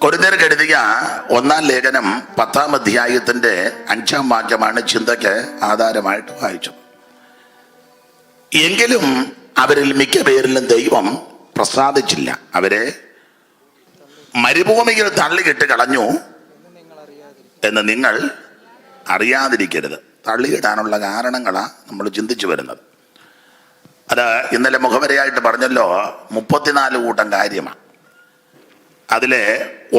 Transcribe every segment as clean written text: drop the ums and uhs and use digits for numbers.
കൊരിന്ത്യർക്ക് എഴുതിയ 1-ാം ലേഖനം 10-ാം അധ്യായത്തിന്റെ 5-ാം വാക്യമാണ് ചിന്തയ്ക്ക് ആധാരമായിട്ട് വായിച്ചത്. എങ്കിലും അവരിൽ മിക്ക പേരിലും ദൈവം പ്രസാദിച്ചില്ല. അവരെ മരുഭൂമിയിൽ തള്ളിയിട്ട് കളഞ്ഞു എന്ന് നിങ്ങൾ അറിയാതിരിക്കരുത്. തള്ളിയിടാനുള്ള കാരണങ്ങളാണ് നമ്മൾ ചിന്തിച്ചു വരുന്നത്. അത് ഇന്നലെ മുഖവരയായിട്ട് പറഞ്ഞല്ലോ, 34 കൂട്ടം കാര്യമാണ്. അതിലെ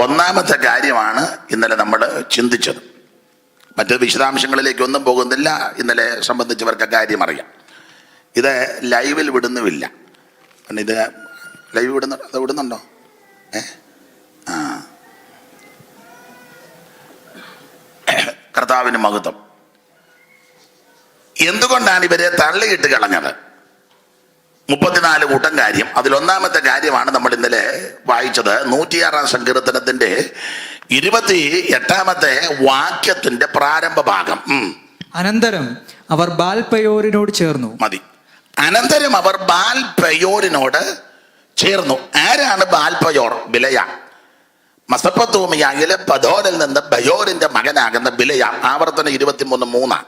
1-ാമത്തെ കാര്യമാണ് ഇന്നലെ നമ്മൾ ചിന്തിച്ചത്. മറ്റ് വിശദാംശങ്ങളിലേക്ക് ഒന്നും പോകുന്നില്ല. ഇന്നലെ സംബന്ധിച്ചവർക്ക് കാര്യം അറിയാം. ഇത് ലൈവിൽ വിടുന്നുമില്ല. ഇത് ലൈവ് വിടുന്നുണ്ടോ? കർത്താവിന് മഹത്വം. എന്തുകൊണ്ടാണ് ഇവരെ തള്ളിയിട്ട് കളഞ്ഞത്? 34 കൂട്ടം കാര്യം. അതിൽ 1-ാമത്തെ കാര്യമാണ് നമ്മൾ ഇന്നലെ വായിച്ചത്. 106-ാം സങ്കീർത്തനത്തിന്റെ 28-ാമത്തെ വാക്യത്തിന്റെ പ്രാരംഭ ഭാഗം. അനന്തരം അവർ ബാൽപെയോരിനോട് ചേർന്നു. മതി. അനന്തരം അവർ ബാൽപെയോരിനോട് ചേർന്നു. ആരാണ് ബാൽപെയോർ? ബിലയ. മെസൊപ്പൊത്താമിയയിലെ പദോരിൽ നിന്ന് ബയോരിന്റെ മകനാകുന്ന ബിലയ. ആവർത്തനം 23:3.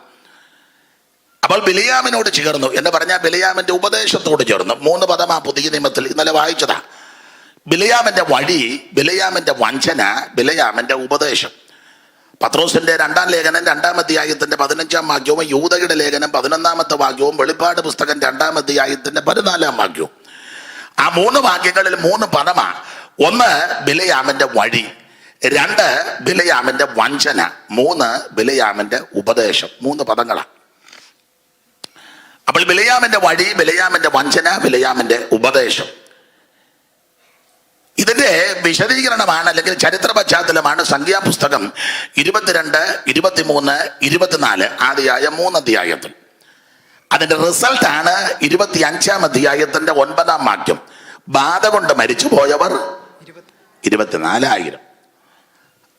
അപ്പോൾ ബിലിയാമിനോട് ചേർന്നു എന്ന് പറഞ്ഞാൽ ബിലിയാമിന്റെ ഉപദേശത്തോട് ചേർന്നു. 3 പദമാ പുതിയ നിയമത്തിൽ ഇന്നലെ വായിച്ചതാ. ബിലിയാമിന്റെ വഴി, ബിലിയാമിന്റെ വഞ്ചന, ബിലിയാമിന്റെ ഉപദേശം. പത്രോസിന്റെ 2-ാം ലേഖനം 2-ാം അധ്യായത്തിന്റെ 15-ാം വാക്യവും യൂദയുടെ ലേഖനം 11-ാമത്തെ വാക്യവും വെളിപ്പാട് പുസ്തകം 2-ാം അധ്യായത്തിന്റെ 14-ാം വാക്യവും. ആ 3 വാക്യങ്ങളിൽ 3 പദമാ. 1 ബിലിയാമിന്റെ വഴി, 2 ബിലിയാമിന്റെ വഞ്ചന, 3 ബിലിയാമിന്റെ ഉപദേശം. 3 പദങ്ങളാണ്. അപ്പോൾ ബിലിയാമിന്റെ വഴി, ബിലിയാമിന്റെ വഞ്ചന, ബിലിയാമിന്റെ ഉപദേശം. ഇതിന്റെ വിശദീകരണമാണ് അല്ലെങ്കിൽ ചരിത്ര പശ്ചാത്തലമാണ് സംഖ്യാപുസ്തകം 22, 23, 24 ആദ്യമായ 3 അധ്യായത്തിൽ. അതിന്റെ റിസൾട്ടാണ് 25-ാം അധ്യായത്തിന്റെ 9-ാം വാക്യം. ബാധ കൊണ്ട് മരിച്ചു പോയവർ 24,000.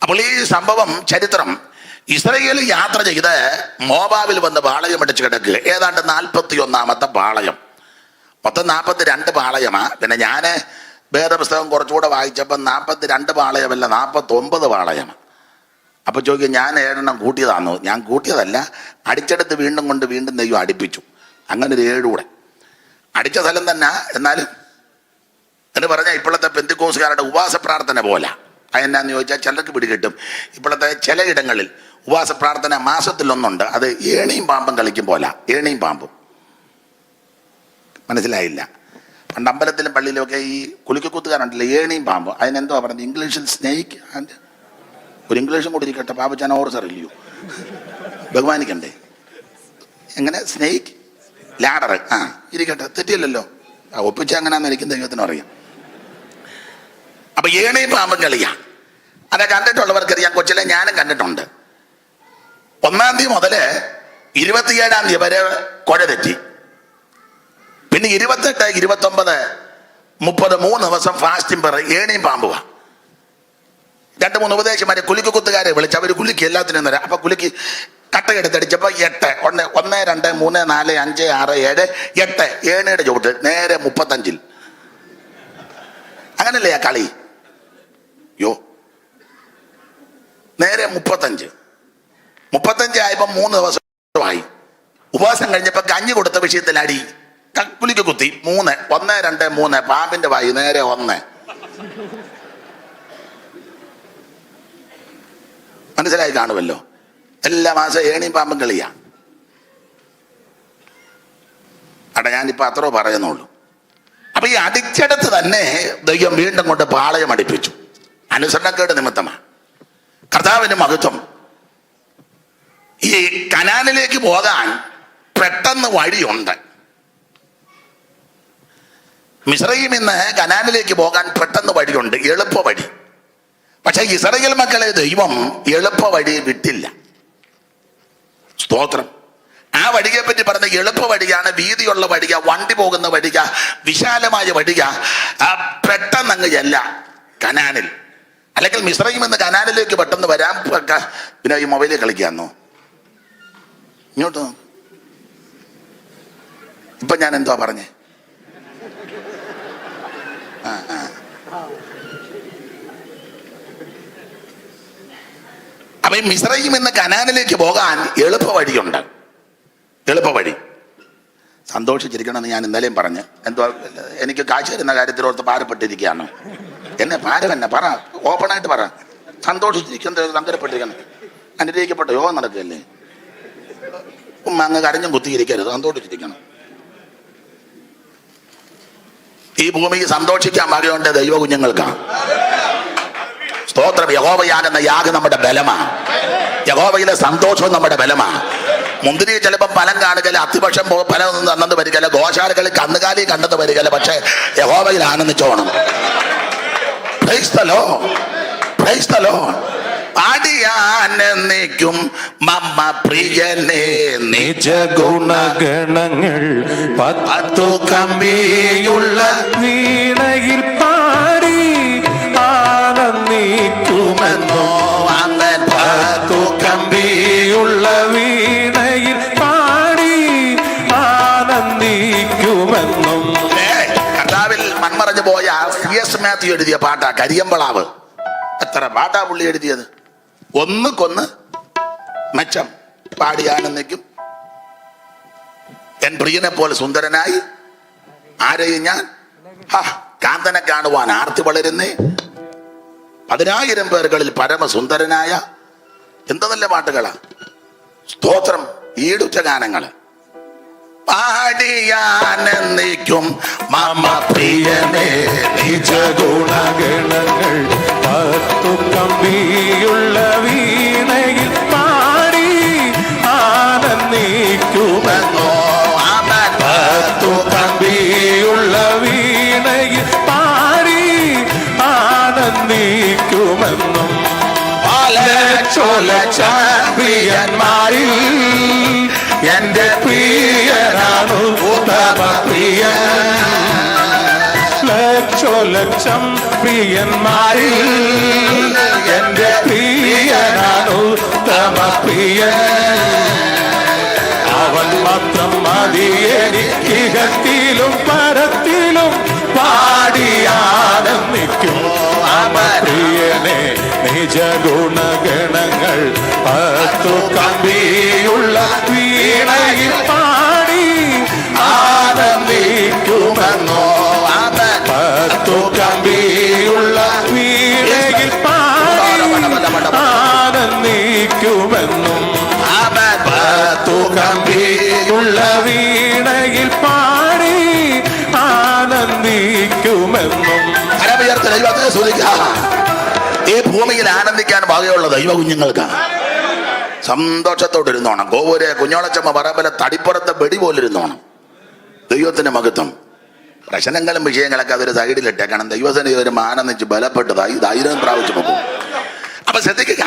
അപ്പോൾ ഈ സംഭവം, ചരിത്രം, ഇസ്രായേൽ യാത്ര ചെയ്ത് മോവാബിൽ വന്ന് പാളയം അടിച്ച് കിടക്കുക. ഏതാണ്ട് 41-ാമത്തെ പാളയം. മൊത്തം 42 പാളയമാ. പിന്നെ ഞാൻ വേദപുസ്തകം കുറച്ചുകൂടെ വായിച്ചപ്പോൾ 42 പാളയമല്ല 49 പാളയമാണ്. അപ്പൊ ചോദിക്കും, ഞാൻ 7 കൂട്ടിയതാണോ? ഞാൻ കൂട്ടിയതല്ല, അടിച്ചെടുത്ത് വീണ്ടും കൊണ്ട് വീണ്ടും ദൈവം അടുപ്പിച്ചു. അങ്ങനെ ഒരു 7 കൂടെ അടിച്ച സ്ഥലം തന്നെ. എന്നാലും എന്ന് പറഞ്ഞാൽ ഇപ്പോഴത്തെ പെന്തിക്കോസുകാരുടെ ഉപവാസ പ്രാർത്ഥന പോലെ. അതെന്നാന്ന് ചോദിച്ചാൽ ചിലർക്ക് പിടികിട്ടും. ഇപ്പോഴത്തെ ചിലയിടങ്ങളിൽ ഉപവാസ പ്രാർത്ഥന മാസത്തിലൊന്നുണ്ട്. അത് ഏണിയും പാമ്പും കളിക്കും പോലെ. ഏണിയും പാമ്പും മനസ്സിലായില്ല. പണ്ട് അമ്പലത്തിലും പള്ളിയിലും ഒക്കെ ഈ കുലുക്കുത്തുകാരുണ്ടല്ലോ, ഏണിയും പാമ്പും. അതിനെന്തോ പറഞ്ഞത് ഇംഗ്ലീഷിൽ സ്നേക്ക്. ഒരു ഇംഗ്ലീഷും കൂടി ഇരിക്കട്ടെ, പാപ്പച്ചാൻ ഓർസർ ഇല്ലയോ, ബഹുമാനിക്കണ്ടേ? എങ്ങനെ? Snake ladder. ഇരിക്കട്ടെ, തെറ്റിയല്ലോ. ഒപ്പിച്ച അങ്ങനെയാന്ന് എനിക്ക് ദൈവത്തിനും അറിയാം. അപ്പൊ ഏണിയും പാമ്പും കളിയാ. അത് കണ്ടിട്ടുള്ളവർക്കറിയാം. കൊച്ചിലെ ഞാനും കണ്ടിട്ടുണ്ട്. 1-ാം തീയതി മുതല് 27-ാം തീയതി വരെ കുഴ തെറ്റി. പിന്നെ 28, 29, 30 3 ദിവസം ഫാസ്റ്റിംഗ് പറ. ഏണിയും പാമ്പുവാ. 2-3 ഉപദേശിമാരെ കുലുക്കുത്തുകാരെ വിളിച്ച് അവർ കുലുക്കി എല്ലാത്തിനും തരാം. അപ്പൊ കുലുക്കി കട്ടയെടുത്തടിച്ചപ്പോ 8, 1, 2, 3, 4, 5, 6, 7, 8 ഏണിയുടെ ചുവട്ട് നേരെ 35. അങ്ങനല്ലേ ആ കളി? നേരെ 35 ആയപ്പോ 3 ദിവസമായി. ഉപവാസം കഴിഞ്ഞപ്പോ കഞ്ഞി കൊടുത്ത വിഷയത്തിൽ അടി. കുലിക്ക് കുത്തി 3, 1, 2, 3 പാമ്പിന്റെ വായി നേരെ 1. മനസ്സിലായി കാണുമല്ലോ. എല്ലാ മാസം ഏണിയും പാമ്പും കളിയാ. ഞാനിപ്പോ അത്രോ പറയുന്നുള്ളൂ. അപ്പൊ ഈ അടിച്ചെടുത്ത് തന്നെ ദൈവം വീണ്ടും കൊണ്ട് പാളയം അടിപ്പിച്ചു. അനുസരണക്കേട് നിമിത്തമാണ്. കർത്താവിന് മഹത്വം. ഈ കനാനിലേക്ക് പോകാൻ പെട്ടെന്ന് വഴിയുണ്ട്. മിസ്രയീമിൽ നിന്ന് കനാനിലേക്ക് പോകാൻ പെട്ടെന്ന് വഴിയുണ്ട്, എളുപ്പ വഴി. പക്ഷെ ഇസ്രായേൽ മക്കളെ ദൈവം എളുപ്പ വഴി വിട്ടില്ല. സ്തോത്രം. ആ വഴിയെ പറ്റി പറഞ്ഞ എളുപ്പ വഴിയാണ്, വീതിയുള്ള വഴിക, വണ്ടി പോകുന്ന വഴിക, വിശാലമായ വഴിക. പെട്ടെന്ന് അങ്ങ് ചെല്ല കനാനിൽ. അല്ലെങ്കിൽ മിസ്രയീമിൽ നിന്ന് കനാനിലേക്ക് പെട്ടെന്ന് വരാൻ. പിന്നെ ഈ മൊബൈലിൽ കളിക്കാന്നോ? ഇങ്ങോട്ട് ഇപ്പൊ ഞാൻ എന്തോ പറഞ്ഞേ? അപ്പൊ ഈ മിസ്രയീമിൽ നിന്ന് കനാനിലേക്ക് പോകാൻ എളുപ്പ വഴിയുണ്ട്. എളുപ്പ വഴി. സന്തോഷിച്ചിരിക്കണമെന്ന് ഞാൻ ഇന്നലെയും പറഞ്ഞ്. എന്തോ എനിക്ക് കാഴ്ച തരുന്ന കാര്യത്തിലോർത്ത് ഭാരപ്പെട്ടിരിക്കുകയാണ്. എന്നെ ഭാരം തന്നെ പറ, ഓപ്പണായിട്ട് പറ. സന്തോഷിച്ചിരിക്കുന്നത് സങ്കടപ്പെട്ടിരിക്കണം. അനുഗ്രഹിക്കപ്പെട്ട യോഗം നടക്കുകയല്ലേ. അങ്ങ് കരഞ്ഞും കുത്തിയിരിക്കരുത്, സന്തോഷിച്ചിരിക്കണം. ഈ ഭൂമിക്ക് സന്തോഷിക്കാൻ ഭാഗ്യമുണ്ട് ദൈവ കുഞ്ഞുങ്ങൾക്കാണ്. സ്തോത്രം. യഹോവയാകുന്ന യാഗ് നമ്മുടെ ബലമാണ്. യഹോവയിലെ സന്തോഷവും നമ്മുടെ ബലമാണ്. മുന്തിരി ചിലപ്പോൾ ഫലം കാണുകയില്ല, അത്തിപക്ഷം ഫലം തന്നത് വരികയില്ല, ഗോശാലകളിൽ കന്നുകാലി കണ്ടെന്ന് വരികയില്ല. പക്ഷെ യഹോവയിൽ ആനന്ദിച്ചോണം. Praise the Lord, praise the Lord. ആടിയാനന്ദിക്കും മമ്മ പ്രിയനെ നിജ ഗുണഗണങ്ങൾ പത്തു കമ്പിയുള്ള വീണയിൽ പാടി ആനന്ദിക്കുമെന്നോ. പത്തു കമ്പിയുള്ള വീണയിൽ പാടി ആനന്ദിക്കുമെന്നും. കർത്താവിൽ മൺമറഞ്ഞു പോയ CS മാത്യു എഴുതിയ പാട്ടാ കരിയമ്പളാവ്. എത്ര പാട്ടാ പുള്ളി എഴുതിയത്. ഒന്നുകൊന്ന് മെച്ചം. പാടി ആനന്ദിക്കും എൻ പ്രിയനെ പോലെ സുന്ദരനായി ആരെയും ഞാൻ. കാന്തനെ കാണുവാൻ ആർത്തി വളരുന്നേ. 10,000 പേർകളിൽ പരമസുന്ദരനായ. എന്ത് നല്ല പാട്ടുകളാ. സ്തോത്രം. ഈടുറ്റ ഗാനങ്ങള്. പാടിയാനന്ദിക്കും മമ പ്രിയനെ നിജ ഗുണഗണങ്ങൾ പത്തു കമ്പിയുള്ള വീണയിൽ പാടി ആനന്ദിക്കുമെന്നോ. പത്തു കമ്പിയുള്ള വീണയിൽ പാടി ആനന്ദിക്കുമെന്നും. പ്രിയന്മാരിൽ എന്റെ പ്രിയനാണു ഉത്തമ പ്രിയൻ. ലക്ഷം പ്രിയന്മാരിൽ എന്റെ പ്രിയനാണു ഉത്തമ പ്രിയൻ. അവൻ മാത്രം മതി എനിക്കിഹത്തിലും പരത്തിലും പാടിയാനന്ദിക്കും പ്രിയനെ. നിജ ഗുണഗണങ്ങൾ പത്തു കമ്പിയുള്ള വീണയിൽ പാടി ആനന്ദിക്കുമെന്നോ. പത്തു കമ്പിയുള്ള വീണയിൽ പാടി ആനന്ദിക്കുമെന്നും. പത്തു കമ്പിയുള്ള വീണയിൽ പാടി ആനന്ദിക്കുമെന്നും. ഈ ഭൂമിയിൽ ആനന്ദിക്കാൻ ഭാഗ്യമുള്ള ദൈവ കുഞ്ഞുങ്ങൾക്കാണ്. സന്തോഷത്തോടിരുന്നോണം. കോവൂരെ കുഞ്ഞോളച്ചമ്മ പറമ്പല തടിപ്പുറത്തെ വെടി പോലിരുന്നോണം. ദൈവത്തിന്റെ മഹത്വം. പ്രശ്നങ്ങളും വിഷയങ്ങളൊക്കെ അതൊരു സൈഡിലിട്ടേക്കണം. ദൈവത്തിന് ഒരു ആനന്ദിച്ച് ബലപ്പെട്ടതായി ധൈര്യം പ്രാപിച്ചു പോകും. അപ്പൊ ശ്രദ്ധിക്കുക,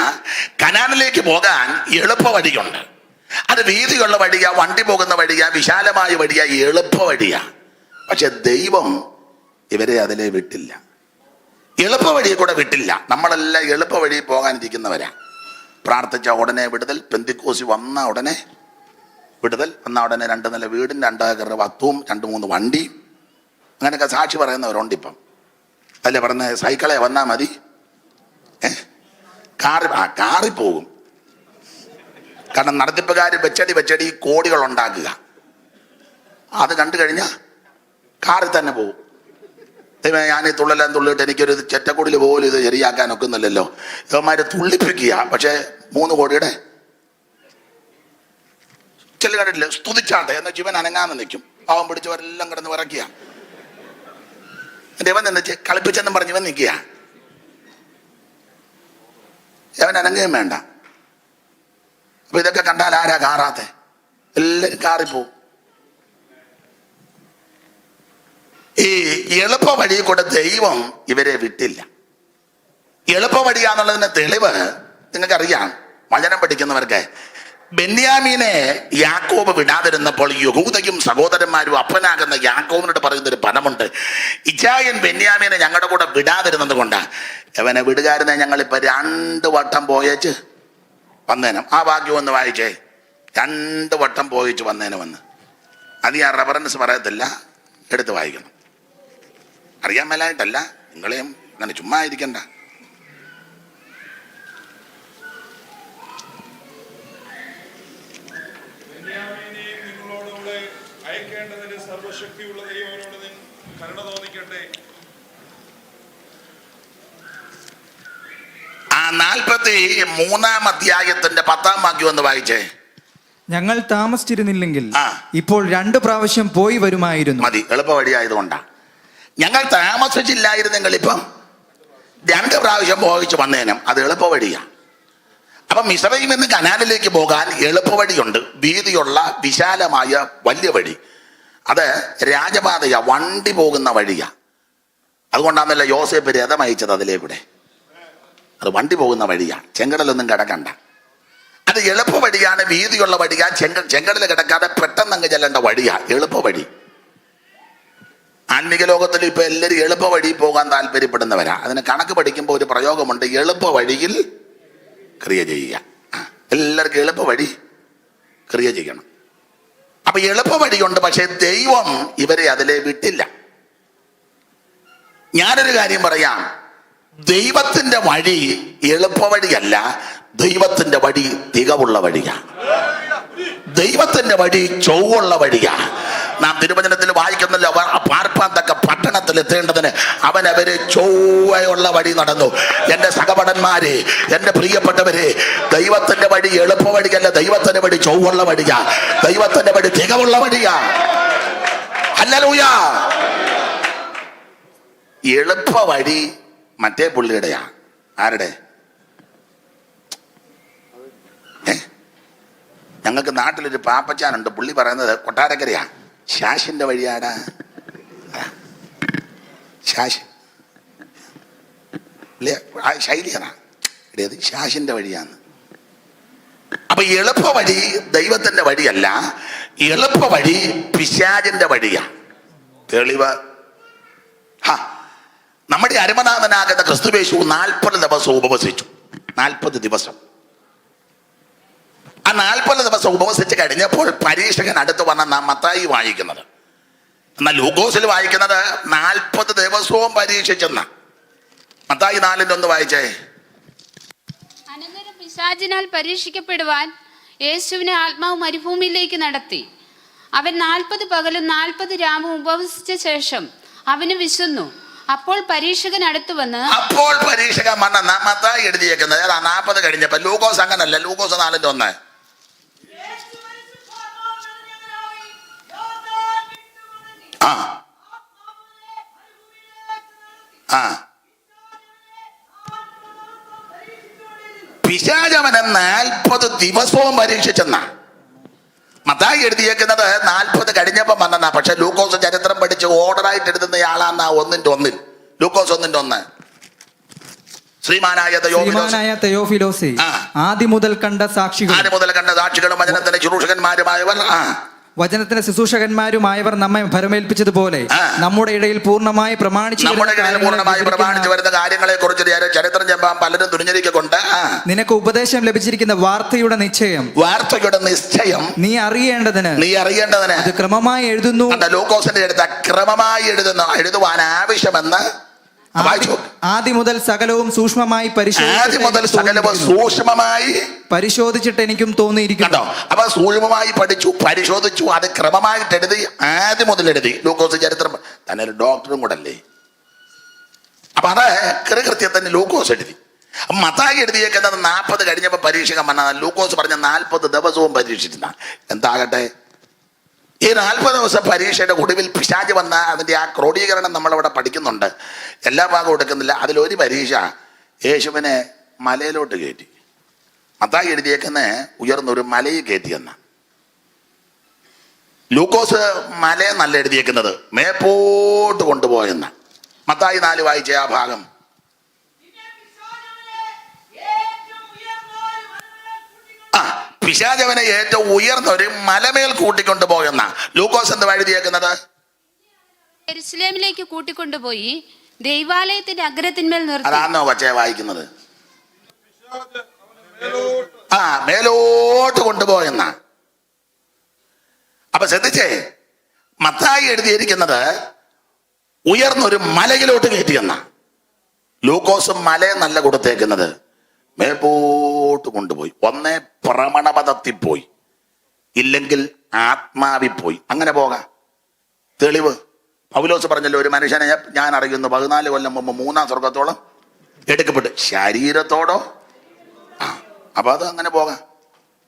കനാനിലേക്ക് പോകാൻ എളുപ്പ വഴിയുണ്ട്. അത് വീതിയുള്ള വഴിയാ, വണ്ടി പോകുന്ന വഴിയാ, വിശാലമായ വഴിയാ, എളുപ്പ വഴിയാ. പക്ഷെ ദൈവം ഇവരെ അതിലെ വിട്ടില്ല. എളുപ്പ വഴിയെ കൂടെ വിട്ടില്ല. നമ്മളെല്ലാം എളുപ്പ വഴി പോകാനിരിക്കുന്നവരാ. പ്രാർത്ഥിച്ച ഉടനെ വിടുതൽ, പെന്തിക്കോസി വന്ന ഉടനെ വിടുതൽ, വന്ന ഉടനെ 2 നില വീടും 2 ഏക്കർ വസ്തുവും 2-3 വണ്ടി, അങ്ങനെയൊക്കെ സാക്ഷി പറയുന്നവരുണ്ട് ഇപ്പം. അല്ലേ പറഞ്ഞ സൈക്കിളെ വന്നാൽ മതി, കാറിൽ പോകും. കാരണം നടത്തിപ്പുകാർ വെച്ചടി കോടികൾ ഉണ്ടാക്കുക. അത് കണ്ടു കഴിഞ്ഞാൽ കാറിൽ തന്നെ പോകും. ഞാൻ ഈ തുള്ളെല്ലാം തുള്ളിയിട്ട് എനിക്കൊരു ചെറ്റക്കുടിൽ പോലും ഇത് ശരിയാക്കാൻ ഒക്കുന്നില്ലല്ലോ. ഇവന്മാര് തുള്ളിപ്പിക്കുക. പക്ഷെ 3 കോടിയുടെ ചെല്ലു കണ്ടിട്ടില്ല. സ്തുതിച്ചാട്ടെ എന്ന ജീവൻ അനങ്ങാന്ന് നിൽക്കും. പാവം പിടിച്ചവരെല്ലാം കിടന്ന് വിറക്കുക. ഇവൻ നിന്ന് കളിപ്പിച്ചെന്നും പറഞ്ഞ് ഇവൻ നിൽക്കുക. അവൻ അനങ്ങുകയും വേണ്ട. അപ്പൊ ഇതൊക്കെ കണ്ടാൽ ആരാ കാറാത്തെ? എല്ലാവരും കാറിൽ പോവും. ഈ എളുപ്പ വഴി കൂടെ ദൈവം ഇവരെ വിട്ടില്ല. എളുപ്പ വഴിയാന്നുള്ളതിന്റെ തെളിവ് നിങ്ങൾക്കറിയാം. വചനം പഠിക്കുന്നവർക്ക് ബെന്യാമീനെ യാക്കോബ് വിടാതിരുന്നപ്പോൾ യഹൂദയും സഹോദരന്മാരും അപ്പനാകുന്ന യാക്കോബിനോട് പറയുന്നൊരു പദമുണ്ട്. ഇച്ചായൻ ബെന്യാമീനെ ഞങ്ങളുടെ കൂടെ വിടാതിരുന്നത് കൊണ്ട് അവനെ വിടുകാരനെ ഞങ്ങളിപ്പോൾ 2 വട്ടം പോയേച്ച് വന്നേനും. ആ വാക്യം ഒന്ന് വായിച്ചേ. 2 വട്ടം പോയിച്ച് വന്നേനും വന്ന്. അത് ഞാൻ റെഫറൻസ് പറയത്തില്ല, എടുത്ത് വായിക്കണം. അറിയാൻ മേലായിട്ടല്ല, നിങ്ങളെയും അങ്ങനെ ചുമ്മാ ഇരിക്കണ്ട. സർവശക്തിയുള്ള ദൈവനോട് നീ കരുണ തോന്നിക്കട്ടെ. ആ 43 അധ്യായത്തിന്റെ 10 വാക്യം ഒന്ന് വായിച്ചേ. ഞങ്ങൾ താമസിച്ചിരുന്നില്ലെങ്കിൽ ആ. ഇപ്പോൾ 2 പ്രാവശ്യം പോയി വരുമായിരുന്നു. മതി, എളുപ്പ വഴിയായതുകൊണ്ടാ. ഞങ്ങൾ താമസിച്ചില്ലായിരുന്നെങ്കിൽ ഇപ്പം 2 പ്രാവശ്യം പോയിച്ച് വന്നേനും. അത് എളുപ്പ വഴിയാ. അപ്പൊ മിസ്രയീമിൽ നിന്ന് കനാനിലേക്ക് പോകാൻ എളുപ്പവഴിയുണ്ട്, വീതിയുള്ള വിശാലമായ വലിയ വഴി. അത് രാജപാതയാ, വണ്ടി പോകുന്ന വഴിയാ. അതുകൊണ്ടാണല്ലോ യോസേപ്പ് രഥം അയച്ചത് അതിലേക്കൂടെ. അത് വണ്ടി പോകുന്ന വഴിയാ, ചെങ്കടലൊന്നും കിടക്കണ്ട. അത് എളുപ്പ വഴിയാണ്, വീതിയുള്ള വഴിയാ. ചെങ്കടൽ കിടക്കാതെ പെട്ടെന്ന് അങ്ങ് ചെല്ലേണ്ട വഴിയാ എളുപ്പ വഴി. ആത്മീക ലോകത്തിൽ ഇപ്പൊ എല്ലാവരും എളുപ്പ വഴി പോകാൻ താല്പര്യപ്പെടുന്നവരാ. അതിന് കണക്ക് പഠിക്കുമ്പോൾ ഒരു പ്രയോഗമുണ്ട്, എളുപ്പ വഴിയിൽ ക്രിയ ചെയ്യുക. എല്ലാവർക്കും എളുപ്പ വഴി ക്രിയ ചെയ്യണം. അപ്പൊ എളുപ്പ വഴിയുണ്ട്, പക്ഷെ ദൈവം ഇവരെ അതിലെ വിട്ടില്ല. ഞാനൊരു കാര്യം പറയാം, ദൈവത്തിന്റെ വഴി എളുപ്പ വഴിയല്ല, ദൈവത്തിന്റെ വഴി തികവുള്ള വഴിയാ. ദൈവത്തിന്റെ വഴി ചൊവ്വുള്ള വഴിയാ. നാം തിരുവചനത്തിൽ വായിക്കുന്നല്ലോ, പാർപ്പാൻ തക്ക പട്ടണത്തിൽ എത്തേണ്ടതിന് അവരവര് ചൊവ്വയുള്ള വഴി നടന്നു. എന്റെ സഹപടന്മാരെ, എന്റെ പ്രിയപ്പെട്ടവരെ, ദൈവത്തിന്റെ വഴി എളുപ്പ വഴിയല്ല, ദൈവത്തിന്റെ വഴി ചൊവ്വുള്ള വഴിയാ, ദൈവത്തിന്റെ വഴി തികവുള്ള വഴിയാ. ഹല്ലേലൂയാ. എളുപ്പ വഴി മറ്റേ പുള്ളിയുടെയാ. ആരുടെ? ഞങ്ങൾക്ക് നാട്ടിലൊരു പാപ്പച്ചാനുണ്ട്, പുള്ളി പറയുന്നത് കൊട്ടാരക്കരയാ. ശാശിന്റെ വഴിയാടാ, ശാശി ശൈലിയാണാ അത് ശാശിന്റെ വഴിയാന്ന്. അപ്പൊ എളുപ്പ വഴി ദൈവത്തിന്റെ വഴിയല്ല, എളുപ്പ വഴി പിശാചിന്റെ വഴിയാ. തെളിവ്, നമ്മുടെ അരുമനാഥനാകുന്ന ക്രിസ്തുവേശു 40 ദിവസം ഉപവസിച്ചു. 40 ദിവസം. ആ 40 ദിവസം ഉപവസിച്ച് കഴിഞ്ഞപ്പോൾ പരീക്ഷകൻ അടുത്ത് വന്ന നാം മത്തായി വായിക്കുന്നത്. എന്നാൽ ലൂക്കോസിൽ വായിക്കുന്നത് 40 ദിവസവും പരീക്ഷിച്ചെന്ന. മത്തായി 4:1 വായിച്ചേ. അനന്തരം പിശാചിനാൽ പരീക്ഷിക്കപ്പെടുവാൻ യേശുവിനെ ആത്മാവ് മരുഭൂമിയിലേക്ക് നടത്തി. അവൻ 40 പകലും 40 രാവും ഉപവസിച്ച ശേഷം അവന് വിശന്നു. അപ്പോൾ പരീക്ഷകൻ അടുത്തു വന്ന് മത്തായി എഴുതിയേക്കുന്നത് 40 കഴിഞ്ഞപ്പോ. ലൂക്കോസ് അങ്ങനല്ല, ലൂക്കോസ് 4:1. പിശാചവനെ 40 ദിവസവും പരീക്ഷിച്ചെന്ന. മത്തായി എഴുതിയേക്കുന്നത് 40 കഴിഞ്ഞപ്പോ വന്നെന്നാ. പക്ഷെ ലൂക്കോസ് ചരിത്രം പഠിച്ച് ഓർഡറായിട്ട് എഴുതുന്ന ആളാന്നാ. 1:1 ലൂക്കോസ് 1:1. ശ്രീമാനായ തെയോഫിലോസേ, ആദ്യം മുതൽ കണ്ട സാക്ഷികളും വചനത്തിന്റെ ശുശ്രൂഷകന്മാരുമായവർ നമ്മെ ഭരമേൽപ്പിച്ചതുപോലെ നമ്മുടെ ഇടയിൽ പൂർണ്ണമായി പ്രമാണിച്ചു വരുന്ന കാര്യങ്ങളെ കുറിച്ച് ചരിത്രം ചെമ്പാൻ പലരും തുനിഞ്ഞിരിക്കൊണ്ട് നിനക്ക് ഉപദേശം ലഭിച്ചിരിക്കുന്ന വാർത്തയുടെ നിശ്ചയം നീ അറിയേണ്ടതിന് അത് ക്രമമായി എഴുതുന്നു. ലൂക്കോസിന്റെ അടുത്ത് ക്രമമായി എഴുതുവാൻ ആവശ്യമെന്ന് ആദ്യം മുതൽ സകലവും സൂക്ഷ്മമായി പരിശോധിച്ചിട്ട് എനിക്കും തോന്നിയിരിക്കുന്നു. അപ്പൊ സൂക്ഷ്മമായി പഠിച്ചു, പരിശോധിച്ചു, അത് ക്രമമായിട്ട് എഴുതി, ആദ്യം മുതൽ എഴുതി. ലൂക്കോസ് ചരിത്രം തന്നെ ഒരു ഡോക്ടറും കൂടെ അല്ലേ. അപ്പൊ അത് കൃത്യത്തിന് ലൂക്കോസ് എഴുതി. മത്തായി എഴുതിയേക്കുന്നത് 40 കഴിഞ്ഞപ്പോ പരീക്ഷകൻ വന്ന. ലൂക്കോസ് പറഞ്ഞ 40 ദിവസവും പരീക്ഷിച്ചിരുന്ന. എന്താകട്ടെ, ഈ 40 ദിവസം പരീക്ഷയുടെ ഒടുവിൽ പിശാച് വന്ന അതിൻ്റെ ആ ക്രോഡീകരണം നമ്മളവിടെ പഠിക്കുന്നുണ്ട്. എല്ലാ ഭാഗവും എടുക്കുന്നില്ല. അതിലൊരു പരീക്ഷ യേശുവിനെ മലയിലോട്ട് കയറ്റി. മത്തായി എഴുതിയേക്കുന്ന ഉയർന്നൊരു മലയിൽ കയറ്റിയെന്ന. ലൂക്കോസ് മലയെന്നല്ല എഴുതിയേക്കുന്നത്, മേപ്പോട്ട് കൊണ്ടുപോയെന്ന. മത്തായി 4 വായിച്ച ആ ഭാഗം. പിശാചവനെ ഏറ്റവും ഉയർന്ന ഒരു മലമേൽ കൂട്ടിക്കൊണ്ടുപോയെന്ന. ലൂക്കോസ് എന്ത് എഴുതിയേക്കുന്നത്? യെരൂശലേമിലേക്ക് കൂട്ടിക്കൊണ്ടുപോയി ദൈവാലയത്തിന്റെ അഗ്രത്തിന്മേൽ നിർത്തി. അതാണോ കൊച്ചേ വായിക്കുന്നത്? മേലോട്ട് കൊണ്ടുപോയെന്ന. അപ്പൊ ശ്രദ്ധിച്ചേ, മത്തായി എഴുതിയിരിക്കുന്നത് ഉയർന്നൊരു മലയിലോട്ട് കയറ്റിയെന്ന. ലൂക്കോസ് മലയെന്നല്ല കൊടുത്തേക്കുന്നത്, മേപ്പോട്ട് കൊണ്ടുപോയി. ഒന്നേ ഭ്രമണപഥത്തിൽ പോയി, ഇല്ലെങ്കിൽ ആത്മാവിൽ പോയി. അങ്ങനെ പോകാം. തെളിവ് പൗലോസ് പറഞ്ഞല്ലോ, ഒരു മനുഷ്യനെ ഞാൻ അറിയുന്നു 14 കൊല്ലം മുമ്പ് 3-ാം സ്വർഗത്തോളം എടുക്കപ്പെട്ട്. ശരീരത്തോടോ? അപ്പൊ അത് അങ്ങനെ പോകാം.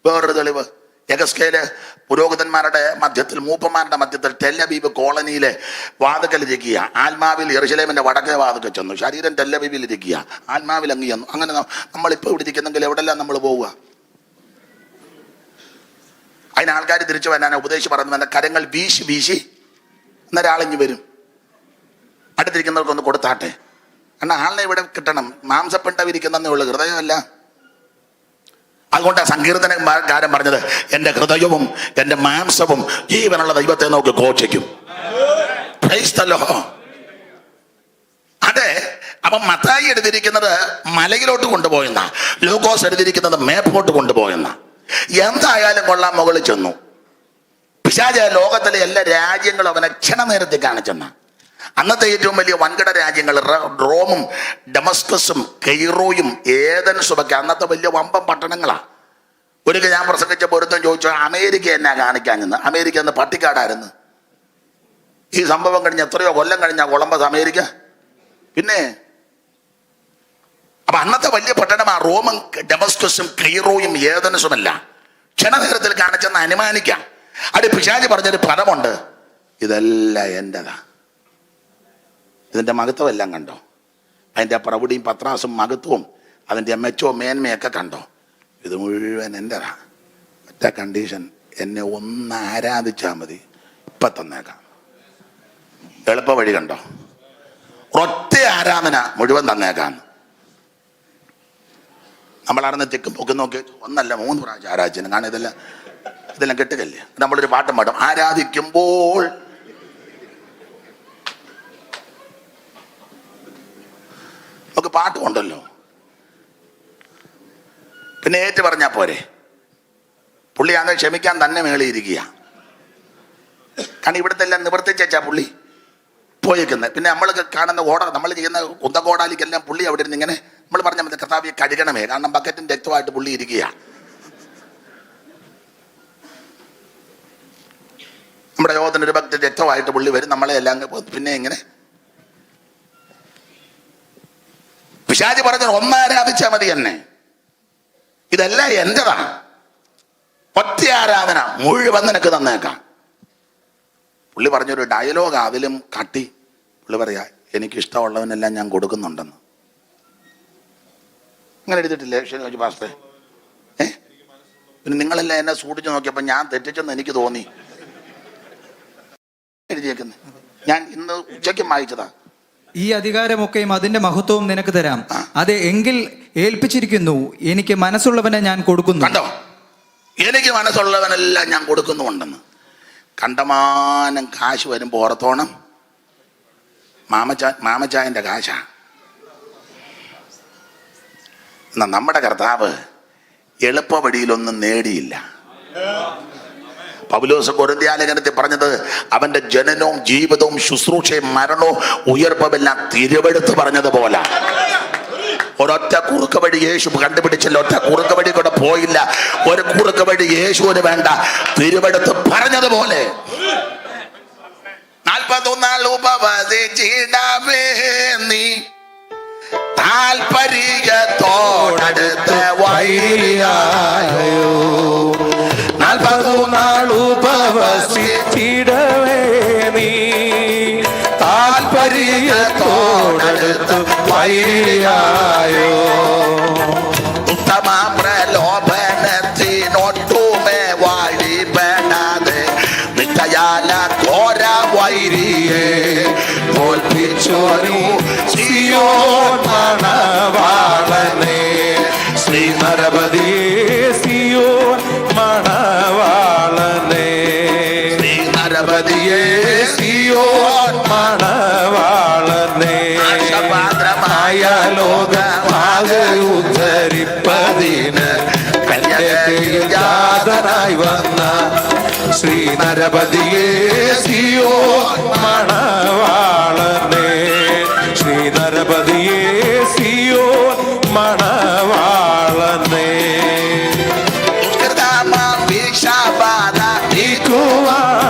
വേറൊരു തെളിവ്, യഗസ്കേല് പുരോഹിതന്മാരുടെ മധ്യത്തിൽ, മൂപ്പന്മാരുടെ മധ്യത്തിൽ ടെല്ലബീബ് കോളനിയിലെ വാതുക്കൽ ഇരിക്കുക. ആത്മാവിൽ യെരുശലേമിന്റെ വടക്കേ വാതുക്കൽ ചെന്നു. ശരീരം ടെല്ലബീബിൽ ഇരിക്കുക, ആത്മാവിൽ അങ്ങ് ചെന്നു. അങ്ങനെ നമ്മളിപ്പോൾ ഇവിടെ ഇരിക്കുന്നെങ്കിൽ എവിടെല്ലാം നമ്മൾ പോവുക? അതിന് ആൾക്കാർ തിരിച്ചു വരാൻ ഉപദേശിച്ച് പറയുന്നത്, എൻ്റെ കരങ്ങൾ വീശി വീശി എന്നൊരാളിഞ്ഞ് വരും. അടുത്തിരിക്കുന്നവർക്കൊന്ന് കൊടുത്താട്ടെ. കാരണം ആളിനെ ഇവിടെ കിട്ടണം. മാംസപ്പെട്ടവിരിക്കുന്നേ ഉള്ളു, ഹൃദയമല്ല. അതുകൊണ്ടാണ് സങ്കീർത്തനക്കാരൻ പറഞ്ഞത്, എൻ്റെ ഹൃദയവും എൻ്റെ മാംസവും ജീവനുള്ള ദൈവത്തെ നോക്കി ഘോഷിക്കും. അതെ. അപ്പൊ മത്തായി എഴുതിയിരിക്കുന്നത് മലയിലോട്ട് കൊണ്ടുപോയെന്ന, ലൂക്കോസ് എഴുതിയിരിക്കുന്നത് മേപ്പോട്ട് കൊണ്ടുപോയെന്ന. എന്തായാലും കൊള്ളാൻ മുകളിൽ ചെന്നു. പിശാച് ലോകത്തിലെ എല്ലാ രാജ്യങ്ങളും അവനെ ക്ഷണനേരത്തിൽ കാണിച്ചെന്ന. അന്നത്തെ ഏറ്റവും വലിയ വൻകിട രാജ്യങ്ങൾ റോമും ഡമസ്കസും കെയ്റോയും ഏതൻസും ഒക്കെ അന്നത്തെ വലിയ വമ്പൻ പട്ടണങ്ങളാണ്. ഒരിക്കൽ ഞാൻ പ്രസംഗിച്ചപ്പോൾ ഒരുത്തൻ ചോദിച്ചു, അമേരിക്ക എന്നാ കാണിക്കാൻ ചെന്ന്? അമേരിക്ക എന്ന് പട്ടിക്കാടായിരുന്നു. ഈ സംഭവം കഴിഞ്ഞ് എത്രയോ കൊല്ലം കഴിഞ്ഞാ കൊളംബസ് അമേരിക്ക. പിന്നെ അപ്പൊ അന്നത്തെ വലിയ പട്ടണമാണ് റോമും ഡമസ്കസും കെയ്റോയും ഏതൻസുമല്ല. ക്ഷണനേരത്തിൽ കാണിച്ചെന്ന് അനുമാനിക്കാം. അത് പിശാച് പറഞ്ഞൊരു പദമുണ്ട്, ഇതെല്ലാം എന്റേതാ. ഇതിന്റെ മഹത്വം എല്ലാം കണ്ടോ? അതിന്റെ പ്രൗഢിയും പത്രാസും മഹത്വവും അതിന്റെ മെച്ചവും മേന്മയൊക്കെ കണ്ടോ? ഇത് മുഴുവൻ എന്റേതാ. ഒറ്റ കണ്ടീഷൻ, എന്നെ ഒന്ന് ആരാധിച്ചാൽ മതി, ഇപ്പൊ തന്നേക്കാം. എളുപ്പ വഴി കണ്ടോ? ഒറ്റ ആരാധന മുഴുവൻ തന്നേക്കാം. നമ്മളാണെന്ന് തെക്കും പൊക്കി നോക്കി 1 അല്ല 3 പ്രാവശ്യം ആരാധിച്ചു. കാരണം ഇതെല്ലാം കെട്ടുകല്ലേ. നമ്മളൊരു പാട്ടും പാടും, ആരാധിക്കുമ്പോൾ നമുക്ക് പാട്ടുമുണ്ടല്ലോ. പിന്നെ ഏറ്റു പറഞ്ഞാ പോരെ. പുള്ളി അങ്ങനെ ക്ഷമിക്കാൻ തന്നെ മേളിയിരിക്കുക. കാരണം ഇവിടുത്തെ എല്ലാം നിവർത്തിച്ചാ പുള്ളി പോയേക്കുന്നത്. പിന്നെ നമ്മൾ കാണുന്ന നമ്മൾ ചെയ്യുന്ന കുന്തക്കോടാലിക്കെല്ലാം പുള്ളി അവിടെ ഇരുന്ന് ഇങ്ങനെ നമ്മൾ പറഞ്ഞാൽ മതി, കർത്താവ്യെ കഴുകണമേ. കാരണം ബക്കറ്റും രക്തമായിട്ട് പുള്ളി ഇരിക്കുക. നമ്മുടെ യോഗത്തിന് ഒരു ബക്കറ്റ് രക്തമായിട്ട് പുള്ളി വരും. നമ്മളെ എല്ലാം പിന്നെ ഇങ്ങനെ പിശാച് പറഞ്ഞ ഒന്നാരാധിച്ചാൽ മതി എന്നെ, ഇതെല്ലാം എന്റേതാണ്. ഒറ്റ ആരാധന മുഴുവൻ നിനക്ക് തന്നേക്കാം. പുള്ളി പറഞ്ഞൊരു ഡയലോഗ് അതിലും കട്ടി. പുള്ളി പറയാ, എനിക്കിഷ്ടമുള്ളവനെല്ലാം ഞാൻ കൊടുക്കുന്നുണ്ടെന്ന്. അങ്ങനെ എഴുതിയിട്ടില്ലേ പാസ്റ്റേ? പിന്നെ നിങ്ങളെല്ലാം എന്നെ സൂക്ഷിച്ചു നോക്കിയപ്പോൾ ഞാൻ തെറ്റിച്ചെന്ന് എനിക്ക് തോന്നി. എഴുതിയേക്കുന്നത് ഞാൻ ഇന്ന് ഉച്ചയ്ക്കും വായിച്ചതാ. ഈ അധികാരമൊക്കെയും അതിന്റെ മഹത്വവും നിനക്ക് തരാം. അത് എങ്കിൽ ഏൽപ്പിച്ചിരിക്കുന്നു, എനിക്ക് മനസ്സുള്ളവനെ ഞാൻ കൊടുക്കുന്നു. കണ്ടോ? എനിക്ക് മനസ്സുള്ളവനെല്ലാം ഞാൻ കൊടുക്കുന്നുണ്ടെന്ന്. കണ്ടമാനം കാശ് വരുമ്പോൾ ഓർത്തോണം, മാമച്ചായന്റെ കാശാ. എന്നാ നമ്മുടെ കർത്താവ് എളുപ്പ വഴിയിലൊന്നും നേടിയില്ല. പൗലോസ് കൊരിന്ത്യലേഖനത്തിൽ പറഞ്ഞത്, അവന്റെ ജനനവും ജീവിതവും ശുശ്രൂഷയും മരണവും ഉയർപ്പുമെല്ലാം തിരുവെടുത്ത് പറഞ്ഞതുപോലെ. ഒരൊറ്റ കുറുക്ക് വഴി യേശു കണ്ടുപിടിച്ചില്ല. ഒറ്റ കുറുക്ക് വഴി കൂടെ പോയില്ല. ഒരു കുറുക്ക് വഴി യേശുവിന് വേണ്ട, തിരുവെടുത്ത് പറഞ്ഞതുപോലെ. 41 നാൾ ഉപവസിച്ചിടവേ നീ താൽപര്യത്തോടടുത്ത് വൈരിയായോ. 40 നാൾ ഉപവസിച്ചിടവേ നീ താൽപര്യത്തോടടുത്ത് വൈരിയായോ. ഉത്തമ പ്രലോഭനത്തിനൊട്ടുമേ വഴിപ്പെടാതെ നിത്യയാല ഘോര വൈരിയെ തോൽപ്പിച്ചോരു സിയോൻ മണവാളനെ. ശ്രീനരപതിയെ സിയോൻ മണവാളനെ. ശ്രീനരപതിയെ സിയോൻ മണവാളനെ. ആയ ലോകമാകെ ഉദ്ധരിപ്പതിന് ജാതനായി വന്ന ശ്രീനരപതിയെ സിയോൻ മണവാളനെ. ശ്രീനരപതിയെ സിയോൻ മണവാളനെ. വിഷബാധ നീക്കുവാനായി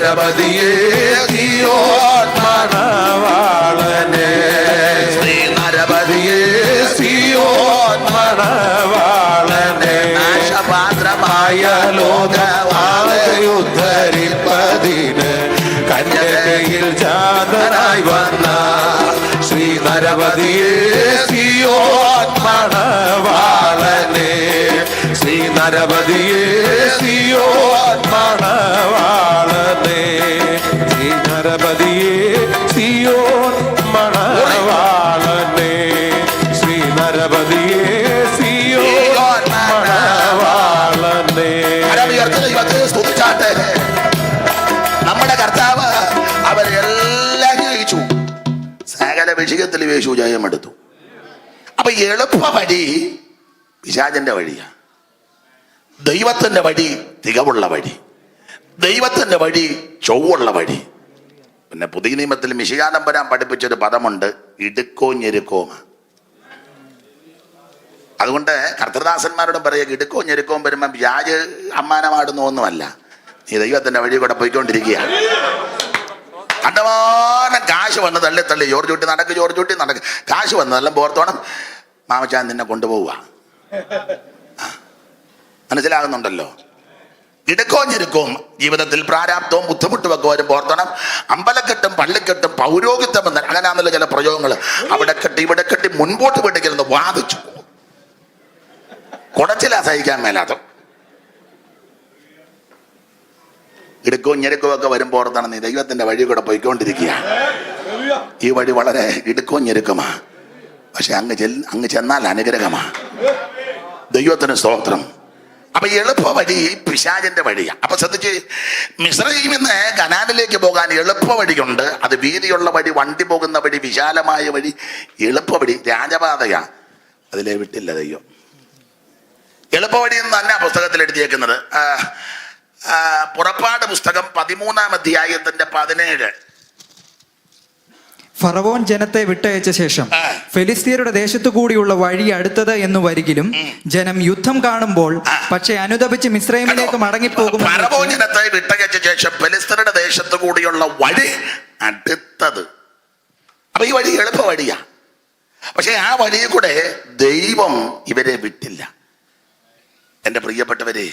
നരപതിയെ സിയോൻ മണവാളനെ ശ്രീ നരപതിയെ സിയോൻ മണവാളനെ നാശപാത്രമായ ലോകയുദ്ധരിപ്പതിന് കന്യകയിൽ ജാതനായി വന്ന ശ്രീ നരപതിയെ സിയോൻ മണവാളനെ ശ്രീ നരപതിയെ സിയോൻ മണവാളനെ ശ്രീ നരപതിയെ സിയോൻ മണവാളനെ ശ്രീ നരപതിയെ സിയോൻ മണവാളനെ. സ്തുതിച്ചാട്ടെ. നമ്മുടെ കർത്താവ് അവരെല്ലാം ജയിച്ചു, സകല വിഷയത്തിൽ യേശു ജയമെടുത്തു. അപ്പൊ എളുപ്പ വഴി പിശാചിന്റെ വഴിയാ. ദൈവത്തിന്റെ വഴി തികവുള്ള വഴി, ദൈവത്തിന്റെ വഴി ചൊവ്വുള്ള വഴി. പിന്നെ പുതിയ നിയമത്തിൽ മിശിഹാനമ്പരാൻ പഠിപ്പിച്ചൊരു പദമുണ്ട്, ഇടുക്കോ ഞെരുക്കോമ. അതുകൊണ്ട് കർത്തൃദാസന്മാരോടും പറയുക, ഇടുക്കോ ഞെരുക്കവും വരുമ്പം വ്യാജ് അമ്മാനമാടുന്ന ഒന്നുമല്ല, നീ ദൈവത്തിന്റെ വഴി കൂടെ പോയിക്കൊണ്ടിരിക്കുക. കണ്ടമാനം കാശ് വന്ന് തള്ളി തള്ളി ജോർജ് കുട്ടി നടക്ക് കാശ് വന്ന് നല്ല പോർത്തോണം മാമച്ചാൻ നിന്നെ കൊണ്ടുപോവുക. മനസ്സിലാകുന്നുണ്ടല്ലോ? ഇടുക്കോ ഞെരുക്കവും ജീവിതത്തിൽ പ്രാരാബ്ദവും ബുദ്ധിമുട്ടുമൊക്കെ വരും പോർത്തോണം. അമ്പലക്കെട്ടും പള്ളിക്കെട്ടും പൗരോഹിത്യം എന്ന് അങ്ങനെയാണല്ലോ ചില പ്രയോഗങ്ങൾ. അവിടെ കെട്ടി ഇവിടെ കെട്ടി മുൻപോട്ട് പിടിക്കലെന്ന് വാദിച്ചു കുടച്ചില സഹിക്കാൻ മേലാത്ത ഇടുക്കവും ഞെരുക്കവും ഒക്കെ വരുമ്പോൾ ഓർത്താണ് നീ ദൈവത്തിന്റെ വഴി കൂടെ പോയിക്കൊണ്ടിരിക്കുക. ഈ വഴി വളരെ ഇടുക്കവും ഞെരുക്കമാ, പക്ഷെ അങ്ങ് ചെന്നാൽ അനുഗ്രഹമാ. ദൈവത്തിന് സ്തോത്രം. അപ്പൊ എളുപ്പ വഴി പിശാചിന്റെ വഴിയാ. അപ്പൊ ശ്രദ്ധിച്ച്, മിസ്രയീമിൽ നിന്ന് കനാനിലേക്ക് പോകാൻ എളുപ്പ വഴിയുണ്ട്. അത് വീതിയുള്ള വഴി, വണ്ടി പോകുന്ന വഴി, വിശാലമായ വഴി, എളുപ്പ വഴി, രാജപാതയാ. അതിലെ വിട്ടില്ല ദൈവം. എളുപ്പ വഴി എന്ന് തന്നെ പുസ്തകത്തിൽ എഴുതിയേക്കുന്നത്. പുറപ്പാട് പുസ്തകം 13-ാം അധ്യായത്തിന്റെ 17. ഫറവോൻ ജനത്തെ വിട്ടയച്ച ശേഷം ഫെലിസ്തീയരുടെ ദേശത്തു കൂടിയുള്ള വഴി അടുത്തത് എന്ന് വരികിലും ജനം യുദ്ധം കാണുമ്പോൾ പക്ഷെ അനുതപിച്ച് മിസ്രൈമിലേക്ക് മടങ്ങിപ്പോകും. ഫറവോൻ ജനത്തെ വിട്ടയച്ച ശേഷം ഫെലിസ്തീയരുടെ ദേശത്തു കൂടിയുള്ള വഴി അടുത്തത്. അപ്പൊ ഈ വഴി എളുപ്പ വഴിയാ, പക്ഷെ ആ വഴിയിൽ കൂടെ ദൈവം ഇവരെ വിട്ടില്ല. എൻ്റെ പ്രിയപ്പെട്ടവരെ,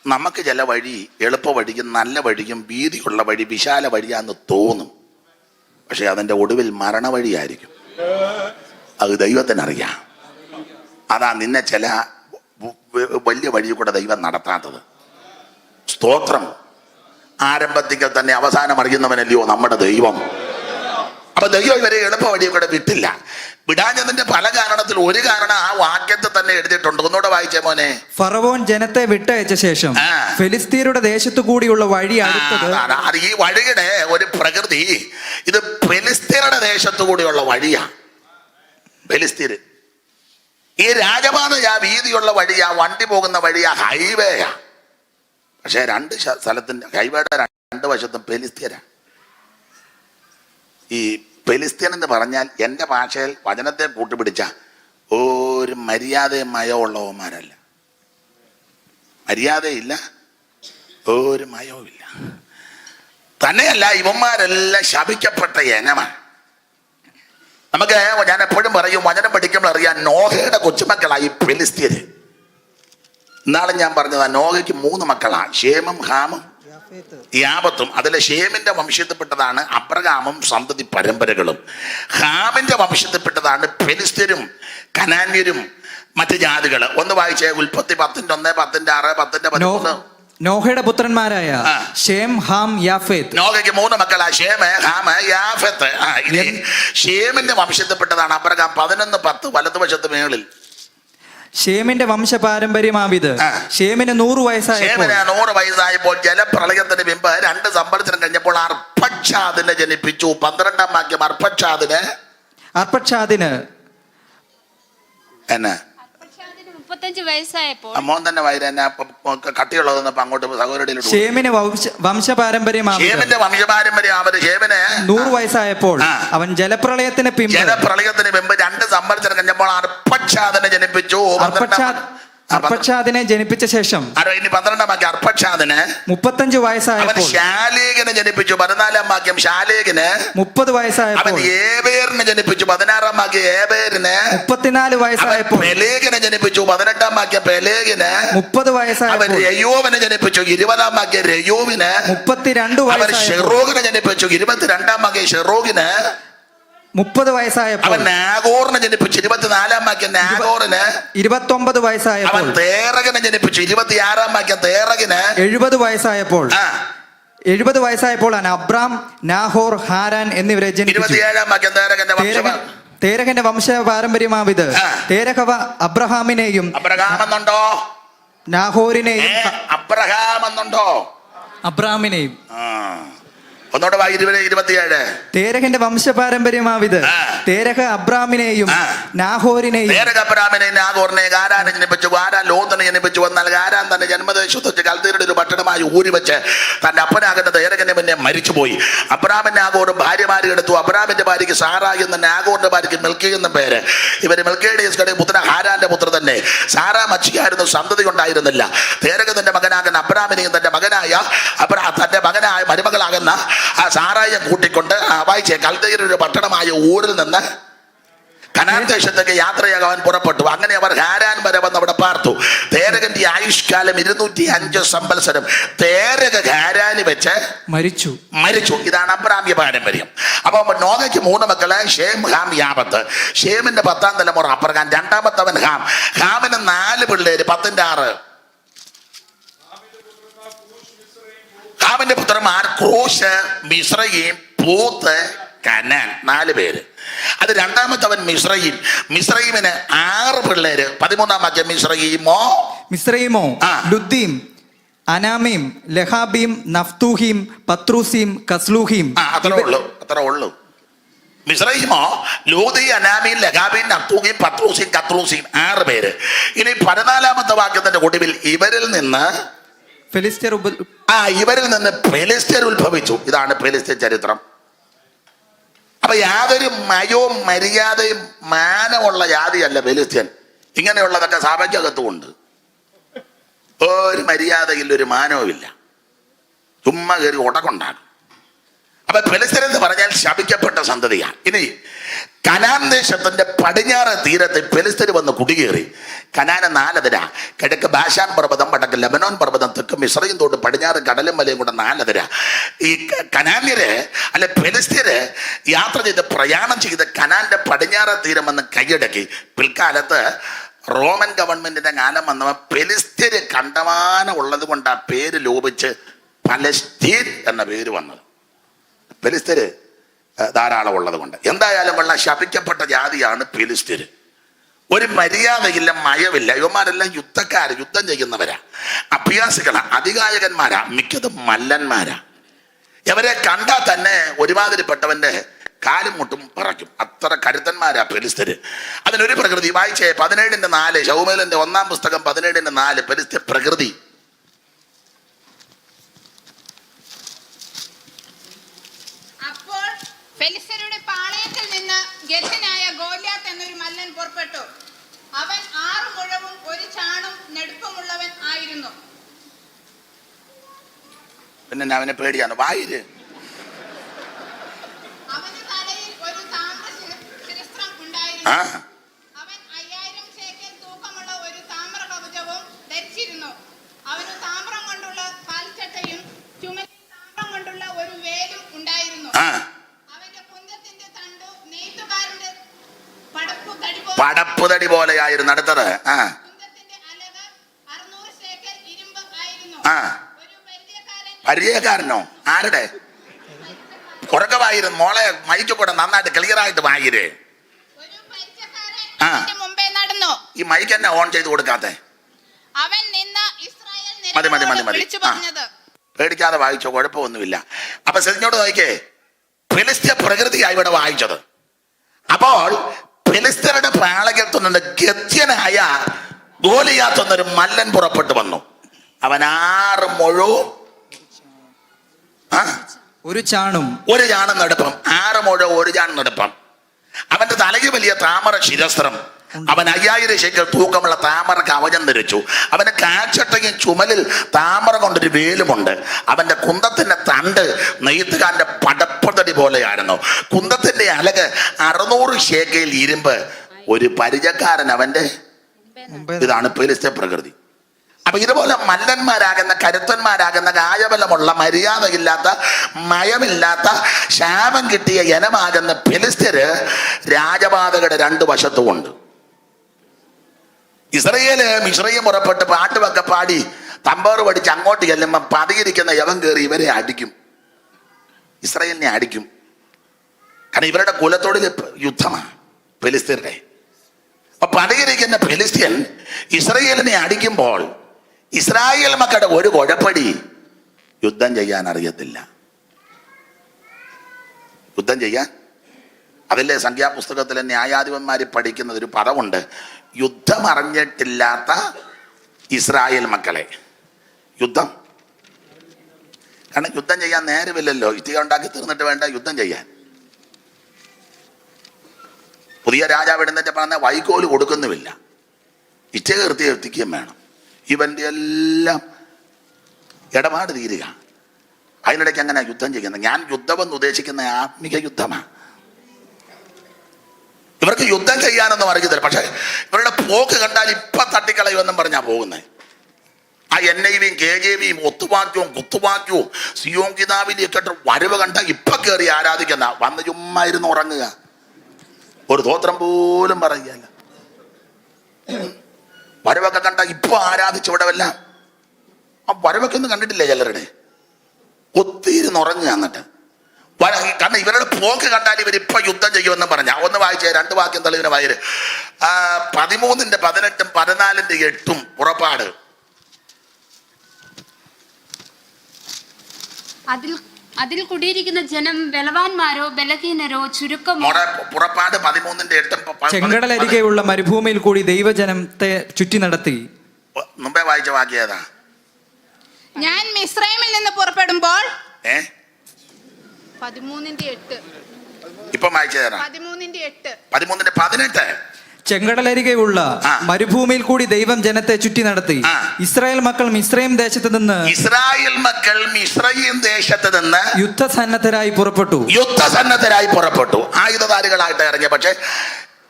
നമുക്ക് ചില വഴി എളുപ്പ വഴിയും നല്ല വഴിയും വീതിയുള്ള വഴി വിശാല വഴിയാന്ന് തോന്നും, പക്ഷെ അതിൻ്റെ ഒടുവിൽ മരണവഴിയായിരിക്കും. അത് ദൈവത്തിനറിയാം. അതാ നിന്നെ ചില വലിയ വഴി കൂടെ ദൈവം നടത്താത്തത്. സ്തോത്രം. ആരംഭത്തിൽ തന്നെ അവസാനം അറിയുന്നവനല്ലയോ നമ്മുടെ ദൈവം. അപ്പൊ ദൈവം ഇവരെ എളുപ്പ വഴി കൂടെ വിട്ടില്ല. വിടാഞ്ഞതിന്റെ പല കാരണത്തിൽ ഒരു കാരണം ആ വാക്യത്തിൽ തന്നെ എഴുതിയിട്ടുണ്ട്. ഒന്നുകൂടെ വായിച്ചേ മോനെ. ഫറവോൻ ജനത്തെ വിട്ടയച്ച ശേഷം ഫെലിസ്തീയരുടെ ദേശത്തു കൂടിയുള്ള വഴി അടുത്തത്. ഈ വഴിയുടെ ഒരു പ്രകൃതി, ഇത് ഫെലിസ്തീയരുടെ ദേശത്തു കൂടിയുള്ള വഴിയാ. ഫെലിസ്തീര് ഈ രാജപാതയാ, വീതിയുള്ള വഴിയാ, വണ്ടി പോകുന്ന വഴിയാ, ഹൈവേയാ. പക്ഷെ രണ്ട് സ്ഥലത്തിന്റെ ഹൈവേയുടെ രണ്ട് വശത്തും ഫെലിസ്തീയരാ. ഈ ഫെലിസ്തീൻ എന്ന് പറഞ്ഞാൽ എൻ്റെ ഭാഷയിൽ വചനത്തെ കൂട്ടുപിടിച്ച ഒരു മര്യാദയും മയമുള്ളവന്മാരല്ല. മര്യാദയില്ല, ഒരു മയവുമില്ല. തന്നെയല്ല, ഇവന്മാരെല്ലാം ശപിക്കപ്പെട്ട ഇനമാണ്. നമുക്ക് ഞാൻ എപ്പോഴും പറയും, വചനം പഠിക്കുമ്പോൾ അറിയാം, നോഹയുടെ കൊച്ചുമക്കളായി ഫെലിസ്തീന്. ഇന്നാളും ഞാൻ പറഞ്ഞതാ, നോഹയ്ക്ക് 3 മക്കളാ, ഷേമും ഹാമും യാപത്തും. അതിലെ ഷേമിന്റെ വംശത്തിൽപ്പെട്ടതാണ് അബ്രഹാമും സന്തതി പരമ്പരകളും. ഹാമിന്റെ വംശത്തിൽപ്പെട്ടതാണ് ഫെലിസ്തീനും കനാന്യരും മറ്റു ജാതികള്. ഒന്ന് വായിച്ചേ, ഉൽപ്പത്തി 10:1, 10:6, 10:13. നോഹയുടെ പുത്രന്മാരായ ഷേം, ഹാം, യാഫേത്ത്. നോഹയ്ക്ക് 3 മക്കളാ, ഷേം, ഹാം, യാഫത്ത്. ഇനി ഷേമിന്റെ വംശത്തിൽപ്പെട്ടതാണ് അബ്രഹാം. 11:10 വലതുവശത്ത് മേളിൽ. ഷേമിന്റെ വംശപാരമ്പര്യമാവിത്. ഷേമിന് 100 വയസ്സായപ്പോൾ ജലപ്രളയത്തിന് മുമ്പ് 2 സംവത്സരം കഴിഞ്ഞപ്പോൾ അർപ്പക്ഷാദിനെ ജനിപ്പിച്ചു. 12-ാം വാക്യം. അർപ്പക്ഷാദിന് എന്നാ 35 വയസ്സായപ്പോൾ മോൻ തന്നെ വയറെന്നെ കട്ടിയുള്ളതെന്നപ്പോ അങ്ങോട്ട് സഹോദരടിയിൽ. ഷേമിന് വംശപാരമ്പര്യമാവിത്. ഷേമിന്റെ വംശപാരമ്പര്യമാവിത്. ഷേമിന് 100 വയസ്സായപ്പോൾ അവൻ ജലപ്രളയത്തിന് മുമ്പ് 2 സംവത്സരം കഴിഞ്ഞപ്പോൾ അർപ്പക്ഷാദിനെ ജനിപ്പിച്ചു. അർപ്പക്ഷാദിനെ ജനിപ്പിച്ച ശേഷം ഇനി 12-ാം വാക്യം അർപ്പക്ഷാദിന് 35 അവൻ വയസ്സായപ്പോൾ ശാലേഖനെ ജനിപ്പിച്ചു. 14-ാം വാക്യം ശാലേഖന് 30 അവൻ വയസ്സായപ്പോൾ ഏബേറിനെ ജനിപ്പിച്ചു. 16-ാം വാക്യം ഏബേറിന് 34 അവൻ വയസ്സായപ്പോൾ പെലേഗിനെ ജനിപ്പിച്ചു. 18-ാം വാക്യം പെലേഗിന് 30 അവൻ വയസ്സായപ്പോൾ രയോവിനെ ജനിപ്പിച്ചു. 20-ാം വാക്യം രയോവിന് 32 അവൻ വയസ്സായപ്പോൾ ഷെറോഗിനെ ജനിപ്പിച്ചു. 22-ാം വാക്യം ഷെറോഗിന് 30 വയസ്സായപ്പോൾ അവൻ നാഗോറിനെ ജനിപ്പിച്ചു. 24-ാം വാക്യം നാഗോറിന് 29 അവൻ വയസ്സായപ്പോൾ തേറകിനെ ജനിപ്പിച്ചു. 26-ാം വാക്യം തേറകിന് 70 വയസ്സായപ്പോൾ 70 വയസ്സായപ്പോഴാണ് അബ്രാം, നാഹോർ, ഹാരാൻ എന്നിവരെ ജനിപ്പിച്ചു. 27-ാം വാക്യം തേറകന്റെ വംശം. തേരഹന്റെ വംശ പാരമ്പര്യമാവിത്. തേരഹവ അബ്രഹാമിനെയും അബ്രഹാം എന്നുണ്ടോ? നാഹോരിനെയും അബ്രഹാം എന്നുണ്ടോ? അബ്രാമിനെയും. ഒന്നോടെ 27. തേരഹന്റെ വംശപാരമ്പര്യമാവിത്. തേരഹ അബ്രാമിനെയും നാഹോരിനെയും തേരഹ് അബ്രാമിനെയും നാഗോറിനെയും ഹാരാനെ ജനിപ്പിച്ചു. ഹാരാൻ ലോത്തിനെ ജനിപ്പിച്ചു. എന്നാൽ ഹാരാൻ തന്റെ ജന്മദേശത്ത് വെച്ച് കൽദീയരുടെ ഒരു പട്ടണമായി ഊരി വെച്ച് തന്റെ അപ്പനാകുന്ന തേരഹന്റെ മുന്നേ മരിച്ചുപോയി. അബ്രാമിൻ നാഗോറും ഭാര്യമാരെ എടുത്തു. അബ്രാമിന്റെ ഭാര്യയ്ക്ക് സാറായി എന്ന നാഗോറിന്റെ ഭാര്യയ്ക്ക് മിൽക്കി എന്ന പേര്. ഇവര് മിൽക്കിയുടെ പുത്രൻ ഹാരാന്റെ പുത്രൻ തന്നെ. സാറാ മച്ചിയായിരുന്നു, സന്തതി ഉണ്ടായിരുന്നില്ല. തേരഹ് തന്റെ മകനാകുന്ന അബ്രാമിനെയും തന്റെ മകനായ മരുമകളാകുന്ന ആ സാറായെ കൂട്ടിക്കൊണ്ട് വായിച്ചേ കൽദീയരുടെ ഒരു പട്ടണമായ ഊരിൽ നിന്ന് കനാൻ ദേശത്തേക്ക് യാത്രയാകാൻ പുറപ്പെട്ടു. അങ്ങനെ അവർ ഹാരാൻ വരെ വന്ന് അവിടെ പാർത്തു. തേരകന്റെ ആയുഷ്കാലം 205 സംവത്സരം. തേരക് ഹാരാനി വെച്ച് മരിച്ചു. ഇതാണ് അബ്രാമ്യ പാരമ്പര്യം. അപ്പൊ നോഹയ്ക്ക് 3 മക്കള്, ഷേം, ഹാം, യാപത്ത്. ഷേമിന്റെ 10-ാം തലമുറ അബ്രഹാം. 2-ാമത്തവൻ ഹാം. ഹാമിന് 4 പിള്ളേര്. 10-ന്റെ 6. ഹാമിന്റെ പുത്രന്മാർ ക്രൂശ്, മിസ്രയീം, പൂത്ത്, കനാൻ. 4 പേര്. അത് 2-ാമത്തവൻ മിസ്രയീമിന് 6 പിള്ളേര്. 13-ാം വാക്യം മിസ്രയീമോ ലുദ്ദീം, അനാമീം, ലഹാബീം, നഫ്തൂഹീം, പത്രൂസീം, കസ്ലൂഹീം. അത്ര ഉള്ളു. മിസ്രയീമോ, ലൂദി, അനാമീൻ, ലഹാബീൻ, നഫ്തൂഹീം, പത്രൂസീം, കത്രൂസീം. 6 പേര്. ഇനി 14-ാമത്തെ വാക്യത്തിന്റെ ഒടുവിൽ ഇവരിൽ നിന്ന് ഫെലിസ്ത്യർ ഉത്ഭവിച്ചു. ഇതാണ് ഫെലിസ്ത്യ ചരിത്രം. അപ്പൊ യാതൊരു മയവും മര്യാദയും മാനമുള്ള ജാതിയല്ല ഫെലിസ്ത്യൻ. ഇങ്ങനെയുള്ളതൊക്കെ സഭയ്ക്കകത്തുമുണ്ട്. ഒരു മര്യാദയിൽ ഒരു മാനവും ഇല്ല. ചുമ്മാ കയറി ഉടക്കുണ്ടാകും. അപ്പൊ ഫെലിസ്ത്യൻ എന്ന് പറഞ്ഞാൽ ശപിക്കപ്പെട്ട സന്തതിയാണ്. ഇനി കനാൻ ദേശത്തിന്റെ പടിഞ്ഞാറ് തീരത്ത് ഫെലിസ്ത്യർ വന്ന് കുടികേറി. കനാന് 4 അതിര. കിഴക്ക് ബാഷാൻ പർവ്വതം, വടക്ക് ലെബനോൻ പർവ്വതം, തെക്ക് മിസ്രയീം തോട്ട്, പടിഞ്ഞാറ് കടലും മലയും കൂടെ 4 അതിര. ഈ കനാന്യര് അല്ലെ ഫെലിസ്ത്യര് യാത്ര ചെയ്ത് പ്രയാണം ചെയ്ത് കനാന്റെ പടിഞ്ഞാറ് തീരം വന്ന് കൈയടക്കി. പിൽക്കാലത്ത് റോമൻ ഗവൺമെന്റിന്റെ കാലം വന്നവ ഫെലിസ്ത്യര് കണ്ടമാനം ഉള്ളത് കൊണ്ട് ആ പേര് ലോപിച്ച് പലസ്തീൻ എന്ന പേര് വന്നത്. ഫെലിസ്ത്യര് ധാരാളം ഉള്ളത് കൊണ്ട്. എന്തായാലും ഉള്ള ശപിക്കപ്പെട്ട ജാതിയാണ് ഫെലിസ്ത്യര്. ഒരു മര്യാദയില്ല, മയമില്ല. ഇവന്മാരെല്ലാം യുദ്ധക്കാര്, യുദ്ധം ചെയ്യുന്നവരാ, അഭ്യാസികളാ, അതികായകന്മാരാ, മിക്കതും മല്ലന്മാരാ. ഇവരെ കണ്ടാൽ തന്നെ ഒരുമാതിരിപ്പെട്ടവന്റെ കാലും മുട്ടും പറയ്ക്കും. അത്ര കരുത്തന്മാരാ ഫെലിസ്ത്യര്. അതിനൊരു പ്രകൃതി വായിച്ചേ. 17:4 ശൗമേലിന്റെ 1-ാം പുസ്തകം 17:4 ഫെലിസ്ത്യ പ്രകൃതി. ഫെലിസ്ത്യരുടെ പാളയത്തിൽ നിന്ന് ഗത്യനായ ഗോലിയാത്ത് എന്നൊരു മല്ലൻ പുറപ്പെട്ടു. അവൻ 6 മുഴവും 1 ചാണും നെടുപ്പമുള്ളവൻ ആയിരുന്നു. പിന്നെ അവനെ പേടിയാണ്. വായിര്. അവന് തലയിൽ ഒരു താമ്ര ശിരസ്ത്രം ഉണ്ടായിരുന്നു. അവൻ 5000 ശേക്കെൽ തൂക്കമുള്ള ഒരു താമ്ര കവചവും ധരിച്ചിരുന്നു. അവന് താമ്രം കൊണ്ടുള്ള കാൽച്ചട്ടയും ചുമലിൽ താമ്രം കൊണ്ടുള്ള ഒരു വേലും ഉണ്ടായിരുന്നു. പടപ്പുതടി പോലെയായിരുന്നു. അടുത്തത് പരിചയക്കാരനോ? ആരുടെ? ഉറക്കമായിരുന്നു. മോളെ മൈക്ക് കൂടെ നന്നായിട്ട് ക്ലിയർ ആയിട്ട് വായിരേ. ഈ മൈക്ക് എന്നെ ഓൺ ചെയ്ത് കൊടുക്കാത്തെ? മതി. പേടിക്കാതെ വായിച്ചോ, കുഴപ്പമൊന്നുമില്ല. അപ്പൊ സെഞ്ഞോട് നോക്കിക്കേ, ഫെലിസ്ത്യ പ്രകൃതിയായി ഇവിടെ വായിച്ചത്. അപ്പോൾ ഫെലിസ്ത്യരുടെ പാളയത്തു നിന്ന് ഗത്യനായ ഗോലിയാത്ത് എന്നൊരു മല്ലൻ പുറപ്പെട്ടു വന്നു. അവൻ 6 മുഴവും 1 ചാണും നെടുപ്പം. 6 മുഴവും 1 ചാൺ നെടുപ്പം. അവന്റെ തലയ്ക്ക് വലിയ താമര ശിരസ്ത്രം. അവൻ 5000 ശേക്കൽ തൂക്കമുള്ള താമര കവചം ധരിച്ചു. അവന് കാൽച്ചട്ടയും ചുമലിൽ താമര കൊണ്ടൊരു വേലുമുണ്ട്. അവന്റെ കുന്തത്തിന്റെ തണ്ട് നെയ്ത്തുകാരന്റെ പടപ്പതടി പോലെയായിരുന്നു. കുന്തത്തിന്റെ അലക് 600 ശേക്കയിൽ ഇരുമ്പ്. ഒരു പരിചക്കാരൻ അവന്റെ. ഇതാണ് ഫെലിസ്ത്യ പ്രകൃതി. അപ്പൊ ഇതുപോലെ മല്ലന്മാരാകുന്ന, കരുത്തന്മാരാകുന്ന, കായബലമുള്ള, മര്യാദയില്ലാത്ത, മയമില്ലാത്ത, ശാപം കിട്ടിയ ഇനമാകുന്ന ഫെലിസ്ത്യര് രാജപാതകളുടെ 2 വശത്തുമുണ്ട്. ഇസ്രയേല് മിശ്രയും പുറപ്പെട്ട് പാട്ടുമൊക്കെ പാടി തമ്പാറ് പഠിച്ച് അങ്ങോട്ട് ചെല്ലുമ്പോ പതിയിരിക്കുന്ന യവൻ കയറി ഇവരെ അടിക്കും, ഇസ്രയേലിനെ അടിക്കും. കാരണം ഇവരുടെ കുലത്തോടിൽ യുദ്ധമാണ് ഫെലിസ്ത്യരുടെ. അപ്പൊ പതിയിരിക്കുന്ന ഫെലിസ്ത്യൻ ഇസ്രയേലിനെ അടിക്കുമ്പോൾ ഇസ്രായേൽ മക്കളുടെ ഒരു കുഴപ്പടി യുദ്ധം ചെയ്യാൻ അറിയത്തില്ല. യുദ്ധം ചെയ്യാൻ അതിലെ സംഖ്യാപുസ്തകത്തിലെ ന്യായാധിപന്മാർ പഠിക്കുന്നത് ഒരു പദമുണ്ട്, യുദ്ധം അറിഞ്ഞിട്ടില്ലാത്ത ഇസ്രായേൽ മക്കളെ. യുദ്ധം, കാരണം യുദ്ധം ചെയ്യാൻ നേരമില്ലല്ലോ, ഇഷ്ടിക ഉണ്ടാക്കി തീർന്നിട്ട് വേണ്ട യുദ്ധം ചെയ്യാൻ. പുതിയ രാജാവ് ഇടുന്നിട്ട് പറഞ്ഞ വൈക്കോല് കൊടുക്കുന്നുമില്ല, ഇഷ്ടിക എത്തിക്കുകയും വേണം. ഇവന്റെ എല്ലാം ഇടപാട് തീരുക. അതിനിടയ്ക്ക് അങ്ങനെ യുദ്ധം ചെയ്യുന്നത്. ഞാൻ യുദ്ധമെന്ന് ഉദ്ദേശിക്കുന്ന ആത്മിക യുദ്ധമാണ്. ഇവർക്ക് യുദ്ധം ചെയ്യാനൊന്നും അറിയത്തില്ല. പക്ഷെ ഇവരുടെ പോക്ക് കണ്ടാൽ ഇപ്പൊ തട്ടിക്കളയുമെന്നും പറഞ്ഞാ പോകുന്നത്. ആ NIV-യും KJV-യും ഒത്തുവാക്യവും കുത്തുവാക്യവും സിയോൻ കിതാബിലും ഒക്കെ വരവ് കണ്ട ഇപ്പൊ കയറി ആരാധിക്കുന്ന, വന്ന് ചുമ്മാ ഇരുന്ന് ഉറങ്ങുക, ഒരു തോത്രം പോലും പറയുകയല്ല. വരവൊക്കെ കണ്ട ഇപ്പൊ ആരാധിച്ചിവിടെ വല്ല ആ വരവൊക്കെ ഒന്നും കണ്ടിട്ടില്ലേ ചിലരുടെ? ഒത്തിരുന്ന് ഉറങ്ങുക. എന്നിട്ട് കാരണം ഇവരുടെ പോക്ക് കണ്ടാൽ ഇവരിപ്പൊ യുദ്ധം ചെയ്യുമെന്ന് പറഞ്ഞ ഒന്ന് വായിച്ചേ, 2 വാക്യം തെളിവിന് വയര് 13-ന്റെ 18-ഉം 14-ന്റെ 8-ഉം പുറപ്പാട്. അതിൽ കുടിയിരിക്കുന്ന ജനം ബലവാന്മാരോ ബലഹീനരോ ചുരുക്കമോ. പുറപ്പാട് 13-ന്റെ 8-ഉം. ചെങ്കടലരികെയുള്ള മരുഭൂമിയിൽ കൂടി ദൈവജനത്തെ ചുറ്റി നടത്തി. മുമ്പേ വായിച്ച വാക്യം ഏതാ? ഞാൻ മിസ്രൈമിൽ നിന്ന് പുറപ്പെടുമ്പോൾ 13-ന്റെ 8. 13-ന്റെ ഇപ്പം വായിച്ചേരാ 13-ന്റെ 8. 13-ന്റെ 18. ചെങ്കടലരികെയുള്ള മരുഭൂമിയിൽ കൂടി ദൈവം ജനത്തെ ചുറ്റി നടത്തി. ഇസ്രായേൽ മക്കൾ മിസ്രൈം ദേശത്ത് നിന്ന് യുദ്ധസന്നദ്ധരായി പുറപ്പെട്ടു. ആയുധധാരികളായിട്ട് ഇറങ്ങിയ, പക്ഷെ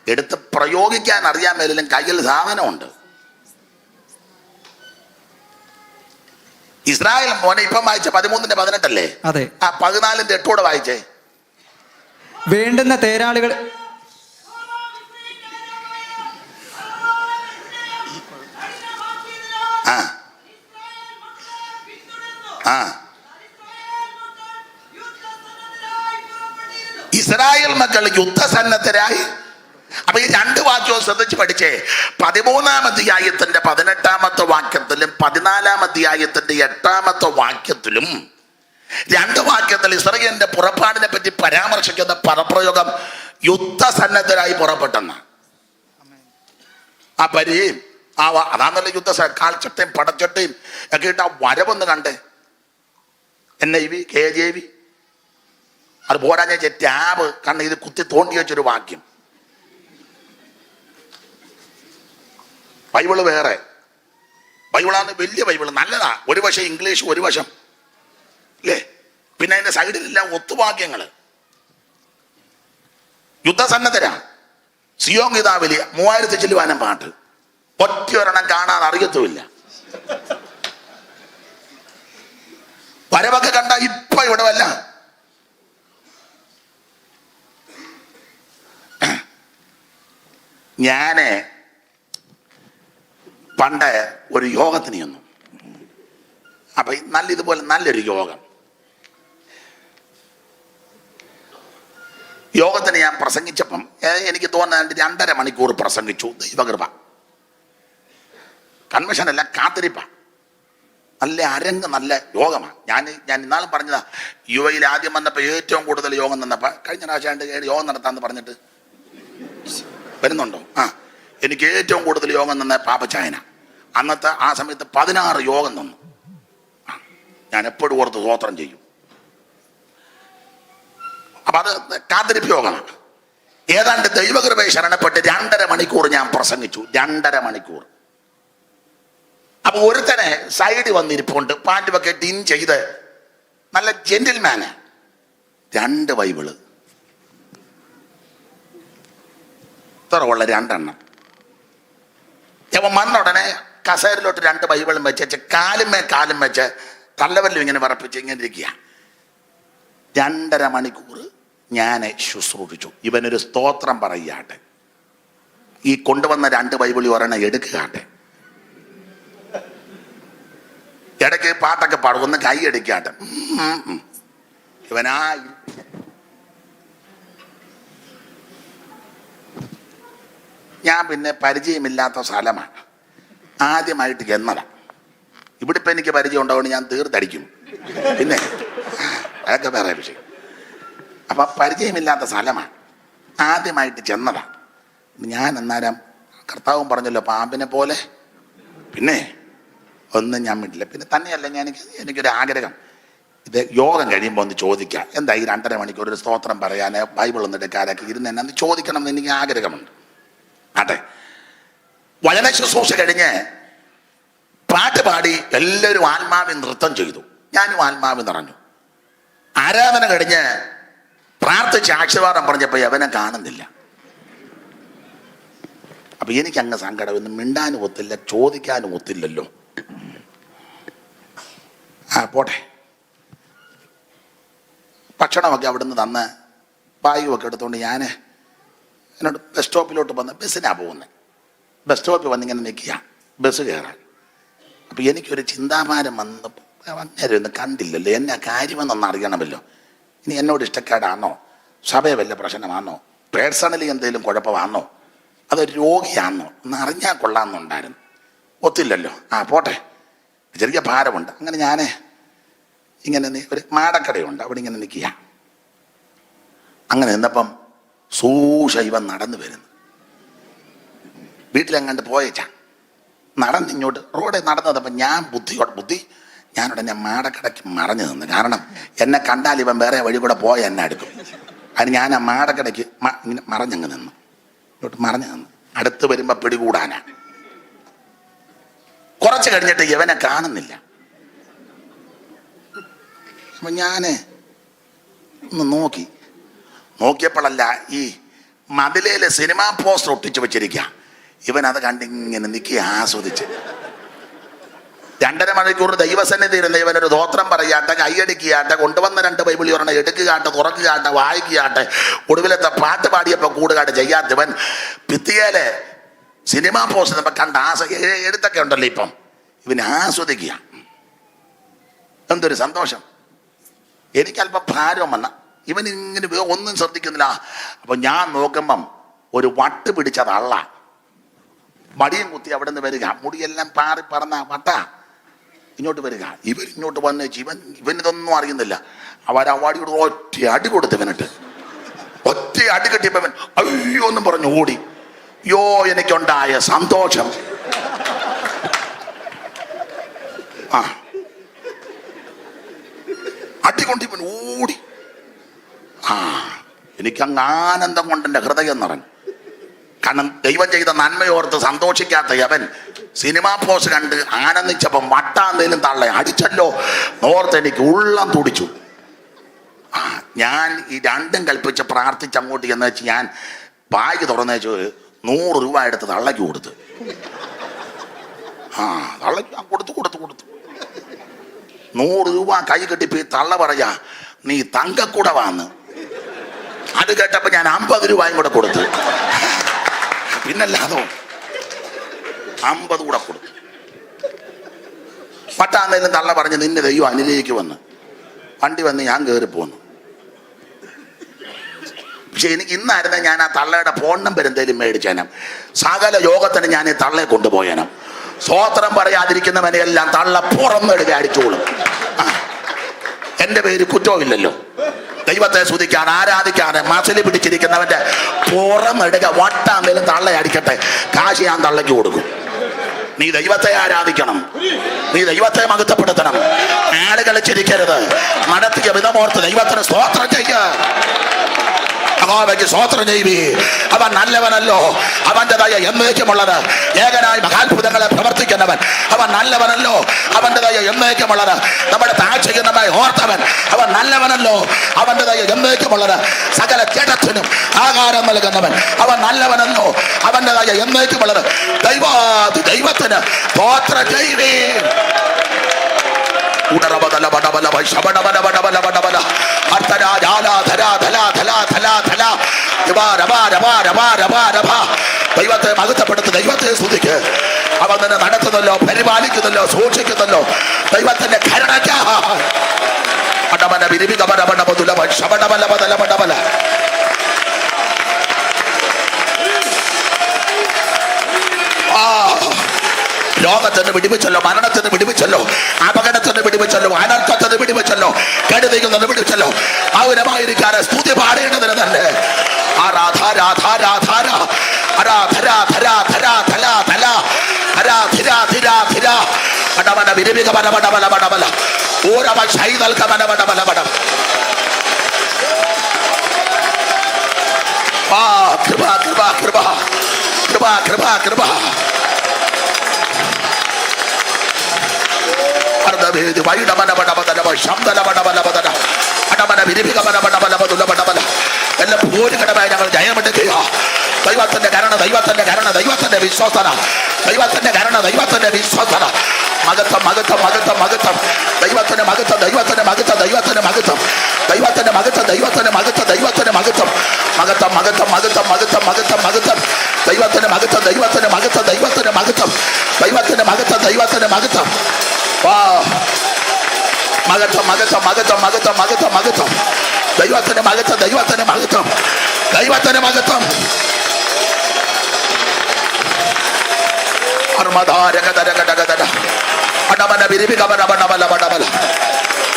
എടുത്ത് പ്രയോഗിക്കാൻ അറിയാൻ മേലും കയ്യിൽ സാധനമുണ്ട്. ഇസ്രായേൽ മോനെ ഇപ്പം വായിച്ച 13-ന്റെ 18 അല്ലേ? അതെ. ആ 14-ന്റെ 8 വായിച്ചേ. വേണ്ടുന്ന തേരാളികൾ ഇസ്രായേൽ മക്കൾ യുദ്ധസന്നദ്ധരായി. അപ്പൊ ഈ 2 വാക്യവും ശ്രദ്ധിച്ച് പഠിച്ചേ. 13-ാം അധ്യായത്തിന്റെ 18-ാമത്തെ വാക്യത്തിലും 14-ാം അധ്യായത്തിന്റെ 8-ാമത്തെ വാക്യത്തിലും 2 വാക്യത്തിൽ ഇസ്രായേലിന്റെ പുറപ്പാടിനെ പറ്റി പരാമർശിക്കുന്ന പദപ്രയോഗം യുദ്ധസന്നദ്ധരായി പുറപ്പെട്ടെന്ന. ആ പരിയും അതാന്നല്ല യുദ്ധ കാൽച്ചട്ടയും പടച്ചട്ടയും ഒക്കെ ഇട്ട് ആ വരവൊന്ന് കണ്ടേ. NIV KJV അത് പോരാഞ്ഞ ടാബ് കണ്ണ് ഇത് കുത്തി തോണ്ടി വെച്ചൊരു വാക്യം. ബൈബിള് വേറെ, ബൈബിളാണ് വലിയ ബൈബിള്, നല്ലതാ. ഒരു വശം ഇംഗ്ലീഷ്, ഒരു വശം അല്ലേ. പിന്നെ അതിന്റെ സൈഡിലെല്ലാം ഒത്തുവാക്യങ്ങള്. യുദ്ധസന്നദ്ധരാ. സിയോൻ കിതാബില് 3000 ചെല്ലുവാനും പാട്ട്, ഒറ്റയൊരെണ്ണം കാണാൻ അറിയത്തുമില്ല. വരവൊക്കെ കണ്ട ഇപ്പൊ ഇവിടെ വല്ല. ഞാന് പണ്ട് ഒരു യോഗത്തിന് ചെന്നു. അപ്പൊ ഇതുപോലെ നല്ലൊരു യോഗത്തിന് ഞാൻ പ്രസംഗിച്ചപ്പം എനിക്ക് തോന്നുന്നത് 2.5 മണിക്കൂർ പ്രസംഗിച്ചു. ദൈവകൃപ. കൺവെൻഷനല്ല, കാത്തിരിപ്പ. നല്ല അരങ്ങ്, നല്ല യോഗമാണ്. ഞാൻ ഇന്നാളും പറഞ്ഞതാ, UAE ആദ്യം വന്നപ്പോൾ ഏറ്റവും കൂടുതൽ യോഗം നിന്നപ്പോൾ കഴിഞ്ഞ പ്രാവശ്യം യോഗം നടത്താമെന്ന് പറഞ്ഞിട്ട് വരുന്നുണ്ടോ? എനിക്ക് ഏറ്റവും കൂടുതൽ യോഗം നിന്ന പാപ്പച്ചായന. അന്നത്തെ ആ സമയത്ത് 16 യോഗം നിന്നു. ഞാൻ എപ്പോഴും ഓർത്ത് സ്തോത്രം ചെയ്യും. അപ്പൊ അത് കാത്തിരിപ്പ് യോഗമാണ്. ഏതാണ്ട് ദൈവകൃപയെ ശരണപ്പെട്ട് 2.5 മണിക്കൂർ ഞാൻ പ്രസംഗിച്ചു. 2.5 മണിക്കൂർ. അപ്പൊ ഒരുത്തനെ സൈഡിൽ വന്നിരിപ്പുണ്ട്, പാൻറ് ഒക്കെ ടിൻ ചെയ്ത്, നല്ല ജെന്റിൽമാന്. 2 ബൈബിള് ഇത്ര ഉള്ള 2 എണ്ണം. അവൻ വന്ന ഉടനെ കസേരയിലോട്ട് 2 ബൈബിളും വെച്ച് കാലും വെച്ച് തള്ളവല്ലും ഇങ്ങനെ വിറപ്പിച്ച് ഇങ്ങനെ ഇരിക്കുക. 2.5 മണിക്കൂർ ഞാൻ ശുശ്രൂഷിച്ചു. ഇവനൊരു സ്തോത്രം പറയാട്ടെ, ഈ കൊണ്ടുവന്ന 2 ബൈബിളി ഒരെണ്ണം എടുക്കുകയാട്ടെ, ഇടയ്ക്ക് പാട്ടൊക്കെ പാടും, ഒന്ന് കൈ എടുക്കാട്ടെ. ഇവനാ ഞാൻ പിന്നെ പരിചയമില്ലാത്ത സ്ഥലമാണ്, ആദ്യമായിട്ട് ചെന്നതാ. ഇവിടെ ഇപ്പം എനിക്ക് പരിചയം ഉണ്ടാവുകൊണ്ട് ഞാൻ തീർത്തടിക്കും, പിന്നെ അതൊക്കെ വേറെ വിഷയം. അപ്പം പരിചയമില്ലാത്ത സ്ഥലമാണ്, ആദ്യമായിട്ട് ചെന്നതാ. ഞാൻ അന്നേരം കർത്താവും പറഞ്ഞല്ലോ പാമ്പിനെ പോലെ, പിന്നെ ഒന്നും ഞാൻ വിട്ടില്ല. പിന്നെ തന്നെയല്ല, എനിക്കൊരു ആഗ്രഹം, ഇത് യോഗം കഴിയുമ്പോൾ ഒന്ന് ചോദിക്കാം, എന്താ ഈ 2.5 മണിക്കൂർ ഒരു സ്തോത്രം പറയാൻ ബൈബിൾ ഒന്നും എടുക്കാനൊക്കെ ഇരുന്ന് എന്നെ ചോദിക്കണം എന്ന് എനിക്ക് ആഗ്രഹമുണ്ട്. അതെ, വചന ശുശ്രൂഷ കഴിഞ്ഞ് പാട്ട് പാടി എല്ലാവരും ആത്മാവിൽ നൃത്തം ചെയ്തു, ഞാനും ആത്മാവിൽ നിറഞ്ഞു. ആരാധന കഴിഞ്ഞ് പ്രാർത്ഥിച്ച് ആശീർവാദം പറഞ്ഞപ്പോൾ അവനെ കാണുന്നില്ല. അപ്പൊ എനിക്ക് അങ്ങ് സങ്കടം, ഒന്നും മിണ്ടാനും ഒത്തില്ല, ചോദിക്കാനും ഒത്തില്ലല്ലോ. പോട്ടെ, ഭക്ഷണമൊക്കെ അവിടുന്ന് തന്ന് ബാഗുമൊക്കെ എടുത്തുകൊണ്ട് ഞാൻ എന്നോട് ബസ് സ്റ്റോപ്പിലോട്ട് വന്ന്, ബസ്സിനാണ് പോകുന്നത്. ബസ് സ്റ്റോപ്പിൽ വന്നിങ്ങനെ നിൽക്കുക, ബസ് കയറാൻ. അപ്പം എനിക്കൊരു ചിന്താഭാരം വന്നപ്പോൾ അങ്ങനെ ഒന്നും കണ്ടില്ലല്ലോ, എന്നെ കാര്യമെന്നൊന്ന് അറിയണമല്ലോ. ഇനി എന്നോട് ഇഷ്ടക്കേടാണോ, സഭയെ വല്ല പ്രശ്നമാണോ, പേഴ്സണലി എന്തെങ്കിലും കുഴപ്പമാണോ, അതൊരു രോഗിയാണോ ഒന്ന് അറിഞ്ഞാൽ കൊള്ളാമെന്നുണ്ടായിരുന്നു. ഒത്തില്ലല്ലോ. പോട്ടെ, ചെറിയ ഭാരമുണ്ട്. അങ്ങനെ ഞാൻ ഇങ്ങനെ ഒരു മാടക്കടയുണ്ട്, അവിടെ ഇങ്ങനെ നിൽക്കുക. അങ്ങനെ നിന്നപ്പം ഇവൻ നടന്നു വരുന്നു. വീട്ടിലെങ്ങാണ്ട് പോയേച്ചാ നടന്നിങ്ങോട്ട് റോഡിൽ നടന്നതപ്പം ഞാൻ ഞാനുടനെ മാടക്കടയ്ക്ക് മറഞ്ഞു നിന്ന്. കാരണം എന്നെ കണ്ടാൽ ഇവൻ വേറെ വഴി കൂടെ പോയ എന്നെ എടുക്കും. അതിന് ഞാൻ ആ മാടക്കടയ്ക്ക് ഇങ്ങനെ മറഞ്ഞങ്ങ് നിന്നു, ഇങ്ങോട്ട് മറഞ്ഞു നിന്ന്. അടുത്ത് വരുമ്പോൾ പിടികൂടാനാ. കുറച്ച് കഴിഞ്ഞിട്ട് ഇവനെ കാണുന്നില്ല. അപ്പം ഞാൻ ഒന്ന് നോക്കിയപ്പോഴല്ല, ഈ മതിലേല് സിനിമാ പോസ്റ്റർ ഒട്ടിച്ച് വെച്ചിരിക്കുക. ഇവൻ അത് കണ്ടിങ്ങനെ നിൽക്കുക, ആസ്വദിച്ച്. 2.5 മണിക്കൂർ ദൈവസന്നിധി ഇരുന്ന ഇവനൊരു ദോത്രം പറയാട്ടെ, കൈയടിക്കുകയാട്ടെ, കൊണ്ടുവന്ന 2 ബൈബിളി ഒരെണ്ണം എടുക്കുകയാട്ടെ, തുറക്കുകയാട്ടെ, വായിക്കുകയാട്ടെ, ഒടുവിലത്തെ പാട്ട് പാടിയപ്പോൾ കൂടുകാട്ട് ചെയ്യാത്തവൻ ഭിത്തിയേലെ സിനിമാ പോസ്റ്റർ ഇപ്പം കണ്ട എഴുത്തൊക്കെ ഉണ്ടല്ലോ, ഇപ്പം ഇവന് ആസ്വദിക്കുക. എന്തൊരു സന്തോഷം. എനിക്കല്പം ഭാരം വന്ന ഇവൻ ഇങ്ങനെ ഒന്നും ശ്രദ്ധിക്കുന്നില്ല. അപ്പൊ ഞാൻ നോക്കുമ്പം ഒരു വട്ട് പിടിച്ച തള്ള മടിയും കുത്തി അവിടെ നിന്ന് വരിക, മുടിയെല്ലാം പാറി പറന്ന വട്ട ഇങ്ങോട്ട് വരിക. ഇവരിങ്ങോട്ട് വന്ന് ഇവനിതൊന്നും അറിയുന്നില്ല. അവരവാടിയോട് ഒറ്റ അടി കൊടുത്ത് ഇവനിട്ട്, ഒറ്റ അടി കെട്ടിയപ്പോ ഇവൻ അയ്യോ എന്നും പറഞ്ഞു ഓടി. യോ എനിക്കുണ്ടായ സന്തോഷം. അടികൊണ്ട് ഇവൻ ഓടി. എനിക്കങ്ങ് ആനന്ദം കൊണ്ട് എൻ്റെ ഹൃദയം നിറഞ്ഞു. കാരണം ദൈവം ചെയ്ത നന്മയോർത്ത് സന്തോഷിക്കാത്ത അവൻ സിനിമാ പോസ്റ്റ് കണ്ട് ആനന്ദിച്ചപ്പം വട്ടാന്തേലും തള്ള അടിച്ചല്ലോ നോർത്ത് എനിക്ക് ഉള്ളം തുടിച്ചു. ഞാൻ ഈ 2ഉം കൽപ്പിച്ച് പ്രാർത്ഥിച്ച് അങ്ങോട്ട് എന്ന് വെച്ച് ഞാൻ ബാഗ് തുറന്നു വെച്ച് 100 രൂപ എടുത്ത് തള്ളയ്ക്ക് കൊടുത്ത്. തള്ളയ്ക്ക് കൊടുത്തു 100 രൂപ കൈ കെട്ടിപ്പോ തള്ള പറയാ നീ തങ്കക്കൂടെ വാന്ന്. അത് കേട്ടപ്പോ ഞാൻ 50 രൂപയും കൂടെ കൊടുത്തു. പിന്നല്ലാതോ 50 കൂടെ കൊടുത്തു. പട്ടാന്തേലും തള്ള പറഞ്ഞ് നിന്നെ ദൈവം അനുഗ്രഹിക്കുമെന്ന്. വണ്ടി വന്ന് ഞാൻ കയറി പോന്നു. പക്ഷെ എനിക്ക് ഇന്നായിരുന്നെ ഞാൻ ആ തള്ളയുടെ ഫോൺ നമ്പർ എന്തേലും മേടിച്ചേനം. സകല യോഗത്തിന് ഞാൻ ഈ തള്ളയെ കൊണ്ടുപോയനം. സ്വോത്രം പറയാതിരിക്കുന്നവനെയെല്ലാം തള്ള പുറമെടുത്ത് അടിച്ചോളും. എന്റെ പേര് കുറ്റമില്ലല്ലോ. ദൈവത്തെ സ്തുതിക്കാൻ ആരാധിക്കാതെ മസിൽ പിടിച്ചിരിക്കുന്നവന്റെ പുറമെടുക്ക വട്ടാന്തേലും തള്ള അടിക്കട്ടെ, കാശ് ഞാൻ തള്ളയ്ക്ക് കൊടുക്കും. നീ ദൈവത്തെ ആരാധിക്കണം, നീ ദൈവത്തെ മഹത്വപ്പെടുത്തണം. ആളുകളെ ചിരിക്കരുത്. നടത്തിയ വിധമോർത്ത് ദൈവത്തിന് സ്തോത്രം ചെയ്യുക. യഹോവയ്ക്ക് സ്തോത്രം ചെയ്യുവീ. അവൻ നല്ലവനല്ലോ, അവന്റേതായ എന്നേക്കുമുള്ളത്. ഏകനായി മഹാത്ഭുതങ്ങളെ പ്രവർത്തിക്കുന്നവൻ അവൻ നല്ലവനല്ലോ, അവന്റേതായ എന്നേക്കുമുള്ളത്. നമ്മുടെ താഴ്ചയ്ക്ക് നമ്മെ ഓർത്തവൻ അവൻ നല്ലവനല്ലോ, അവന്റേതായ എന്നേക്കുമുള്ളത്. സകല ജഡത്തിനും ആകാരം നൽകുന്നവൻ അവൻ നല്ലവനല്ലോ, അവന്റേതായ എന്നേക്കുമുള്ളത്. ദൈവത്തിന് സ്തോത്രം ചെയ്യുവീൻ. ദൈവത്തെ മഹത്വപ്പെടുത്ത്, ദൈവത്തെ സ്തുതിക്ക്. അവൻ തന്നെ നടത്തുന്നല്ലോ, പരിപാലിക്കുന്നല്ലോ, സൂക്ഷിക്കുന്നല്ലോ. ദൈവത്തിന്റെ കരുണയ്ക്ക് രോഗത്തിന് വിടിവിച്ചല്ലോ, മരണത്തിന് വിടിവിച്ചല്ലോ, അപകടത്തിന് വിടിവിച്ചല്ലോ, അനർത്ഥത്തിന് വിടിവിച്ചല്ലോ, കെടുതിയിൽ വിടിവിച്ചല്ലോ. മൗനമായിരിക്കാതെ സ്തുതി പാടേണ്ടതിന് തന്നെ കൃപ എല്ലാം ഭൂരികടമായി ഞങ്ങൾ ജയമെടുക്കുക. ദൈവത്തിന്റെ കരുണ, ദൈവത്തിന്റെ കരുണ, ദൈവത്തിന്റെ വിശ്വാസന, ദൈവത്തിന്റെ കരുണ, ദൈവത്തിന്റെ വിശ്വാസന. മഹത്വം മഹത്വം മഹത്വം മഹത്വം ദൈവത്തിന്റെ മഹത്വം, ദൈവത്തിന്റെ മഹത്വം, ദൈവത്തിന്റെ മഹത്വം, ദൈവത്തിന്റെ മഹത്വം, ദൈവത്തിന്റെ മഹത്വം, ദൈവത്തിന്റെ മഹത്വം, മഹത്വം മഹത്വം മഹത്വം മഹത്വം മഹത്വം മഹത്വം ദൈവത്തിന്റെ മഹത്വം, ദൈവത്തിന്റെ മഹത്വം, ദൈവത്തിന്റെ മഹത്വം, ദൈവത്തിന്റെ മഹത്വം, ദൈവത്തിന്റെ മഹത്വം. മഹത്വം മഹത്വം മഹത്വം മഹത്വം മഹത്വം മഹത്വം ദൈവത്തിന്റെ മഹത്വം, ദൈവത്തിന്റെ മഹത്വം, ദൈവത്തിന്റെ മഹത്വം.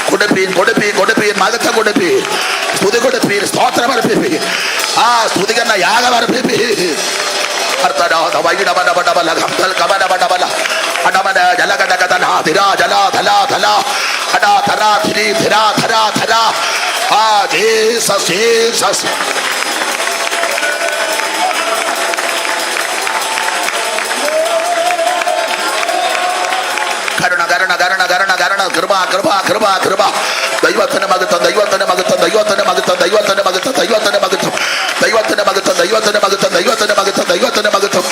കൊടുപ്പീൻ കൊടുപ്പീൻ കൊടുപ്പീൻ മഹത്വം കൊടുപ്പീൻ, സ്തുതി കൊടുപ്പീൻ, സ്തോത്രം അർപ്പിപ്പീൻ. ആ സ്തുതിക്കുന്ന യാഗം അർപ്പിപ്പീൻ. കരുണ കരുണ കരുണ കരുണ കരുണ കൃപ കൃപ കൃപ കൃപ ദൈവത്തിന്റെ മഹത്വം, ദൈവത്തിന്റെ മഹത്വം, ദൈവത്തിന്റെ മഹത്വം, ദൈവത്തിന്റെ മഹത്വം, ദൈവത്തിന്റെ മഹത്വം, ദൈവത്തിന്റെ മഹത്വം, ദൈവത്തിന്റെ മഹത്വം, ദൈവത്തിന്റെ മഹത്വം, ദൈവത്തിന്റെ മഹത്വം,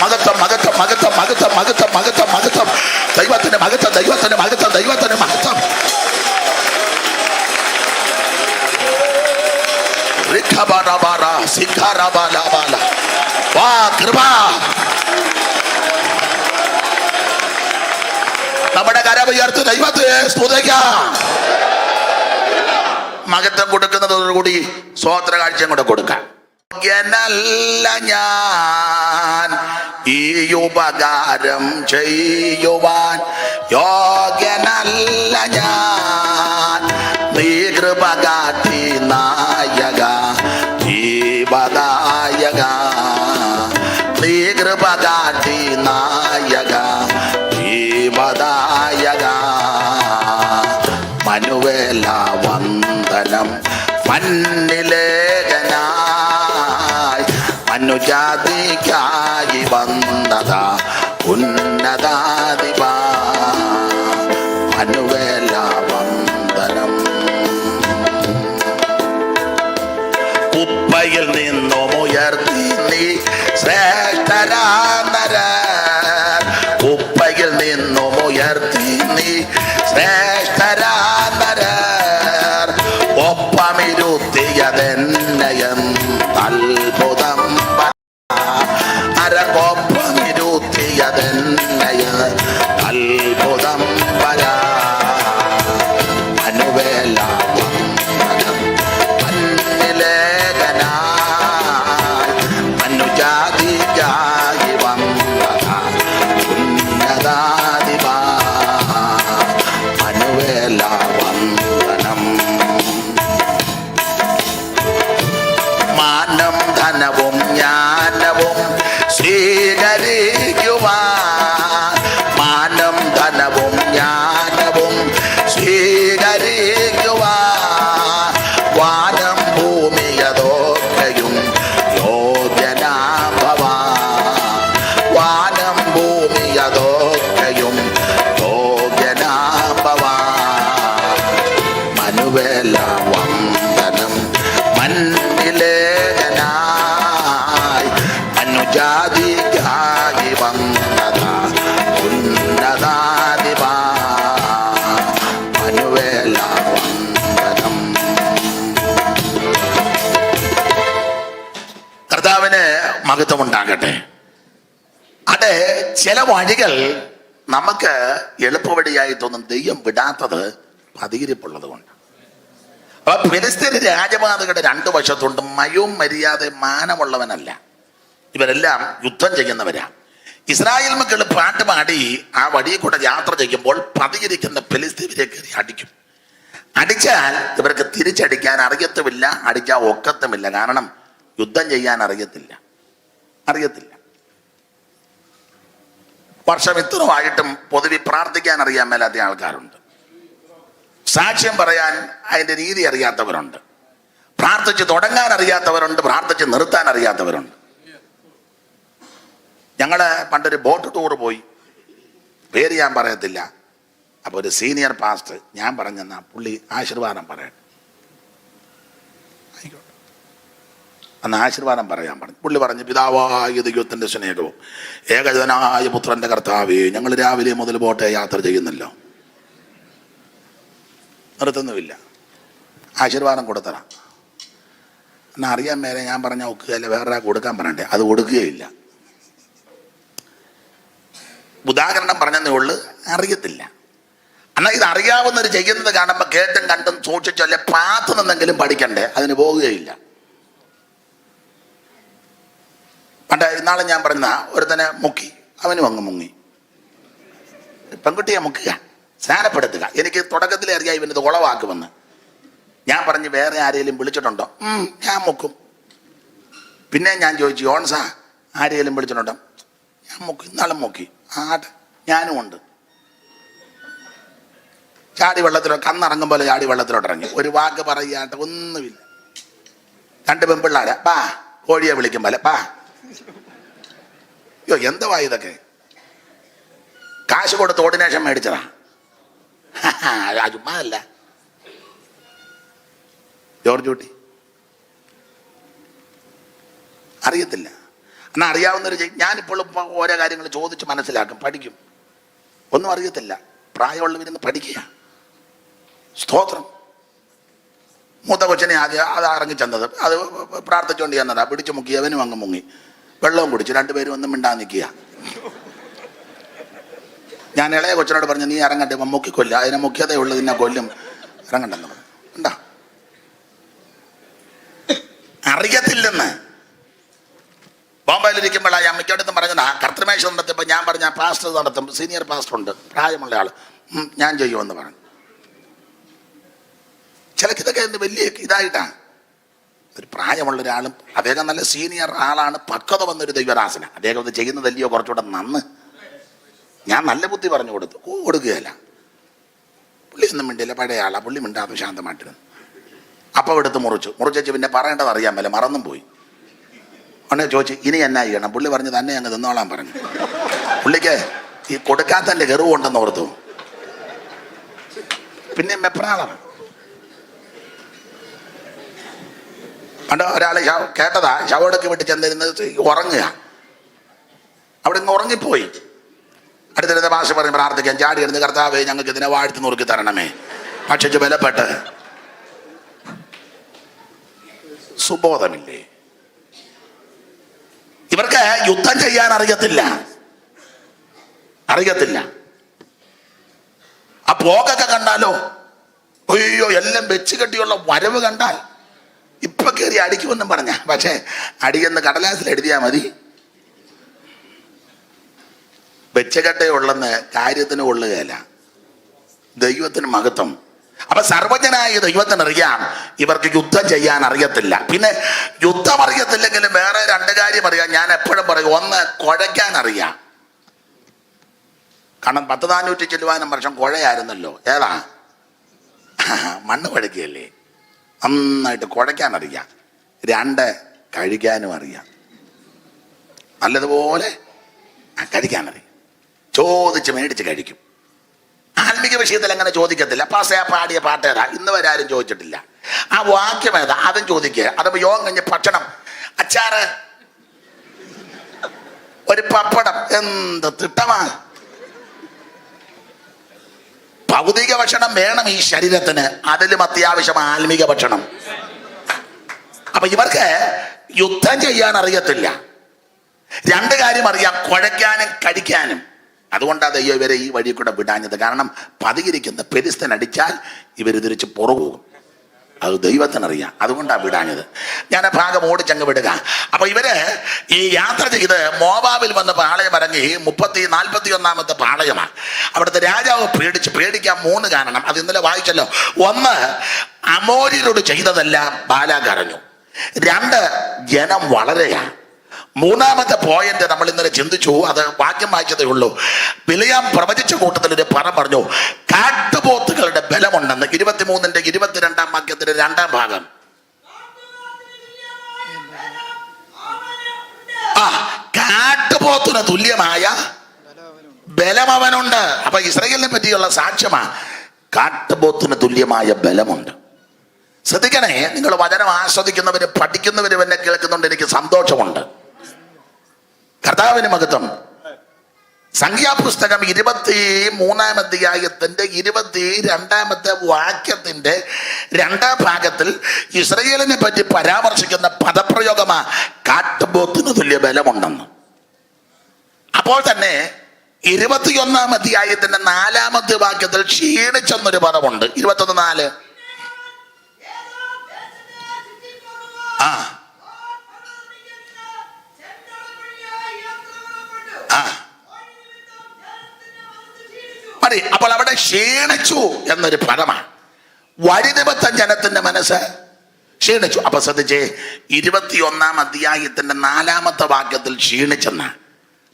മഹത്വം മഹത്വം മഹത്വം മഹത്വം മഹത്വം മഹത്വം മഹത്വം ദൈവത്തിന്റെ മഹത്വം, ദൈവത്തിന്റെ മഹത്വം, ദൈവത്തിന്റെ മഹത്വം. കൃപ നമ്മുടെ കരമുയർത്ത് ദൈവത്തെ സ്തുതിക്കാം. മഹത്വം കൊടുക്കുന്നതോടുകൂടി സ്തോത്ര കാഴ്ചയും കൂടെ കൊടുക്കാം. യോഗ്യനല്ല ഞാൻ ഈ ഉപകാരം ചെയ്യുവാൻ, യോഗ്യനല്ല ഞാൻ നീ കൃപ കാട്ടി നായക ജീവദായക, നീ കൃപ കാട്ടി നായക ജീവദായക. മനുവേല വന്ദനം മണ്ണിലേകനായി മനുജാതിക്കായി വന്നത ഉന്നതാധിപ. മനുവേല വന്ദനം. കുപ്പയിൽ നിന്നും ഉയർത്തി നീ ശ്രേഷ്ഠരാനര, കുപ്പയിൽ നിന്നും ഉയർത്തി നീ ശ്രേഷ്ഠരാനര. ഒപ്പമിരുത്തിയതെന്നയം അത്ഭുതം അരക്കൊപ്പമിരുത്തിയതെന്നയ അത്ഭുതം വര. അനുവേല വന്ദനം മണ്ണിലേകനായി മനുജാതിക്കായി വന്നത ഉന്നതാധിപ. അനുവേല വന്ദനം. മാനം ധനവും ജ്ഞാനവും സ്വീകരിക്കുവാൻ, മാനം ധനവും ജ്ഞാനവും സ്വീകരിക്കുവാൻ, വാനം ഭൂമിയതൊക്കെയും മനുവേല വന്ദനം. മന്ദിലേഖനായി അനുജാതിക്കായി വന്നതാ ഉന്നതാധിപാ മനുവേല വന്ദനം. കർത്താവിന് മഹത്വമുണ്ടാകട്ടെ. അതെ, ചില വഴികൾ നമുക്ക് എളുപ്പവഴിയായി തോന്നും ദൈവം വിടാത്തത് പതിയിരിപ്പുള്ളത് കൊണ്ട്. അപ്പൊ ഫിലിസ്തീൻ രാജപാതകളുടെ രണ്ടു വശത്തുണ്ട്. മയവും മര്യാദ മാനമുള്ളവനല്ല, ഇവരെല്ലാം യുദ്ധം ചെയ്യുന്നവരാ. ഇസ്രായേൽ മക്കൾ പാട്ട് പാടി ആ വഴിയിൽ കൂടെ യാത്ര ചെയ്യുമ്പോൾ പതിയിരിക്കുന്ന ഫിലിസ്തീനെ കയറി അടിക്കും. അടിച്ചാൽ ഇവർക്ക് തിരിച്ചടിക്കാൻ അറിയത്തുമില്ല, അടിച്ചാൽ ഒക്കത്തുമില്ല. കാരണം യുദ്ധം ചെയ്യാൻ അറിയത്തില്ല. വർഷം ഇത്രമായിട്ടും പൊതുവെ പ്രാർത്ഥിക്കാൻ അറിയാൻ മേലാത്ത ആൾക്കാരുണ്ട്. സാക്ഷ്യം പറയാൻ അതിന്റെ രീതി അറിയാത്തവരുണ്ട്. പ്രാർത്ഥിച്ച് തുടങ്ങാൻ അറിയാത്തവരുണ്ട്, പ്രാർത്ഥിച്ച് നിർത്താൻ അറിയാത്തവരുണ്ട്. ഞങ്ങള് പണ്ടൊരു ബോട്ട് ടൂർ പോയി, പേര് ഞാൻ പറയത്തില്ല. അപ്പൊ ഒരു സീനിയർ പാസ്റ്റർ ഞാൻ പറഞ്ഞെന്നാ പുള്ളി ആശീർവാദം പറയട്ടെ. അന്ന് ആശീർവാദം പറയാൻ പറഞ്ഞു. പുള്ളി പറഞ്ഞു, പിതാവായ ദൈവത്തിന്റെ സ്നേഹവും ഏകജനായ പുത്രന്റെ കർത്താവേ, ഞങ്ങൾ രാവിലെ മുതൽ ബോട്ടെ യാത്ര ചെയ്യുന്നല്ലോ, നിർത്തുന്നുമില്ല, ആശീർവാദം കൊടുത്തറ. എന്നാ അറിയാൻ മേലെ ഞാൻ പറഞ്ഞ ഒക്കുകയല്ല, വേറെ കൊടുക്കാൻ പറയണ്ടേ, അത് കൊടുക്കുകയില്ല. ഉദാഹരണം പറഞ്ഞതേ ഉള്ളു, അറിയത്തില്ല. എന്നാൽ ഇത് അറിയാവുന്നവർ ചെയ്യുന്നത് കാണുമ്പോൾ കേട്ടും കണ്ടും സൂക്ഷിച്ചല്ലേ പാത്തു നിന്നെങ്കിലും പഠിക്കണ്ടേ, അതിന് പോവുകയില്ല. പണ്ട് ഇന്നാളെ ഞാൻ പറഞ്ഞ ഒരുത്തനെ മുക്കി, അവനും അങ്ങ് മുങ്ങി. പെൺകുട്ടിയെ മുക്കുക, സ്നാനപ്പെടുത്തുക. എനിക്ക് തുടക്കത്തിലേ അറിയാം ഇവനത് ഉളവാക്കുമെന്ന്. ഞാൻ പറഞ്ഞു, വേറെ ആരെങ്കിലും വിളിച്ചിട്ടുണ്ടോ? ഞാൻ മുക്കും. പിന്നെ ഞാൻ ചോദിച്ചു, യോൺസാ ആരെങ്കിലും വിളിച്ചിട്ടുണ്ടോ? ഞാൻ മുക്കി, ഇന്നാളും മുക്കി. ആട്ടെ, ഞാനും ഉണ്ട്. ചാടി വെള്ളത്തിലോട്ട്, കന്നിറങ്ങും പോലെ ചാടി വെള്ളത്തിലോട്ട് ഇറങ്ങി. ഒരു വാക്ക് പറയാട്ടെ, ഒന്നുമില്ല. രണ്ട് പെൺപിള്ളാരാ, പാ കോഴിയെ വിളിക്കും പോലെ പാ. അയ്യോ, എന്തുവാ ഇതൊക്കെ? കാശ് കൊടുത്ത് ഓർഡിനേഷൻ മേടിച്ചതാ, ചുമ്മാ അല്ല. ജോർജ് കുട്ടി അറിയത്തില്ല. എന്നാൽ അറിയാവുന്നൊരു ഞാനിപ്പോഴും ഓരോ കാര്യങ്ങൾ ചോദിച്ച് മനസ്സിലാക്കും, പഠിക്കും. ഒന്നും അറിയത്തില്ല, പ്രായമുള്ളവരിന്ന് പഠിക്കുക. സ്തോത്രം. മൂത്ത കൊച്ചിനെ ആദ്യം അത് ഇറങ്ങി ചെന്നത്, അത് പ്രാർത്ഥിച്ചുകൊണ്ട് ചെന്നതാ. പിടിച്ചു മുക്കി, അവനും അങ്ങ് മുങ്ങി. വെള്ളവും കുടിച്ചു, രണ്ടുപേരും ഒന്നും മിണ്ടാ നിൽക്കുക. ഞാൻ ഇളയ കൊച്ചിനോട് പറഞ്ഞു, നീ ഇറങ്ങട്ടെ, മുക്കിക്കൊല്ല, അതിനെ മുഖ്യതേ ഉള്ളു, നിന്നെ കൊല്ലും, ഇറങ്ങണ്ടെന്ന് പറഞ്ഞു. ഉണ്ടാ, അറിയത്തില്ലെന്ന്. ബോംബെയിലിരിക്കുമ്പോൾ ആ അമ്മയ്ക്കടുത്തും പറഞ്ഞതാ, കർത്തൃമേശ നടത്തിയപ്പോൾ ഞാൻ പറഞ്ഞ പാസ്റ്റർ നടത്തും, സീനിയർ പാസ്റ്റർ ഉണ്ട്, പ്രായമുള്ള ആള്, ഞാൻ ചെയ്യുമെന്ന് പറഞ്ഞു. ചിലക്കിതൊക്കെ എന്ത് വലിയ ഇതായിട്ടാണ്. ഒരു പ്രായമുള്ള ഒരാളും, അദ്ദേഹം നല്ല സീനിയർ ആളാണ്, പക്വത വന്നൊരു ദൈവദാസന. അദ്ദേഹം ഇത് ചെയ്യുന്നതല്ലയോ കുറച്ചുകൂടെ നന്ന്. ഞാൻ നല്ല ബുദ്ധി പറഞ്ഞു കൊടുക്കുകയല്ല. പുള്ളി ഒന്നും മിണ്ടില്ല, പഴയ ആളാ. പുള്ളി മിണ്ടാതെ ശാന്തമായിട്ടിരുന്നു. അപ്പം എടുത്ത് മുറിച്ചു. പിന്നെ പറയേണ്ടത് അറിയാൻ മേലെ, മറന്നും പോയി. ഉടനെ ചോദിച്ചു, ഇനി എന്നാ ചെയ്യണം? പുള്ളി പറഞ്ഞു, തന്നെ അങ്ങ് നിന്നോളാൻ പറഞ്ഞു. പുള്ളിക്ക് ഈ കൊടുക്കാത്തന്റെ ഗർവുണ്ടെന്ന് ഓർത്തു. പിന്നെ മെപ്രാളാണ്. പണ്ട് ഒരാളെ കേട്ടതാ, ശവടക്ക് വിട്ട് ചെന്നിരുന്നത് ഉറങ്ങുക. അവിടെ നിന്ന് ഉറങ്ങിപ്പോയി. അടുത്തിരുന്ന ഭാഷ പറഞ്ഞ് പ്രാർത്ഥിക്കാൻ ചാടി ഇരുന്ന്, കർത്താവേ ഞങ്ങൾക്ക് ഇതിനെ വാഴ്ത്തി നുറുക്കി തരണമേ. ഭക്ഷിച്ച് ബലപ്പെട്ട് സുബോധമില്ലേ? ഇവർക്ക് യുദ്ധം ചെയ്യാൻ അറിയത്തില്ല. ആ പോക്കൊക്കെ കണ്ടാലോ, അയ്യോ, എല്ലാം വെച്ച് കെട്ടിയുള്ള വരവ് കണ്ടാൽ ഇപ്പൊ കയറി അടിക്കുമെന്നും പറഞ്ഞ, പക്ഷെ അടിയെന്ന് കടലാസിൽ എഴുതിയാ മതി. വെച്ചുകെട്ടയുള്ളെന്ന് കാര്യത്തിന് കൊള്ളുകയല്ല. ദൈവത്തിന് മഹത്വം. അപ്പൊ സർവജ്ഞനായ ദൈവത്തിനറിയാം ഇവർക്ക് യുദ്ധം ചെയ്യാൻ അറിയത്തില്ല. പിന്നെ യുദ്ധം അറിയത്തില്ലെങ്കിലും വേറെ രണ്ട് കാര്യം അറിയാം. ഞാൻ എപ്പോഴും പറയും, ഒന്ന് കുഴയ്ക്കാൻ അറിയാം. കാരണം 400 ചെല്ലുവാനും വർഷം കുഴയായിരുന്നല്ലോ. ഏതാ? മണ്ണ് കുഴയ്ക്കുകയല്ലേ. നന്നായിട്ട് കുഴയ്ക്കാൻ അറിയാം. 2 കഴിക്കാനും അറിയാം. നല്ലതുപോലെ കഴിക്കാനറിയാം. ചോദിച്ച് മേടിച്ച് കഴിക്കും. ആത്മീക വിഷയത്തിൽ അങ്ങനെ ചോദിക്കത്തില്ല. പാസ്റ്റേ ആ പാടിയ പാട്ട് ഏതാ, ഇന്ന് വരെ ആരും ചോദിച്ചിട്ടില്ല. ആ വാക്യം ഏതാ, അതും ചോദിക്കുക. അതപ്പോ യോഗം കഴിഞ്ഞ് ഭക്ഷണം, അച്ചാറ്, ഒരു പപ്പടം, എന്ത് തിട്ടമാ. ഭൗതിക ഭക്ഷണം വേണം ഈ ശരീരത്തിന്, അതിലും അത്യാവശ്യം ആത്മീക ഭക്ഷണം. അപ്പൊ ഇവർക്ക് യുദ്ധം ചെയ്യാൻ അറിയത്തില്ല. രണ്ട് കാര്യം അറിയാം, കുഴയ്ക്കാനും കഴിക്കാനും. അതുകൊണ്ടാണ് ദൈവം ഇവരെ ഈ വഴി കൂടെ വിടാഞ്ഞത്. കാരണം പതിയിരിക്കുന്ന പെരിസ്തൻ അടിച്ചാൽ ഇവർ തിരിച്ച് പുറകും. അത് ദൈവത്തിനറിയാം, അതുകൊണ്ടാണ് വിടാഞ്ഞത്. ഞാൻ ആ ഭാഗം ഓടിച്ചങ്ങ് വിടുക. അപ്പൊ ഇവര് ഈ യാത്ര ചെയ്ത് മോവാബിൽ വന്ന് പാളയം ഇറങ്ങി 41 പാളയമാണ്. അവിടുത്തെ രാജാവ് പേടിക്കാൻ 3 കാരണം. അത് ഇന്നലെ വായിച്ചല്ലോ. 1, അമോര്യരോട് ചെയ്തതെല്ലാം ബാലാക്ക് അറിഞ്ഞു. 2, ജനം വളരെയാണ്. 3ാമത്തെ പോയിന്റ് നമ്മൾ ഇന്നലെ ചിന്തിച്ചു, അത് വാക്യം വായിച്ചതേ ഉള്ളൂ. ബിലെയാം പ്രവചിച്ച കൂട്ടത്തിൽ ഒരു പറഞ്ഞു, കാട്ടുപോത്തുകളുടെ ബലമുണ്ടെന്ന്. 23-ന്റെ 22-ാം വാക്യത്തിന്റെ 2ാം ഭാഗം. കാട്ടുപോത്തിന് തുല്യമായ ബലം അവനുണ്ട്. അപ്പൊ ഇസ്രായേലിനെ പറ്റിയുള്ള സാക്ഷ്യമാണ്, കാട്ടുപോത്തിന് തുല്യമായ ബലമുണ്ട്. ശ്രദ്ധിക്കണേ, നിങ്ങൾ വചനം ആസ്വദിക്കുന്നവര് പഠിക്കുന്നവരും എന്നെ കേൾക്കുന്നുണ്ട്, എനിക്ക് സന്തോഷമുണ്ട്. കർത്താവിന് മഹത്വം. സംഖ്യാപുസ്തകം 23-ാം അധ്യായത്തിന്റെ 22-ാമത്തെ വാക്യത്തിന്റെ 2ാം ഭാഗത്തിൽ ഇസ്രായേലിനെ പറ്റി പരാമർശിക്കുന്ന പദപ്രയോഗമാ കാട്ടുപോത്തിന് തുല്യ ബലമുണ്ടെന്ന്. അപ്പോൾ തന്നെ 21-ാം അധ്യായത്തിന്റെ 4-ാമത്തെ വാക്യത്തിൽ ക്ഷീണിച്ചെന്നൊരു പദമുണ്ട്. 21:4. അപ്പോൾ അവിടെ ക്ഷീണിച്ചു എന്നൊരു പദമാണ്. വഴി നിമിത്തം ജനത്തിന്റെ മനസ്സ് ക്ഷീണിച്ചു. അപ്പൊ ശ്രദ്ധിച്ചേ, 21-ാം അധ്യായത്തിന്റെ 4-ാമത്തെ വാക്യത്തിൽ ക്ഷീണിച്ചെന്ന.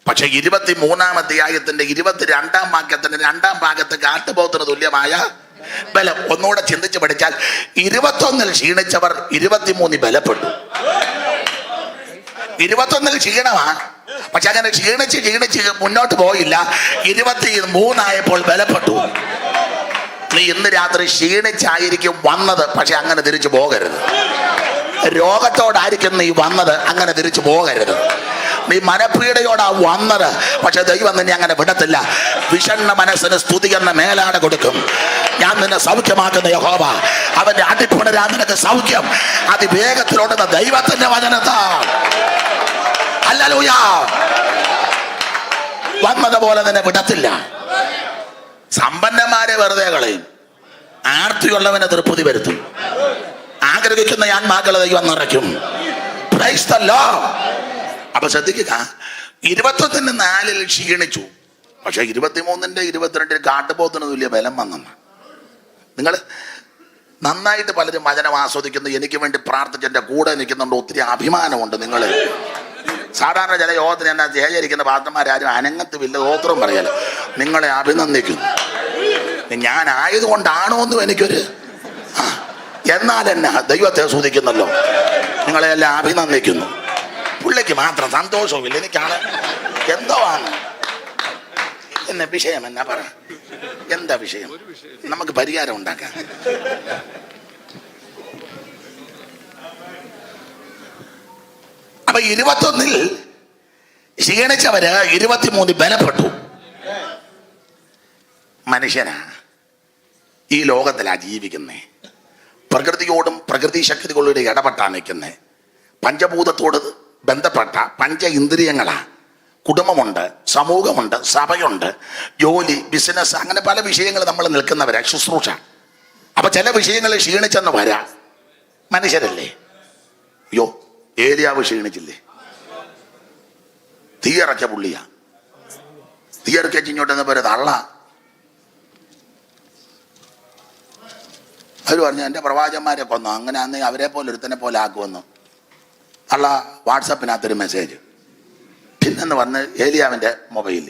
പക്ഷെ 23-ാം അധ്യായത്തിന്റെ 22-ാം വാക്യത്തിന്റെ 2-ാം ഭാഗത്ത് കാട്ടുപോത്തിന് തുല്യമായ ബലം. ഒന്നുകൂടെ ചിന്തിച്ച് പഠിച്ചാൽ 21-ൽ ക്ഷീണിച്ചവർ 23 ബലപ്പെട്ടു. 21-ൽ ക്ഷീണമാ, പക്ഷെ അങ്ങനെ ക്ഷീണിച്ച് മുന്നോട്ട് പോയില്ല. 23 ആയപ്പോൾ ബലപ്പെട്ടു. നീ ഇന്ന് രാത്രി ക്ഷീണിച്ചായിരിക്കും വന്നത്, പക്ഷെ അങ്ങനെ തിരിച്ചു പോകരുത്. രോഗത്തോടായിരിക്കും നീ വന്നത്, അങ്ങനെ തിരിച്ചു പോകരുത്. നീ മനപ്പീടയോടാ വന്നത്, പക്ഷെ ദൈവം നിന്നെ അങ്ങനെ വിടത്തില്ല. വിഷണ്ണ മനസ്സിന് സ്തുതി എന്ന മേലാട കൊടുക്കും. ഞാൻ നിന്നെ സൗഖ്യമാക്കുന്ന യഹോവ, അവന്റെ അടിപ്പുണരാ നിനക്ക് സൗഖ്യം. അതിവേഗത്തിലോടുന്ന ദൈവത്തിന്റെ വചനത്താ. ഹല്ലേലൂയ. വന്നതുപോലെ നിന്നെ വിടത്തില്ല. സമ്പന്നന്മാരെ വെറുതെ കളയും, ആർത്തിയുള്ളവനെ തൃപ്തി വരുത്തും. ആഗ്രഹിക്കുന്ന ആത്മാക്കളെ ദൈവം നിറയ്ക്കും. Price the Lord. അപ്പൊ ശ്രദ്ധിക്കുക, 21-4 ക്ഷീണിച്ചു, പക്ഷെ 23-ന്റെ 22-ൽ കാട്ടുപോത്തിന് തുല്യ ബലം വന്നെന്ന്. നിങ്ങൾ നന്നായിട്ട് പലരും വചനം ആസ്വദിക്കുന്നു. എനിക്ക് വേണ്ടി പ്രാർത്ഥിച്ച് എൻ്റെ കൂടെ നിൽക്കുന്നുണ്ട്, ഒത്തിരി അഭിമാനമുണ്ട്. നിങ്ങൾ സാധാരണ ചില യോഗത്തിന് എന്നാ ചേചരിക്കുന്ന പാത്രന്മാരും അനങ്ങത്തുമില്ല, ഓത്രം പറയല. നിങ്ങളെ അഭിനന്ദിക്കുന്നു. ഞാൻ ആയതുകൊണ്ടാണോ എന്നും എനിക്കൊരു എന്നാൽ എന്നാ ദൈവത്തെ സ്തുതിക്കുന്നല്ലോ. നിങ്ങളെല്ലാം അഭിനന്ദിക്കുന്നു. പുള്ളിക്ക് മാത്രം സന്തോഷവുമില്ല, എനിക്കാണ് എന്തോ ആണ്. എന്നെ വിഷയം എന്നാ പറ, എന്താ വിഷയം? നമുക്ക് പരിഹാരം ഉണ്ടാക്കാം. അപ്പൊ 21-ൽ ക്ഷീണിച്ചവര് 23 ബലപ്പെട്ടു. മനുഷ്യനാ ഈ ലോകത്തിലാ ജീവിക്കുന്നേ. പ്രകൃതിയോടും പ്രകൃതി ശക്തികളോട് ഇടപെട്ടാ നിൽക്കുന്നേ. പഞ്ചഭൂതത്തോട് ബന്ധപ്പെട്ട 5 ഇന്ദ്രിയങ്ങളാ. കുടുംബമുണ്ട്, സമൂഹമുണ്ട്, സഭയുണ്ട്, ജോലി, ബിസിനസ്, അങ്ങനെ പല വിഷയങ്ങൾ നമ്മൾ നിൽക്കുന്നവരാ, ശുശ്രൂഷ. അപ്പൊ ചില വിഷയങ്ങൾ ക്ഷീണിച്ചെന്ന് വരാ. മനുഷ്യരല്ലേ? അയ്യോ, ഏലിയാവ് ക്ഷീണിച്ചില്ലേ? തീയറച്ച പുള്ളിയാ. തീയറക്കച്ച് ഇങ്ങോട്ടെന്ന് പോലെ തള്ള. അവർ പറഞ്ഞു എൻ്റെ പ്രവാചകന്മാരെ കൊന്നു, അങ്ങനെ അന്ന് അവരെ പോലെ ഒരുത്തനെ പോലെ ആക്കുമെന്ന്. തള്ള വാട്സപ്പിനകത്തൊരു മെസ്സേജ്. പിന്നെന്ന് പറഞ്ഞ് ഏലിയാവിൻ്റെ മൊബൈലിൽ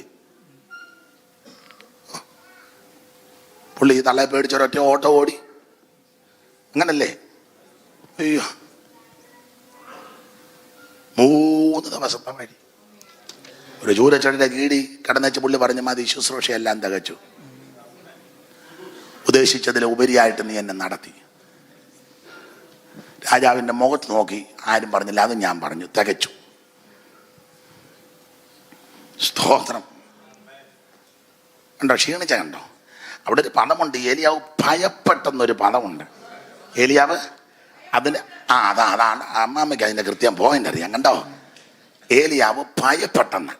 പുള്ളി തള്ളയെ പേടിച്ചൊരൊറ്റ ഓട്ടോ ഓടി. അങ്ങനല്ലേ? അയ്യോ, 3 ദിവസത്തെ വഴി. ഒരു ചൂരച്ചെടിയുടെ കീടി കടന്നുവെച്ച് പുള്ളി പറഞ്ഞ മതി, ശുശ്രൂഷയെല്ലാം തികച്ചു. ഉദ്ദേശിച്ചതിൽ ഉപരിയായിട്ട് നീ എന്നെ നടത്തി. രാജാവിൻ്റെ മുഖത്ത് നോക്കി ആരും പറഞ്ഞില്ല, അത് ഞാൻ പറഞ്ഞു, തികച്ചു. സ്തോത്രം. കണ്ടോ, ക്ഷീണിച്ച കണ്ടോ? അവിടെ ഒരു പദമുണ്ട്, ഏലിയാവ് ഭയപ്പെട്ടെന്നൊരു പദമുണ്ട്. ഏലിയാവ് അതിന് അതാണ് അമ്മാമ്മയ്ക്ക് അതിൻ്റെ കൃത്യം പോയിന്റ് അറിയാം. കണ്ടോ, ഏലിയാവ് ഭയപ്പെട്ടെന്ന്.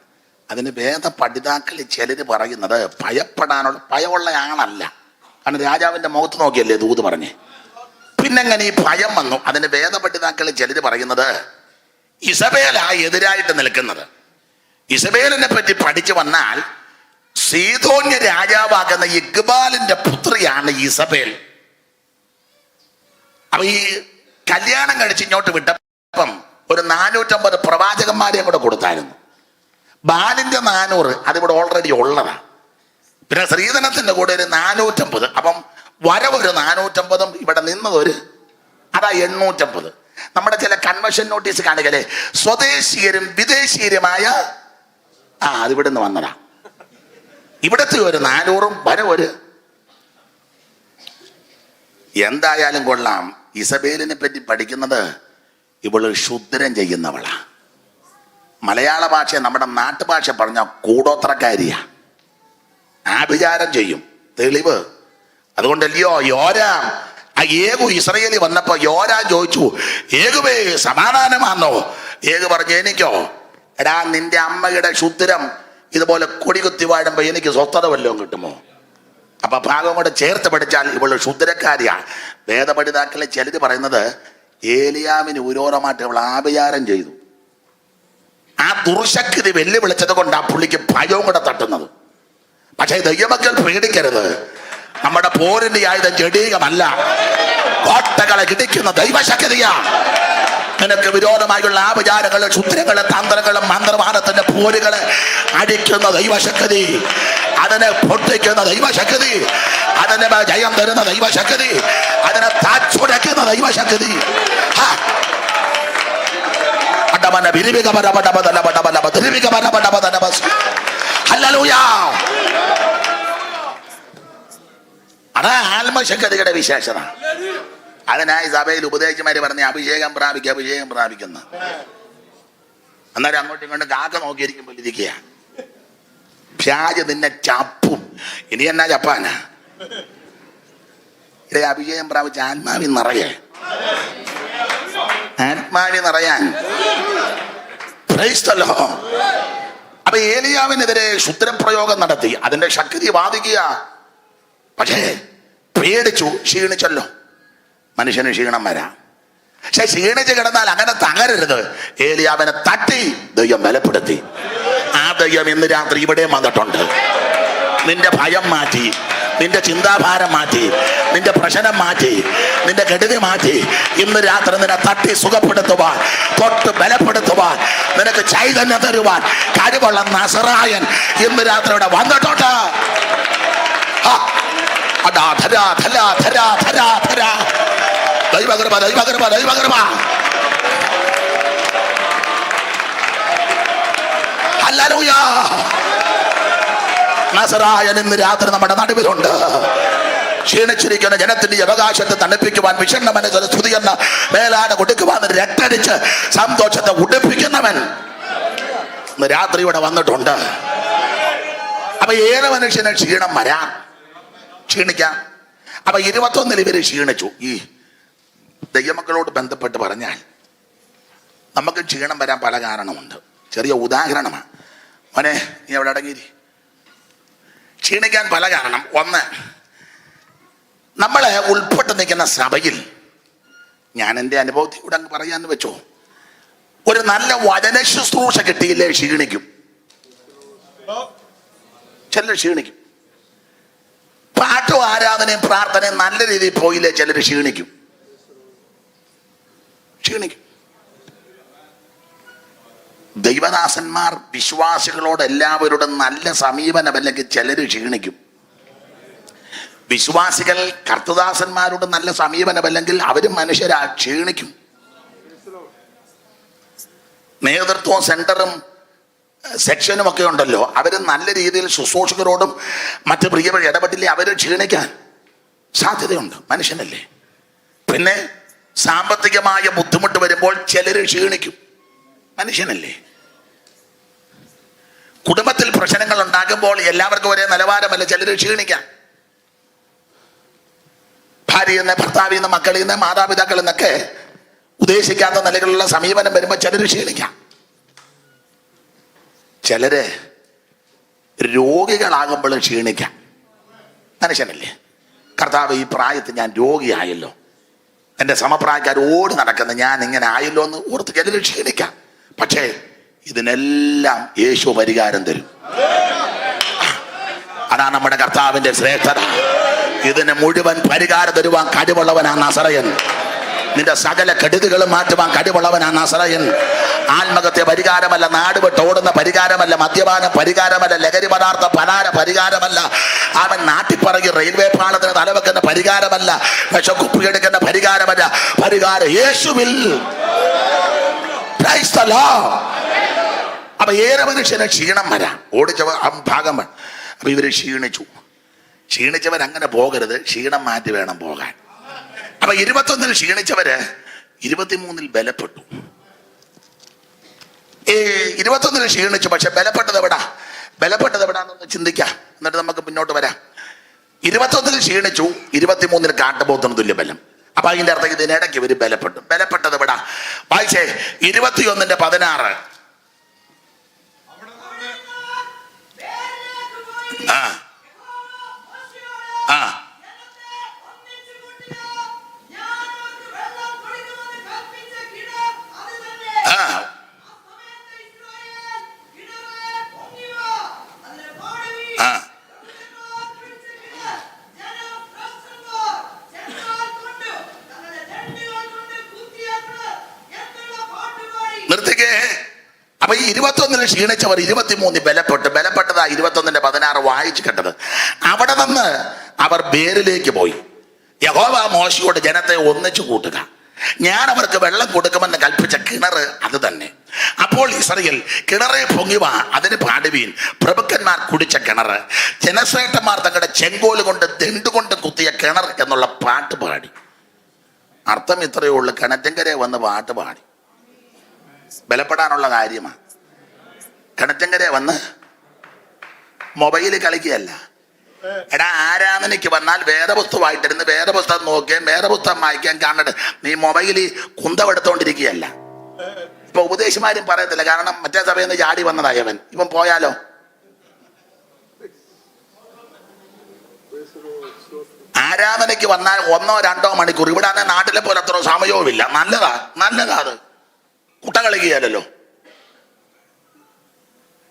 അതിന് വേദ പഠിതാക്കൾ ചിലർ പറയുന്നത് ഭയപ്പെടാനുള്ള ഭയമുള്ള ആളല്ല. കാരണം രാജാവിൻ്റെ മുഖത്ത് നോക്കിയല്ലേ ദൂത് പറഞ്ഞേ. പിന്നെങ്ങനെ ഈ ഭയം വന്നു? അതിന് വേദ പഠിതാക്കൾ ചിലർ പറയുന്നത് ഇസബേലാ എതിരായിട്ട് നിൽക്കുന്നത്. ഇസബേലിനെ പറ്റി പഠിച്ചു വന്നാൽ സീദോന്യ രാജാവാകുന്ന ഇഖ്ബാലിന്റെ പുത്രിയാണ് ഇസബേൽ. അപ്പൊ ഈ കല്യാണം കഴിച്ച് ഇങ്ങോട്ട് വിട്ടപ്പം ഒരു 450 പ്രവാചകന്മാരെയും കൂടെ കൊടുത്തായിരുന്നു. ബാലിന്റെ 400 അതിവിടെ ഓൾറെഡി ഉള്ളതാ. പിന്നെ ശ്രീധനത്തിന്റെ കൂടെ ഒരു 450. അപ്പം വരവൊരു 450, ഇവിടെ നിന്നതൊരു അതാ 850. നമ്മുടെ ചില കൺവെൻഷൻ നോട്ടീസ് കാണിക്കല്ലേ, സ്വദേശീയരും വിദേശീയരുമായ അതിവിടെ നിന്ന് വന്നതാ. ഇവിടത്തെ ഒരു 400 വരവൊരു. എന്തായാലും കൊള്ളാം. ഇസബേലിനെ പറ്റി പഠിക്കുന്നത് ഇവള് ക്ഷുദ്രം ചെയ്യുന്നവളാ. മലയാള ഭാഷ നമ്മുടെ നാട്ടുഭാഷ പറഞ്ഞ കൂടോത്രക്കാരിയാ. ആഭിചാരം ചെയ്യും. തെളിവ് അതുകൊണ്ടല്ലയോ യോരാം ഏകു ഇസ്രയേലി വന്നപ്പോ യോരാം ചോദിച്ചു, ഏകുവേ സമാധാനമാണോ? ഏകു പറഞ്ഞു, എനിക്കോ? എടാ, നിന്റെ അമ്മയുടെ ക്ഷുദ്രം ഇതുപോലെ കൊടികുത്തി വാഴുമ്പോ എനിക്ക് സ്വസ്ഥത വല്ലതും കിട്ടുമോ? അപ്പൊ ഭാഗം കൂടെ ചേർത്ത് പഠിച്ചാൽ ഇവള് ക്ഷുദ്രക്കാരിയാ. വേദപഠിതാക്കളെ ചിലര് പറയുന്നത് ഏലിയാവിന് ഉരോരമായിട്ട് ഇവൾ ആഭിചാരം ചെയ്തു. ആ ദുർശക്തി വെല്ലുവിളിച്ചത് കൊണ്ട് ആ പുള്ളിക്ക് ഭയവും കൂടെ തട്ടുന്നത്. പക്ഷേ ദൈവമക്കൾ പേടിക്കരുത്. നമ്മുടെ പോരിന്റെ ആയുധം ജഡീകമല്ല, കോട്ടകളെ ഇടിക്കുന്ന ദൈവശക്തിയാ. നിനക്ക് വിരോധമായുള്ള ആഭിചാരങ്ങള്, ക്ഷുദ്രങ്ങള്, തന്ത്രങ്ങളും മന്ത്രവാദത്തിന്റെ പോരുകള് അടിക്കുന്ന ദൈവശക്തി, അതിനെ പൊട്ടിക്കുന്ന ദൈവശക്തി, അതിന് ജയം തരുന്ന ദൈവശക്തി, അതിനെ താച്ചുടയ്ക്കുന്ന ദൈവശക്തി. അതാ ആത്മശക്തിയുടെ വിശേഷത. അതിനായി സഭയിൽ ഉപദേശിമാര് പറഞ്ഞ അഭിഷേകം പ്രാപിക്കുന്ന. അന്നേരം അങ്ങോട്ടും ഇങ്ങോട്ടും കാക്ക നോക്കിയിരിക്കുമ്പോൾ ഇരിക്കുക. വ്യാജ നിന്നെ ചപ്പും. ഇനി എന്നാ ചപ്പാനാ? ഇടേ അഭിഷേകം പ്രാപിച്ച ആത്മാവിൽ നിറയാൻ അപ്പൊ ഏലിയാവിനെതിരെ ക്ഷുദ്രപ്രയോഗം നടത്തി. അതിന്റെ ശക്തി ബാധിക്കുക. പക്ഷേ പേടിച്ചു, ക്ഷീണിച്ചല്ലോ. മനുഷ്യന് ക്ഷീണം വരാം. പക്ഷെ ക്ഷീണിച്ച് കിടന്നാൽ അങ്ങനെ തകരരുത്. ഏലിയാവിനെ തട്ടി ദൈവം ബലപ്പെടുത്തി. ആ ദൈവം ഇന്ന് രാത്രി ഇവിടെ വന്നിട്ടുണ്ട്. നിന്റെ ഭയം മാറ്റി, നിന്റെ ചിന്താഭാരം മാറ്റി, നിന്റെ പ്രശ്നം മാറ്റി, നിന്റെ കെടുതി മാറ്റി. ഇന്ന് രാത്രി നിന്നെ തട്ടി സുഖപ്പെടുത്തുവാൻ, തൊട്ട് ബലപ്പെടുത്തുവാൻ, നിനക്ക് ചൈതന്യം തരുവാൻ കഴിവുള്ള നസറായൻ ഇന്ന് രാത്രി ഇവിടെ വന്നിട്ടുണ്ട്. ദൈവകൃപ, ദൈവകൃപ, ദൈവകൃപ. ഹല്ലേലൂയ. നസറായൻ ഇന്ന് രാത്രി നമ്മുടെ നടുവിലുണ്ട്. ക്ഷീണിച്ചിരിക്കുന്ന ജനത്തിന്റെ അവകാശത്തെ തണുപ്പിക്കുവാൻ, വിഷണ്ണ മനസ്സിന് സ്തുതി എന്ന മേലാണ് കൊടുക്കുവാൻ, രട്ടടിച്ച് സന്തോഷത്തെ ഉടുപ്പിക്കുന്നവൻ ഇന്ന് രാത്രി ഇവിടെ വന്നിട്ടുണ്ട്. അപ്പൊ ഏത് മനുഷ്യന് ക്ഷീണം വരാം, ക്ഷീണിക്കാം. അപ്പൊ 21 ഇവര് ക്ഷീണിച്ചു. ഈ ദൈവമക്കളോട് ബന്ധപ്പെട്ട് പറഞ്ഞാൽ നമുക്ക് ക്ഷീണം വരാൻ പല കാരണമുണ്ട്. ചെറിയ ഉദാഹരണമാണ്. മോനെ, നീ അവിടെ അടങ്ങിയിരി. ക്ഷീണിക്കാൻ പല കാരണം. ഒന്ന്, നമ്മളെ ഉൾപ്പെട്ട് നിൽക്കുന്ന സഭയിൽ, ഞാൻ എൻ്റെ അനുഭവത്തിൽ കൂടെ അങ്ങ് പറയാന്ന് വെച്ചോ, ഒരു നല്ല വചന ശുശ്രൂഷ കിട്ടിയില്ലേ ക്ഷീണിക്കും. ചിലർ ക്ഷീണിക്കും. പാട്ടും ആരാധനയും പ്രാർത്ഥനയും നല്ല രീതിയിൽ പോയില്ലേ ചിലർ ക്ഷീണിക്കും. ദൈവദാസന്മാർ വിശ്വാസികളോട് എല്ലാവരോടും നല്ല സമീപനമല്ലെങ്കിൽ ചിലർ ക്ഷീണിക്കും. വിശ്വാസികൾ കർത്തദാസന്മാരോട് നല്ല സമീപനമല്ലെങ്കിൽ അവരും മനുഷ്യരാ, ക്ഷീണിക്കും. നേതൃത്വവും സെന്ററും സെക്ഷനും ഒക്കെ ഉണ്ടല്ലോ, അവര് നല്ല രീതിയിൽ ശുശ്രൂഷകരോടും മറ്റു പ്രിയവഴി ഇടപെട്ടില്ലേ അവര് ക്ഷീണിക്കാൻ. സാധ്യതയുണ്ട്, മനുഷ്യനല്ലേ. പിന്നെ സാമ്പത്തികമായ ബുദ്ധിമുട്ട് വരുമ്പോൾ ചിലർ ക്ഷീണിക്കും, മനുഷ്യനല്ലേ. കുടുംബത്തിൽ പ്രശ്നങ്ങൾ ഉണ്ടാകുമ്പോൾ എല്ലാവർക്കും ഒരേ നിലവാരമല്ല, ചിലർ ക്ഷീണിക്കാം. ഭാര്യയിൽ നിന്ന്, ഭർത്താവിൽ നിന്ന്, മക്കളിൽ നിന്ന്, മാതാപിതാക്കളിൽ നിന്നൊക്കെ ഉദ്ദേശിക്കാത്ത നിലകളിലുള്ള സമീപനം വരുമ്പോൾ ചിലർ ക്ഷീണിക്കാം. ചിലര് രോഗികളാകുമ്പോൾ ക്ഷീണിക്കാം, മനുഷ്യനല്ലേ. കർത്താവ്, ഈ പ്രായത്തിൽ ഞാൻ രോഗിയായല്ലോ, എൻ്റെ സമപ്രായക്കാർ ഓടി നടക്കുന്ന ഞാൻ ഇങ്ങനെ ആയല്ലോ എന്ന് ഓർത്ത് ചിലർ ക്ഷീണിക്കാം. പക്ഷേ ഇതിനെല്ലാം യേശു പരിഹാരം തരും. അതാണ് നമ്മുടെ കർത്താവിന്റെ ശ്രേഷ്ഠത. ഇതിന് മുഴുവൻ പരിഹാരം തരുവാൻ കഴിവുള്ളവനാ നസറയൻ. നിന്റെ സകല കെടുതികളും മാറ്റുവാൻ കഴിവുള്ളവനാ നസറയൻ. ആത്മഹത്യ പരിഹാരമല്ല, നാട് വിട്ട് ഓടുന്ന പരിഹാരമല്ല, മദ്യപാനം പരിഹാരമല്ല, ലഹരി പദാർത്ഥ പലാര പരിഹാരമല്ല, അവൻ നാട്ടിപ്പറകി റെയിൽവേ പാളത്തിന് തലവെക്കുന്ന പരിഹാരമല്ല, വിഷക്കുപ്പിയെടുക്കുന്ന പരിഹാരമല്ല, പരിഹാരം യേശുവിൽ. Praise the Lord. അപ്പൊ ഏറെ മനുഷ്യന് ക്ഷീണം വരാം, ഓടിച്ച ഭാഗം. അപ്പൊ ഇവര് ക്ഷീണിച്ചവർ അങ്ങനെ പോകരുത്, ക്ഷീണം മാറ്റി വേണം പോകാൻ. അപ്പൊ 21 ക്ഷീണിച്ചവര് 23 ബലപ്പെട്ടു. 21 ക്ഷീണിച്ചു, പക്ഷെ ബലപ്പെട്ടത് എവിടാന്നൊന്ന് ചിന്തിക്കാം, എന്നിട്ട് നമുക്ക് മുന്നോട്ട് വരാം. 21 ക്ഷീണിച്ചു, 23 കാട്ടുപോത്തിന് തുല്യബലം. അപ്പൊ അതിന്റെ അർത്ഥം ഇതിനിടയ്ക്ക് ഇവര് ബലപ്പെട്ടത് എവിടാ? വായിച്ചേ 21:16. ആ ആ ആ ആ നിർത്തിക്കേ. അപ്പൊ ഈ 21 ക്ഷീണിച്ചവർ 23 ബലപ്പെട്ടതാ 21:16 വായിച്ചു കേട്ടത്. അവിടെ നിന്ന് അവർ ബേരിലേക്ക് പോയി. യഹോവ മോശയോട് ജനത്തെ ഒന്നിച്ചു കൂട്ടുക, ഞാൻ അവർക്ക് വെള്ളം കൊടുക്കുമെന്ന് കൽപ്പിച്ച കിണർ അത് തന്നെ. അപ്പോൾ ഇസ്രായേൽ കിണറെ പൊങ്ങിവാ, അതിന് പാടുവീൻ, പ്രഭുക്കന്മാർ കുടിച്ച കിണർ, ജനശ്രേഷ്ഠന്മാർ തങ്ങളുടെ ചെങ്കോല് കൊണ്ട് ദണ്ടുകൊണ്ട് കുത്തിയ കിണർ എന്നുള്ള പാട്ട് പാടി. അർത്ഥം ഇത്രയേ ഉള്ളൂ, കിണറ്റങ്കരെ വന്ന് പാട്ട് പാടി. ബലപ്പെടാനുള്ള കാര്യമാണ്. കിണറ്റങ്കരെ വന്ന് മൊബൈലിൽ കളിക്കുകയല്ല. എടാ, ആരാധനയ്ക്ക് വന്നാൽ വേദപുസ്തകമായിട്ടിരുന്ന് വേദപുസ്തകം നോക്കിയാൽ വേദപുസ്തകം വായിക്കാൻ കാണട്ടെ, നീ മൊബൈലിൽ കുന്തമെടുത്തോണ്ടിരിക്കുകയല്ല. ഇപ്പൊ ഉപദേശിമാരും പറയത്തില്ല, കാരണം മറ്റേ സഭയിൽ നിന്ന് ചാടി വന്നതായവൻ ഇവൻ പോയാലോ. ആരാധനയ്ക്ക് വന്നാൽ 1-2 മണിക്കൂർ, ഇവിടെ നാട്ടിലെ പോലെ അത്ര സമയവും ഇല്ല. നല്ലതാ അത്, കുട്ട കളിക്കുകയല്ലോ.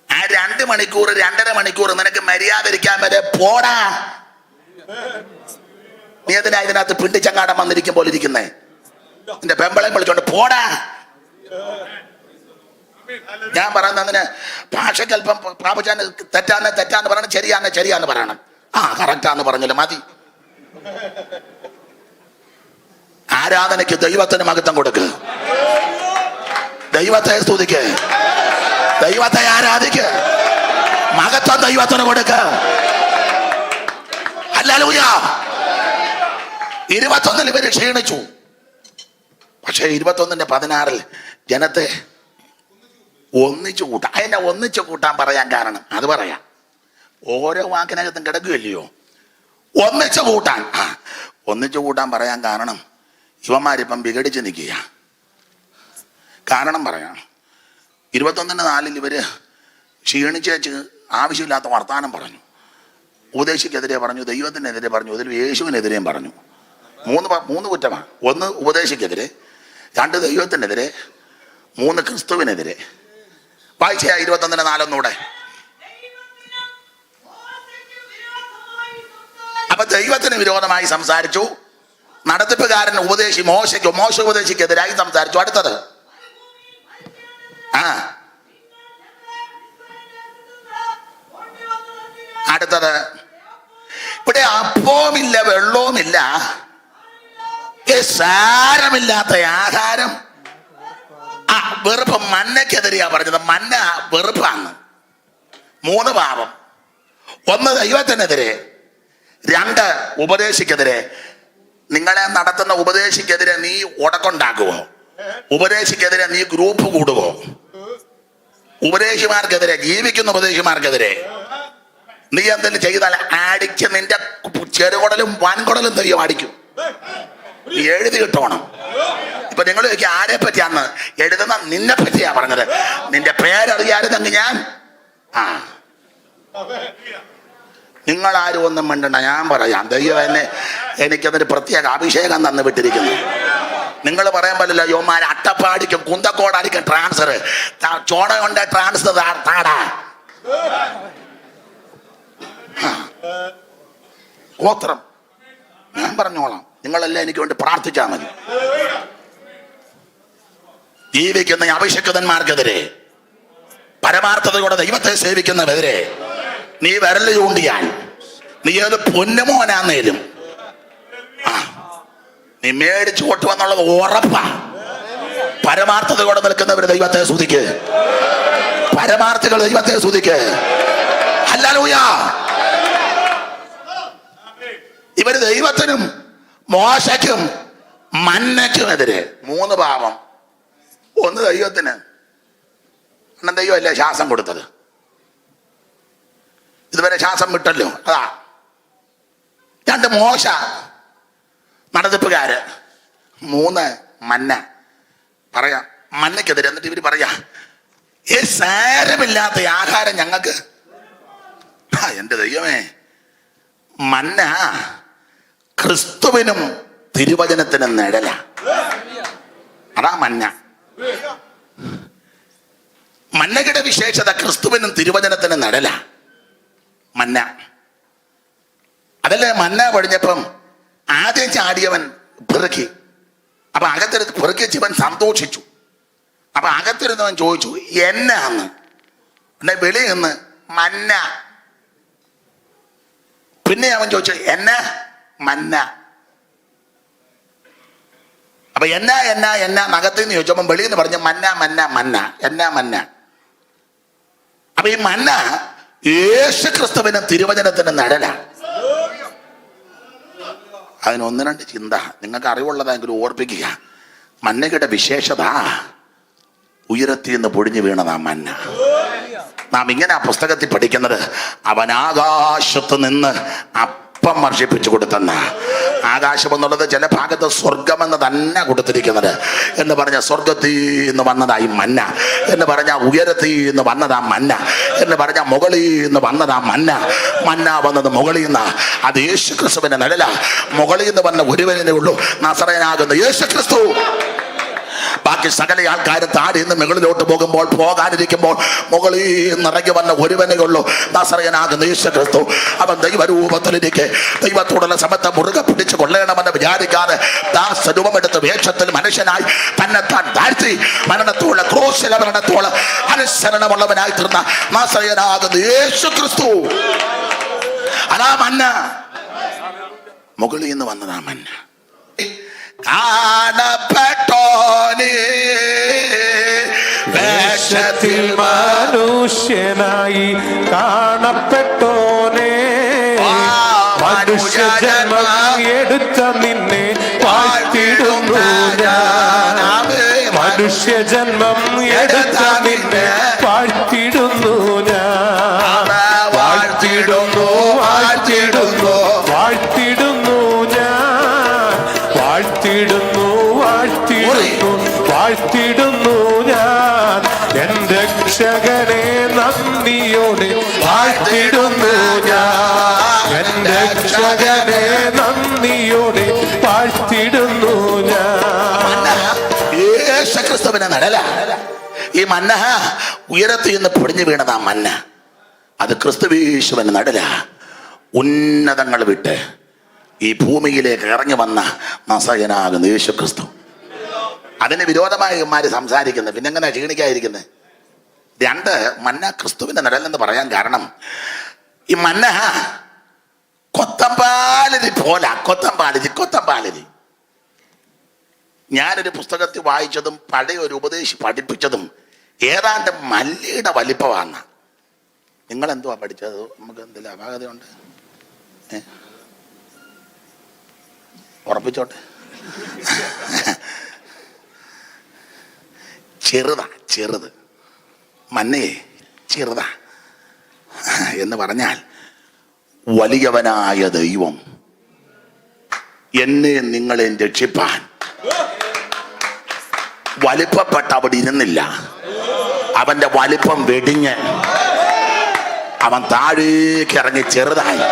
ആ 2 മണിക്കൂർ 2.5 മണിക്കൂർ നിനക്ക് മര്യാദ ഇരിക്കാൻ വരെ പോടാ. നീ അതിനാ ഇതിനകത്ത് പിണ്ടിച്ചങ്ങാടം വന്നിരിക്കും പോലെ ഇരിക്കുന്നേ, നിന്റെ പെമ്പളെ വിളിച്ചോണ്ട് പോടാ. ഞാൻ പറയുന്നതിന് ഭാഷക്കല്പം പ്രാപിച്ചാൽ തെറ്റാന്ന് പറയണം, ശരിയാന്ന് പറയണം. ആ കറക്റ്റാന്ന് പറഞ്ഞില്ല മതി. ആരാധനയ്ക്ക് ദൈവത്തിന് മഹത്വം കൊടുക്കുക, ദൈവത്തെ സ്തുതിക്ക്, ദൈവത്തെ ആരാധിക്ക്, മഹത്വം ദൈവത്തിന് കൊടുക്ക. ഹല്ലേലൂയ. 21 ഇവര് ക്ഷീണിച്ചു, പക്ഷെ 21:16 ജനത്തെ ഒന്നിച്ചു കൂട്ടാം. അതിനെ ഒന്നിച്ചു കൂട്ടാൻ പറയാൻ കാരണം അത് പറയാം. ഓരോ വാക്കിനകത്തും കിടക്കുകയല്ലയോ ഒന്നിച്ചു കൂട്ടാൻ പറയാൻ കാരണം ഇവന്മാരിപ്പം വിഘടിച്ച് നിൽക്കുക. കാരണം പറയാം. 21:4 ഇവര് ക്ഷീണിച്ച് ആവശ്യമില്ലാത്ത വർത്താനം പറഞ്ഞു. ഉപദേശിക്കെതിരെ പറഞ്ഞു, ദൈവത്തിനെതിരെ പറഞ്ഞു, ഇതിൽ യേശുവിനെതിരെയും പറഞ്ഞു. 3 കുറ്റമാണ്. 1 ഉപദേശിക്കെതിരെ, 2 ദൈവത്തിനെതിരെ, 3 ക്രിസ്തുവിനെതിരെ. വായിച്ച 21:4 ഒന്നൂടെ. അപ്പൊ ദൈവത്തിന് വിരോധമായി സംസാരിച്ചു, നടത്തിപ്പുകാരൻ മോശ ഉപദേശിക്കെതിരായി സംസാരിച്ചു. അടുത്തത് ഇവിടെ അപ്പവുമില്ല വെള്ളവുമില്ല, സാരമില്ലാത്ത ആഹാരം. വെറുപ്പ്. മന്നയ്ക്കെതിരെയാ പറഞ്ഞത്. മന്ന വെറുപ്പാണ്. 3 പാപം. 1 ദൈവത്തിനെതിരെ, 2, ഉപദേശിക്കെതിരെ. നിങ്ങളെ നടത്തുന്ന ഉപദേശിക്കെതിരെ നീ ഉടക്കുണ്ടാക്കുവോ? ഉപദേശിക്കെതിരെ നീ ഗ്രൂപ്പ് കൂടുവോ? ഉപദേശിമാർക്കെതിരെ, ജീവിക്കുന്ന ഉപദേശിമാർക്കെതിരെ നീ എന്തെങ്കിലും ചെയ്താൽ അടിച്ച് നിന്റെ ചെറുകുടലും വൻകുടലും തെയ്യം അടിക്കും. നീ എഴുതി കിട്ടണം. ഇപ്പൊ നിങ്ങൾ ചോദിക്കുക ആരെ പറ്റിയാന്ന്? എഴുതുന്ന നിന്നെ പറ്റിയാ പറഞ്ഞത്. നിന്റെ പേരറിയാതെങ്കിൽ ഞാൻ നിങ്ങളാരും ഒന്നും മിണ്ടണ്ട, ഞാൻ പറയാം. ദൈവം എനിക്കതൊരു പ്രത്യേക അഭിഷേകം തന്നു വിട്ടിരിക്കുന്നു. നിങ്ങൾ പറയാൻ പറ്റില്ല യോമാർ അട്ടപ്പാടിക്കും കുന്തക്കോടാടിക്കും ട്രാൻസ്ഫർ, ചോണ കൊണ്ട് ട്രാൻസ്ഫർ താടാ ഗോത്രം. ഞാൻ പറഞ്ഞോളാം, നിങ്ങളെല്ലാം എനിക്ക് വേണ്ടി പ്രാർത്ഥിച്ചാൽ മതി. ജീവിക്കുന്ന അഭിഷേകന്മാർക്കെതിരെ, പരമാർത്ഥതയോടെ ദൈവത്തെ സേവിക്കുന്നവരെതിരെ നീ വിരല് ചൂണ്ടിയാൽ, നീ ഏത് പൊന്നുമോനാന്നേലും നീ മേടിച്ചു കൊട്ടുവെന്നുള്ളത് ഉറപ്പാ. പരമാർത്ഥതയോടെ നിൽക്കുന്നവര് ദൈവത്തെ സ്തുതിക്ക്. പരമാർത്ഥികൾ ദൈവത്തെ സ്തുതിക്ക്. ഹല്ലേലൂയ. ഇവര് ദൈവത്തിനും മോശയ്ക്കും മന്നയ്ക്കുമെതിരെ 3 പാപം. 1 ദൈവത്തിന്, ദൈവമല്ലേ ശ്വാസം കൊടുത്തത്, ഇതുവരെ ശ്വാസം വിട്ടല്ലോ, അതാ. 2 മോശ നടത്തിപ്പുകാര്. 3 മന്ന. പറയാം മന്നയ്ക്കെതിരെ. എന്നിട്ട് ഇവര് പറയാ സാരമില്ലാത്ത ആഹാരം ഞങ്ങൾക്ക്. എന്റെ ദൈവമേ, മന്ന ക്രിസ്തുവിനും തിരുവചനത്തിനും നിഴല. അതാ മന്ന. മന്നയുടെ വിശേഷത ക്രിസ്തുവിനും തിരുവചനത്തിനും നിഴല. മന്ന അതല്ലേ. മന്ന പൊഴിഞ്ഞപ്പം ആദ്യം ചാടിയവൻ പെറുക്കി. അപ്പൊ അകത്തിരുന്ന് പെറുക്കി വെച്ചവൻ സന്തോഷിച്ചു. അപ്പൊ അകത്തിരുന്നവൻ ചോദിച്ചു എന്നാന്ന്. വെളിയിൽ നിന്ന് മന്ന. പിന്നെ അവൻ ചോദിച്ചു എന്നാ? മന്ന. അപ്പൊ എന്നാ നഗത്തിൽ നിന്ന് ചോദിച്ചപ്പോ വെളിയിൽ നിന്ന് പറഞ്ഞു മന്ന. എന്നാ മന്ന. അപ്പൊ ഈ മന്ന യേശു ക്രിസ്തുവിനും തിരുവചനത്തിന് നിഴല. അതിന് 1-2 ചിന്ത നിങ്ങൾക്ക് അറിവുള്ളതെങ്കിലും ഓർപ്പിക്കുക. മന്നയുടെ വിശേഷത ഉയരത്തിൽ നിന്ന് പൊടിഞ്ഞു വീണതാ മന്ന. നാം ഇങ്ങനെ ആ പുസ്തകത്തിൽ പഠിക്കുന്നത്, അവൻ ആകാശത്ത് നിന്ന് അപ്പം വർഷിപ്പിച്ചു കൊടുത്തെന്ന. ആകാശം എന്നുള്ളത് ചില ഭാഗത്ത് സ്വർഗമെന്ന് തന്നെ കൊടുത്തിരിക്കുന്നത്. എന്ന് പറഞ്ഞ സ്വർഗത്തിൽ നിന്ന് വന്നതായി മന്ന, എന്ന് പറഞ്ഞ ഉയരത്തിൽ നിന്ന് വന്നതാ മന്ന, എന്ന് പറഞ്ഞ മുകളിൽ നിന്ന് വന്നതാ മന്ന. മന്ന വന്നത് മുകളിൽ നിന്ന്. അത് യേശു ക്രിസ്തുവിന്റെ നിഴല. മുകളിൽ നിന്ന് വന്ന ഒരുവനെ ഉള്ളൂ, നസറേയനാകുന്ന യേശു ക്രിസ്തു. ബാക്കി സകല ആൾക്കാരും താഴെ നിന്ന് മുകളിലോട്ട് പോകുമ്പോൾ, പോകാനിരിക്കുമ്പോൾ മുകളിൽ നിറങ്ങി വന്ന ഒരുവനേ ഉള്ളൂ, നസറേയനാകുന്ന യേശു ക്രിസ്തു. അവൻ ദൈവരൂപത്തിലിരിക്കെ ദൈവത്തോടുള്ള സമത്തെ മുറുകെ പിടിച്ച് കൊള്ളണമെന്ന് വിചാരിക്കാതെ ദാസരൂപമെടുത്ത വേഷത്തിൽ മനുഷ്യനായി തന്നെത്താൻ താഴ്ത്തി മരണത്തോളം ക്രൂശിലെ മരണത്തോളം അനുസരണമുള്ളവനായി തീർന്ന നസറേയനാകുന്ന യേശു ക്രിസ്തു. അതാ മന്ന. മുകളിൽ നിന്ന് വന്നതാ മന്ന. കാണപ്പെട്ടോനെ വേഷത്തിൽ മനുഷ്യനായി കാണപ്പെട്ടോനെ, മനുഷ്യജന്മം എടുത്ത നിന്നെ വാഴ്ത്തിടുന്നു ഞാൻ. മനുഷ്യജന്മം എടുത്ത നിന്നെ വാഴ്ത്തിടുന്നു ഞാൻ. വാഴ്ത്തിടുന്നു വാഴ്ത്തിടുന്നു വാഴ്ത്തിടുന്നു ഞാൻ. വാഴ്ത്തിടുന്നു വാഴ്ത്തിടുന്നു വാഴ്ത്തിടുന്നു ഞാൻ. എന്റെ രക്ഷകനെ നന്ദിയോടെ വാഴ്ത്തിടുന്നു ഞാൻ. എന്റെ രക്ഷകനെ നന്ദിയോടെ വാഴ്ത്തിടുന്നു ഞാൻ. യേശുക്രിസ്തുവിന്റെ നിഴല. ഈ മന്ന ഉയരത്തിൽ നിന്ന് പൊടിഞ്ഞു വീണതാ മന്ന. അത് ക്രിസ്തുയേശുവിന്റെ നിഴല. ഉന്നതങ്ങൾ വിട്ട് ഈ ഭൂമിയിലേക്ക് ഇറങ്ങി വന്ന നസറേയനാകുന്ന യേശു ക്രിസ്തു. അതിന് വിരോധമായി ഇവന്മാര് സംസാരിക്കുന്നത്. പിന്നെ എങ്ങനെ ക്ഷീണിക്കാതിരിക്കുന്നത്? 2 മന്ന ക്രിസ്തുവിന്റെ നിഴലെന്ന് പറയാൻ കാരണം, ഈ മന്ന കൊത്തമ്പാലരി പോല. കൊത്തമ്പാലരി ഞാനൊരു പുസ്തകത്തിൽ വായിച്ചതും പഴയ ഒരു ഉപദേശി പഠിപ്പിച്ചതും ഏതാണ്ട് മല്ലിയുടെ വലിപ്പമാണ്. നിങ്ങൾ എന്തുവാ പഠിച്ചത്? നമുക്ക് എന്തെങ്കിലും അപാകതയുണ്ട്? ഉറപ്പിച്ചോട്ടെ. ചെറുത് മന്നയെ ചെറുതാ എന്ന് പറഞ്ഞാൽ വലിയവനായ ദൈവം എന്നെ നിങ്ങളെ രക്ഷിപ്പാൻ വലിപ്പപ്പെട്ട അവിടെ ഇരുന്നില്ല. അവന്റെ വലിപ്പം വെടിഞ്ഞ് അവൻ താഴേക്ക് ഇറങ്ങി ചെറുതായി.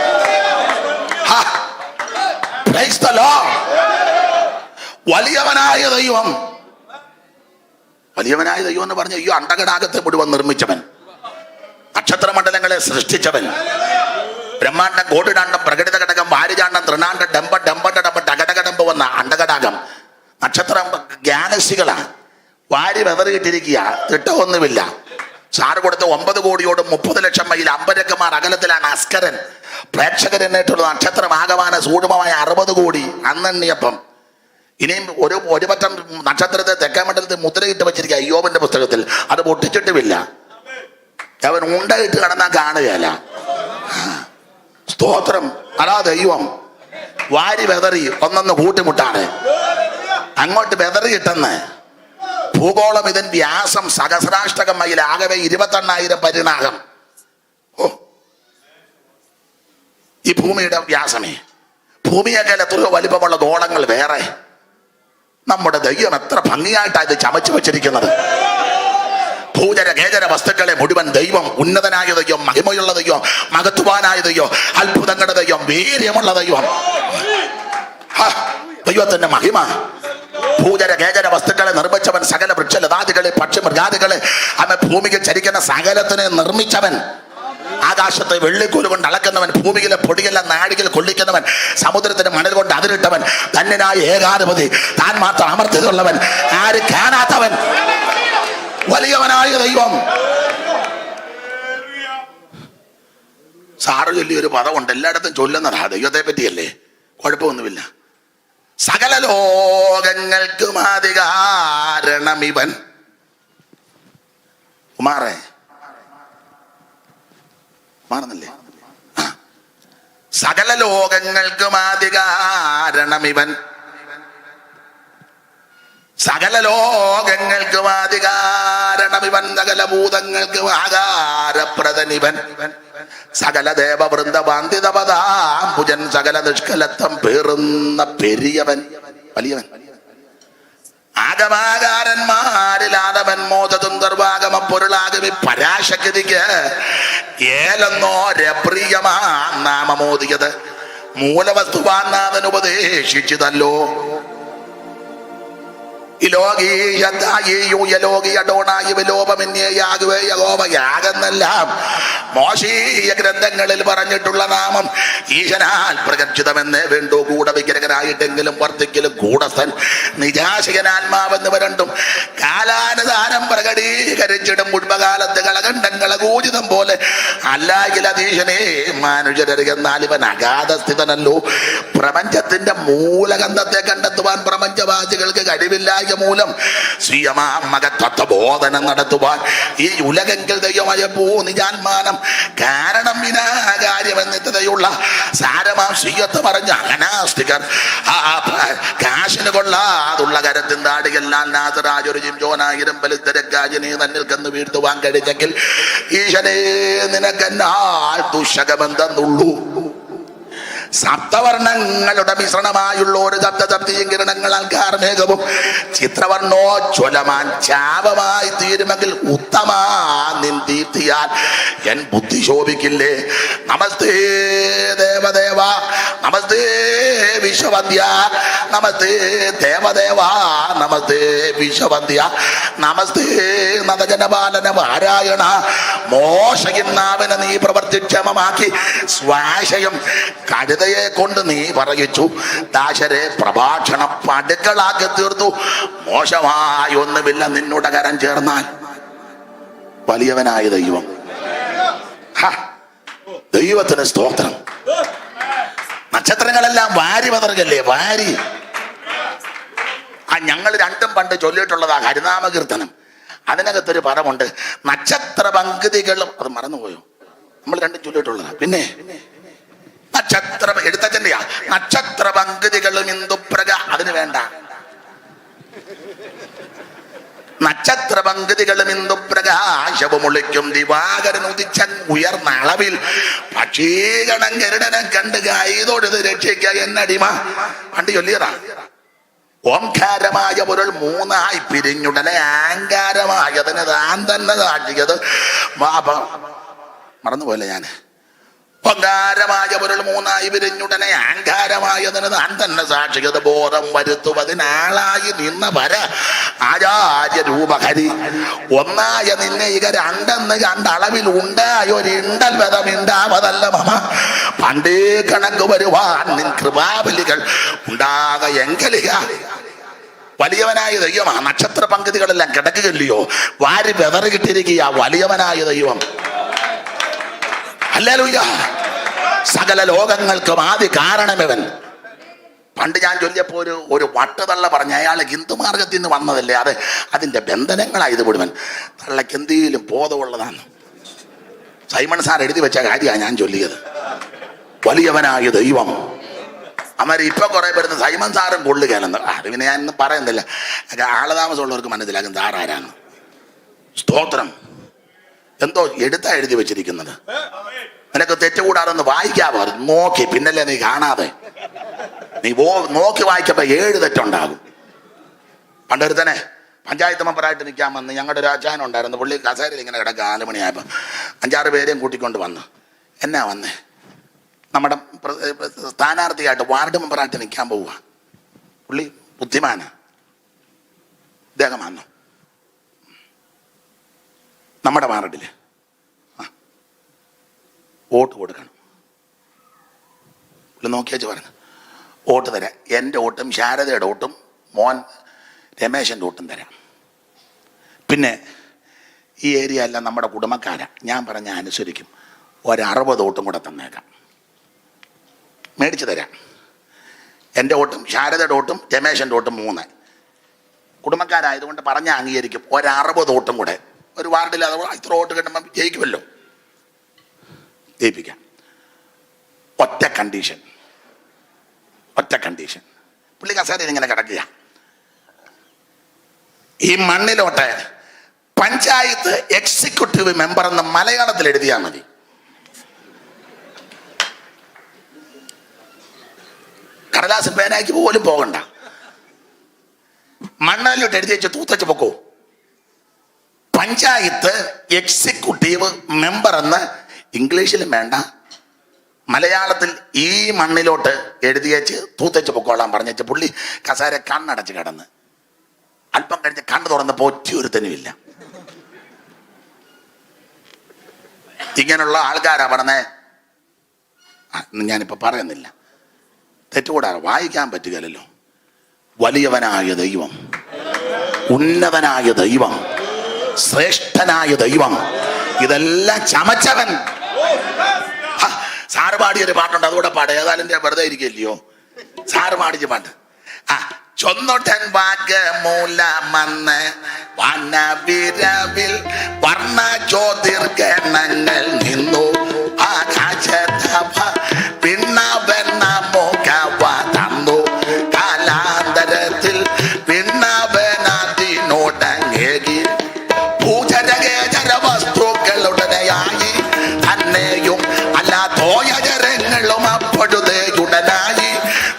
വലിയവനായ ദൈവം എന്ന് പറഞ്ഞ ഈ അണ്ടകടാകത്തെ മുഴുവൻ നിർമ്മിച്ചവൻ, നക്ഷത്രമണ്ഡലങ്ങളെ സൃഷ്ടിച്ചവൻ, ബ്രഹ്മാണ്ടം, കോടിടാണ്ടം, പ്രകടിത ഘടകം, വാരിജാണ്ടം, തൃണാണ്ടം, ഡംബ ഡംബ ഡംബ ഡകടകടമ്പ് വന്ന അണ്ടകടാകം, നക്ഷത്രം ഗാലക്സികളാ വാരി വെതറിയിട്ടിരിക്കുക. തിട്ടമൊന്നുമില്ല. സാറ് കൊടുത്ത 9 കോടിയോട് 30 ലക്ഷം മൈൽ അമ്പരക്കമാർ അകലത്തിലാണ് അസ്കരൻ. പ്രേക്ഷകരെന്നിട്ടുള്ള നക്ഷത്രം ആകമാന സൂക്ഷ്മമായ 60 കോടി അന്നെണ്ണിയപ്പം. ഇനിയും ഒരു പറ്റം നക്ഷത്രത്തെ തെക്കേ മണ്ഡലത്തിൽ മുദ്രയിട്ട് വെച്ചിരിക്കുക അയ്യോബിന്റെ പുസ്തകത്തിൽ. അത് പൊട്ടിച്ചിട്ടുമില്ല. അവൻ ഉണ്ടയിട്ട് കിടന്നാ കാണുകയല്ല. സ്തോത്രം. അതാ ദൈവം വാരി വെതറി ഒന്നൊന്ന് കൂട്ടിമുട്ടാണ് അങ്ങോട്ട് വെതറിയിട്ടെന്ന്. ഭൂഗോളം ഇതിൻ വ്യാസം സഹസ്രാഷ്ടകം മൈൽ, ആകെ 28,000 പരിണാമം. ഓ, ഈ ഭൂമിയുടെ വ്യാസമേ. ഭൂമിയേക്കാൾ എത്രയോ വലിപ്പമുള്ള ഗോളങ്ങൾ വേറെ. നമ്മുടെ ദൈവം എത്ര ഭംഗിയായിട്ടാണ് ഇത് ചമച്ചു വെച്ചിരിക്കുന്നത്. ഭൂചര കേചര വസ്തുക്കളെ മുഴുവൻ ദൈവം ഉന്നതനായ ദൈവം, മഹിമയുള്ള ദൈവം, മഹത്വാനായ ദൈവം, അത്ഭുതങ്ങളുടെ ദൈവം, വീര്യമുള്ള ദൈവം. ദൈവത്തിന്റെ മഹിമ. ഭൂചര കേചര വസ്തുക്കളെ നിർമ്മിച്ചവൻ, സകല വൃക്ഷലതാദികളെ, പക്ഷി മൃഗാദികളെ, അവൻ ഭൂമിക്ക് ചരിക്കുന്ന സകലത്തിനെ നിർമ്മിച്ചവൻ, ആകാശത്തെ വെള്ളിക്കോല് കൊണ്ട് അളക്കുന്നവൻ, ഭൂമിയിലെ പൊടിയെല്ലാം നാടികൾ കൊള്ളിക്കുന്നവൻ, സമുദ്രത്തിന് മണൽ കൊണ്ട് അതിരിട്ടവൻ, തന്നനായ ഏകാധിപതി, താൻ മാത്രം അമർത്തിയതുള്ളവൻ, ആര് കാണാത്തവൻ, വലിയവനായ ദൈവം. സാറ് ചൊല്ലിയൊരു പദമുണ്ട്, എല്ലായിടത്തും ചൊല്ലുന്നതാ. ദൈവത്തെ പറ്റിയല്ലേ, കുഴപ്പമൊന്നുമില്ല. സകല ലോകങ്ങൾക്കും അധികാരണം ഇവൻ. കുമാറേ മാറുന്നില്ലേ? സകല ലോകങ്ങൾക്കും അധികാരണം ഇവൻ. സകല ലോകങ്ങൾക്കും അധികാരണം ഇവൻ. സകല ഭൂതങ്ങൾക്കും ആകാരപ്രദനിവൻ. സകല ദേവവൃന്ദ വാന്തിതപദാംബുജൻ. സകല നിഷ്കലത്വം പേറുന്ന പെരിയവൻ, വലിയവൻ. ആഗമാകാരന്മാരിലാദവൻ മോദതും ദർവാഗമ പൊരുളാകവി പരാശക്തിക്ക് ഏലെന്നോ രപ്രിയമാ നാമമോദിയത്. മൂലവസ്തുവാനാഥൻ ഉപദേശിച്ചതല്ലോ. യാഗെന്നെല്ലാം മോശീയ ഗ്രന്ഥങ്ങളിൽ പറഞ്ഞിട്ടുള്ള നാമം ഈശനാൽ പ്രകർഷിതമെന്നേ വേണ്ടു. കൂടെ വിഗ്രഹനായിട്ടെങ്കിലും വർദ്ധിക്കലും കൂടസ്ഥൻ നിജാശകനാത്മാവെന്നിവ രണ്ടും കാലാനുധാനം പ്രകടീകരിച്ചിടും. മുൻപകാലത്ത് കളകണ്ഠങ്ങളെ കൂജിതം പോലെ അല്ലായിൽ അതീശനെ മനുഷ്യരെന്നാൽ ഇവൻ അഗാധസ്ഥിതനല്ലോ. പ്രപഞ്ചത്തിന്റെ മൂലഗന്ധത്തെ കണ്ടെത്തുവാൻ പ്രപഞ്ചവാസികൾക്ക് കഴിവില്ലായ മൂലം സ്വീയമാമകത്വബോധനം നടത്തുവാൻ ഈ ഉലകെങ്കിൽ ദൈവമായ നിജാത്മാനം കാരണം വിനാകാര്യമെന്നിത്തതയുള്ള സാരമാം സ്വീയത്ത് പറഞ്ഞ അനാസ്തികർ കാശിന് കൊള്ളാതുള്ള കരത്തിൻ താടിയെല്ലാം നാസറാജൊരുചിം ജോനായിരം ബലിത്തരക്കാജിനെ തന്നിൽ കന്ന് വീഴ്ത്തുവാൻ കഴിഞ്ഞെങ്കിൽ ഈശനെ നിനക്കെന്നാൽ ദുശകമെന്തെന്നുള്ളൂ. സപ്തവർണ്ണങ്ങളുടെ മിശ്രണമായുള്ള ഒരു ശബ്ദശബ്ദിയും കിരണങ്ങളാൽ കാർമേഘവും ചിത്രവർണ്ണോജ്വലമാൻ ചാപമായി തീരുമെങ്കിൽ ഉത്തമാ നിൻ ദീപ്തിയാൽ എൻ ബുദ്ധി ശോഭിക്കില്ലേ. നമസ്തേ ദേവദേവ, നമസ്തേ വിശ്വവന്ധ്യ, നമസ്തേ ദേവദേവ, നമസ്തേ വിശ്വവന്ധ്യ, നമസ്തേ നദജനപാലന പാരായണ. മോശയിന്നാവിനെ നീ പ്രവർത്തിക്ഷമമാക്കി സ്വാശയം കഴുതയെ കൊണ്ട് നീ പറയിച്ചു. ദാശരെ പ്രഭാഷണം പടുക്കളാക്കി തീർത്തു. മോശമായി ഒന്നുമില്ല നിന്നോട് കരം ചേർന്നാൽ. വലിയവനായ ദൈവം. ദൈവത്തിന് സ്തോത്രം. നക്ഷത്രങ്ങളെല്ലാം വാരി പതറുകല്ലേ, വാരി. ഞങ്ങൾ രണ്ടും പണ്ട് ചൊല്ലിയിട്ടുള്ളതാ ഹരിനാമ കീർത്തനം. അതിനകത്തൊരു പദമുണ്ട്, നക്ഷത്ര പങ്കുതികളും. അത് മറന്നുപോയോ? നമ്മൾ രണ്ടും ചൊല്ലിയിട്ടുള്ളതാ. പിന്നെ എഴുത്തച്ഛൻ്റെയാ. നക്ഷത്ര പങ്കുതികളും ഇന്ദുപ്രക, അതിന് വേണ്ട. നക്ഷത്ര പങ്കുതികളും ഇന്ദുപ്രകാശവും ഒളിക്കും ദിവാകരൻ ഉദിച്ച ഉയർന്ന അളവിൽ പക്ഷീകണം ഗരുഡനെ കണ്ട് കൈതൊഴുത് രക്ഷിക്ക എന്നടിമ പണ്ട് ചൊല്ലിയതാ. ഓംകാരമായ പൊരുൾ മൂന്നായി പിരിഞ്ഞുടനെ ആങ്കാരമായതിന് താൻ തന്നെ സാക്ഷിയത് മറന്നുപോലെ ഞാൻ. ഓങ്കാരമായ പൊരുൾ മൂന്നായി പിരിഞ്ഞുടനെ ആങ്കാരമായതിന് താൻ തന്നെ സാക്ഷിയത് ബോധം വരുത്തുവതിനാളായി നിന്ന വര ആചാര്യ രൂപഹരി. ഒന്നായ നിന്നെ ഇക രണ്ടെന്ന് കണ്ട അളവിൽ ഉണ്ടായൊരിണ്ടൽ വധമിണ്ടാവതല്ല മമ. പണ്ടേ കണക്ക് വരുവാൻ നിൻ കൃപാബലികൾ ഉണ്ടാക എങ്കലിക. വലിയവനായ ദൈവമാ. നക്ഷത്ര പങ്കുതികളെല്ലാം കിടക്കുകയില്ലയോ, വാരി വെതറികിട്ടിരിക്കുക വലിയവനായ ദൈവം. ഹല്ലേലൂയ. സകല ലോകങ്ങൾക്കും ആദ്യ കാരണമവൻ. പണ്ട് ഞാൻ ചൊല്ലിയപ്പോ ഒരു വട്ടുതള്ള പറഞ്ഞ അയാൾ ഹിന്ദുമാർഗത്തിൽ നിന്ന് വന്നതല്ലേ, അതിന്റെ ബന്ധനങ്ങളായത് മുഴുവൻ. തള്ളക്ക് എന്തെങ്കിലും ബോധമുള്ളതാണ്. സൈമൺ സാർ എഴുതി വെച്ച കാര്യമാണ് ഞാൻ ചൊല്ലിയത്. വലിയവനായ ദൈവം. അന്നേരം ഇപ്പൊ കുറെ പേരുന്ന് സൈമൺ സാറും കൊള്ളുകയാണെന്ന്. അത് പിന്നെ ഞാൻ ഇന്ന് പറയുന്നില്ല, ആളതാമസമുള്ളവർക്ക് മനസ്സിലാക്കും താറാരാന്ന്. സ്തോത്രം. എന്തോ എഴുതി വെച്ചിരിക്കുന്നത്. നിനക്ക് തെറ്റുകൂടാതെന്ന് വായിക്കാവാറ് നോക്കി, പിന്നല്ലേ നീ കാണാതെ. നീ നോക്കി വായിച്ചപ്പോ 7 തെറ്റുണ്ടാകും. പണ്ടൊരുത്തനെ പഞ്ചായത്ത് മെമ്പറായിട്ട് നിൽക്കാൻ വന്ന് ഞങ്ങളുടെ ഒരു ആചാനുണ്ടായിരുന്നു. പുള്ളി കസേരയിൽ ഇങ്ങനെ കിടക്കുക. 4 മണിയായപ്പോൾ 5-6 പേരെയും കൂട്ടിക്കൊണ്ട് വന്ന്. എന്നാ വന്നേ? നമ്മുടെ സ്ഥാനാർത്ഥിയായിട്ട് വാർഡ് മെമ്പറായിട്ട് നിൽക്കാൻ പോവുക. പുള്ളി ബുദ്ധിമാനാ. ഇദ്ദേഹം വന്നു. നമ്മുടെ വാർഡിൽ വോട്ട് കൊടുക്കണം. പുള്ളി നോക്കിയാച്ച് പറഞ്ഞു, വോട്ട് തരാം. എൻ്റെ വോട്ടും ശാരദയുടെ വോട്ടും മോൻ രമേശൻ്റെ വോട്ടും തരാം. പിന്നെ ഈ ഏരിയ എല്ലാം നമ്മുടെ കുടുംബക്കാരാ. ഞാൻ പറഞ്ഞ അനുസരിക്കും. 60 വോട്ടും കൂടെ തന്നേക്കാം, മേടിച്ചു തരാം. എൻ്റെ വോട്ടും ശാരദയുടെ വോട്ടും രമേശൻ്റെ വോട്ടും 3 കുടുംബക്കാരായതുകൊണ്ട് പറഞ്ഞ അംഗീകരിക്കും. 60 വോട്ടും കൂടെ ഒരു വാർഡിൽ അത് ഇത്ര വോട്ട് കിട്ടുമ്പം ജയിക്കുമല്ലോ, ജയിപ്പിക്കാം. ഒറ്റ കണ്ടീഷൻ. പുള്ളി കസേരയിൽ ഇങ്ങനെ കിടക്കുക. ഈ മണ്ണിലോട്ട് പഞ്ചായത്ത് എക്സിക്യൂട്ടീവ് മെമ്പർ എന്ന് മലയാളത്തിൽ എഴുതിയാൽ മതി. കടലാസ് പേനാക്കി പോലും പോകണ്ട. മണ്ണിലോട്ട് എഴുതി വെച്ച് തൂത്തച്ച് പൊക്കോ. പഞ്ചായത്ത് എക്സിക്യൂട്ടീവ് മെമ്പർ എന്ന് ഇംഗ്ലീഷിലും വേണ്ട, മലയാളത്തിൽ ഈ മണ്ണിലോട്ട് എഴുതിയേച്ച് തൂത്തച്ച് പൊക്കോളാൻ പറഞ്ഞേച്ച് പുള്ളി കസേര കണ്ണടച്ച് കിടന്ന്. അല്പം കഴിഞ്ഞ് കണ്ണ് തുറന്നപ്പോൾ ഒറ്റയൊരുത്തനുമില്ല. ഇങ്ങനെയുള്ള ആൾക്കാരാ പറഞ്ഞേ. ഞാനിപ്പോ പറയുന്നില്ല, തെറ്റുകൂടാതെ വായിക്കാൻ പറ്റുകയല്ലോ. വലിയവനായ ദൈവം, ഉന്നതനായ ദൈവം, ശ്രേഷ്ഠനായ ദൈവം, ഇതെല്ലാം ചമച്ചവൻ. സാറ് പാടിയൊരു പാട്ടുണ്ട്, അതുകൂടെ പാട്. ഏതായാലും വെറുതെ ഇരിക്കില്ലയോ. സാറ് പാടിച്ച പാട്ട്. ചൊന്നൊട്ടൻ ഭാഗമൂലമന്ന് വനവിരവിൽ വർണ്ണ ജ്യോതിർഗണങ്ങൾ നിന്നു ആകാശതഭ പിണ്ണവൻ നമുക്കവ തന്നു. കാലാന്തരത്തിൽ പിണ്ണവനതിനോടങ്ങേകി ഭൂചരകേചര വസ്തുക്കളുടനെയായി തന്നെയും അല്ലാത്തോയചരങ്ങളും അപ്പൊഴുതേയുടനായി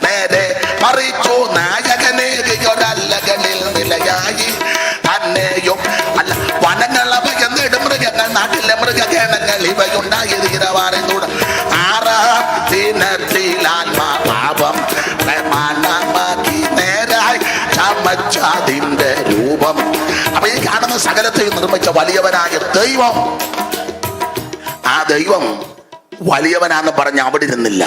നേരെ മറിച്ചു നായകനേകിയൊരല്ലകളിൽ നിലയായി തന്നെയും അല്ല വനങ്ങളവയ നെടുമൃഗങ്ങൾ നാട്ടിലെ മൃഗഗണങ്ങൾ ഇവയുണ്ടായി തീരവാറിലൂടെ 6-ാം ദിനത്തിലാത്മാഭാവം പ്രമാണമാക്കി നേരായി ചമച്ചതിന്റെ രൂപം. അപ്പൊ ഈ കാണുന്ന സകലത്തെ നിർമ്മിച്ച വലിയവനായ ദൈവം, ആ ദൈവം വലിയവനാന്ന് പറഞ്ഞ് അവിടെ ഇരുന്നില്ല.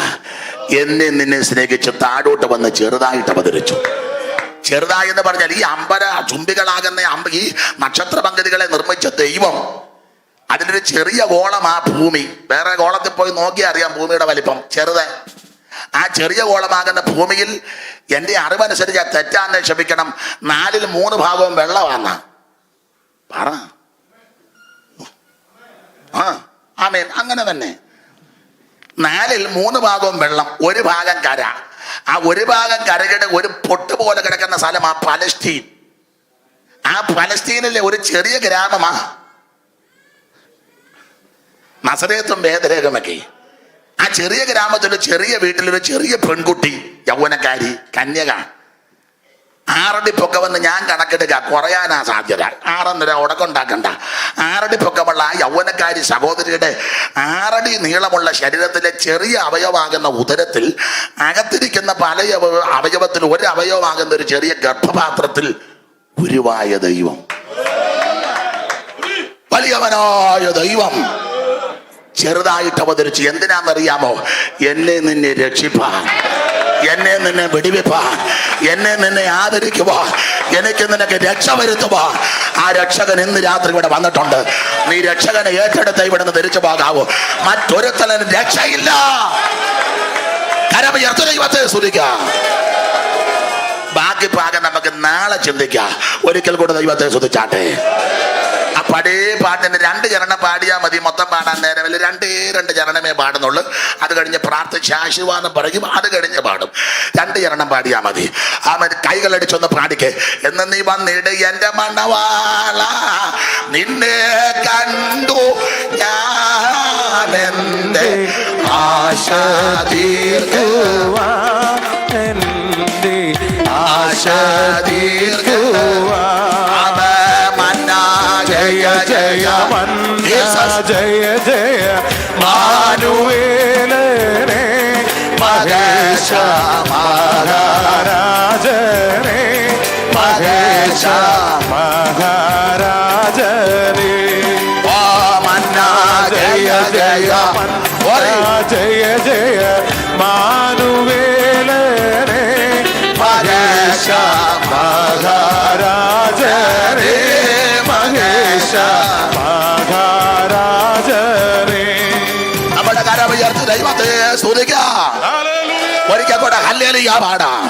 എന്നെ നിന്നെ സ്നേഹിച്ച് താഴോട്ട് വന്ന് ചെറുതായിട്ട് അവതരിച്ചു. ചെറുതായി എന്ന് പറഞ്ഞാൽ ഈ അമ്പര ചുംബികളാകുന്ന ഈ നക്ഷത്ര പങ്കുതികളെ നിർമ്മിച്ച ദൈവം, അതിലൊരു ചെറിയ ഗോളം ആ ഭൂമി. വേറെ ഗോളത്തിൽ പോയി നോക്കിയാൽ അറിയാം ഭൂമിയുടെ വലിപ്പം. ചെറുത്. ആ ചെറിയ ഗോളമാകുന്ന ഭൂമിയിൽ എൻ്റെ അറിവനുസരിച്ച് തെറ്റാന്ന് ക്ഷമിക്കണം, 4/3 ഭാഗവും വെള്ളമാന്ന പറ. ആമേൻ. അങ്ങനെ തന്നെ 4ൽ 3 ഭാഗവും വെള്ളം, ഒരു ഭാഗം കര. ആ ഒരു ഭാഗം കരയുടെ ഒരു പൊട്ട് പോലെ കിടക്കുന്ന സ്ഥലമാ പലസ്തീൻ. ആ പലസ്തീനിലെ ഒരു ചെറിയ ഗ്രാമമാ നസറേത്തും ബേത്ലഹേമൊക്കെ. ആ ചെറിയ ഗ്രാമത്തിൽ ചെറിയ വീട്ടിലൊരു ചെറിയ പെൺകുട്ടി, യൗവനക്കാരി, കന്യക, 6 അടി പൊക്കമെന്ന് ഞാൻ കണക്കെടുക്കുക, കുറയാനാ സാധ്യത. 6.5 ഉടക്കുണ്ടാക്കണ്ട. 6 അടി പൊക്കമുള്ള ആ യൗവനക്കാരി സഹോദരിയുടെ 6 അടി നീളമുള്ള ശരീരത്തിലെ ചെറിയ അവയവാകുന്ന ഉദരത്തിൽ അകത്തിരിക്കുന്ന പല അവയവത്തിൽ ഒരു അവയവമാകുന്ന ഒരു ചെറിയ ഗർഭപാത്രത്തിൽ ഉരുവായ ദൈവം, വലിയവനായ ദൈവം ചെറുതായിട്ട് അവതരിച്ചു. എന്തിനാണെന്നറിയാമോ? എന്നെ നിന്നെ രക്ഷിപ്പാൻ, എന്നെ നിന്നെ വെടിവെപ്പാൻ, എന്നെ നിന്നെ ആദരിക്കുവാൻ, എനിക്ക് നിനക്ക് രക്ഷ വരുത്തുവാൻ ആ രക്ഷകൻ ഇന്ന് രാത്രി ഇവിടെ വന്നിട്ടുണ്ട്. നീ രക്ഷകനെ ഏറ്റെടുത്ത് ഇവിടെ നിന്ന് ധരിച്ചു പോകാവോ? മറ്റൊരുത്തനും രക്ഷയില്ല. കരമുയർത്തി ദൈവത്തെ സ്തുതിക്കാം. ബാക്കി ഭാഗം നമുക്ക് നാളെ ചിന്തിക്കാം. ഒരിക്കൽ കൂടെ ദൈവത്തെ സ്തുതിച്ചാട്ടെ. ആ പഴയ പാട്ടിന് 2 ചരണം പാടിയാൽ മതി. മൊത്തം പാടാൻ നേരമില്ല. 2 ചരണമേ പാടുന്നുള്ളൂ. അത് കഴിഞ്ഞ് പ്രാർത്ഥിച്ച് ആശീർവാദം പറയും. അത് കഴിഞ്ഞ് പാടും. 2 ചരണം പാടിയാൽ മതി. ആ കൈകളടിച്ചൊന്ന് പാടിക്കേ. എന്ന് നീ വന്നിട് എന്റെ മണവാള, നിന്നെ കണ്ടു ഞാൻ എന്റെ ആശ തീർക്കുവാൻ, എന്റെ ആശ തീർക്കുവാൻ. ജയ ജയ മന്ന ജയ ജയ മാനുവേലനെ മഹേശ മഹാരാജനെ, മഹേശ മഹാരാജനെ. മന്ന ജയ ജയ ജയ ജയ മാനുവേലനെ മഹേശ മഹാരാജനെ, മഹേശ മഹാരാജനെ. നമ്മുടെ കരമുയർത്തി ദൈവത്തെ സ്തുതിക്കാം. ഒരിക്കൽ കൂടെ ഹല്ലേലൂയ പാടാം.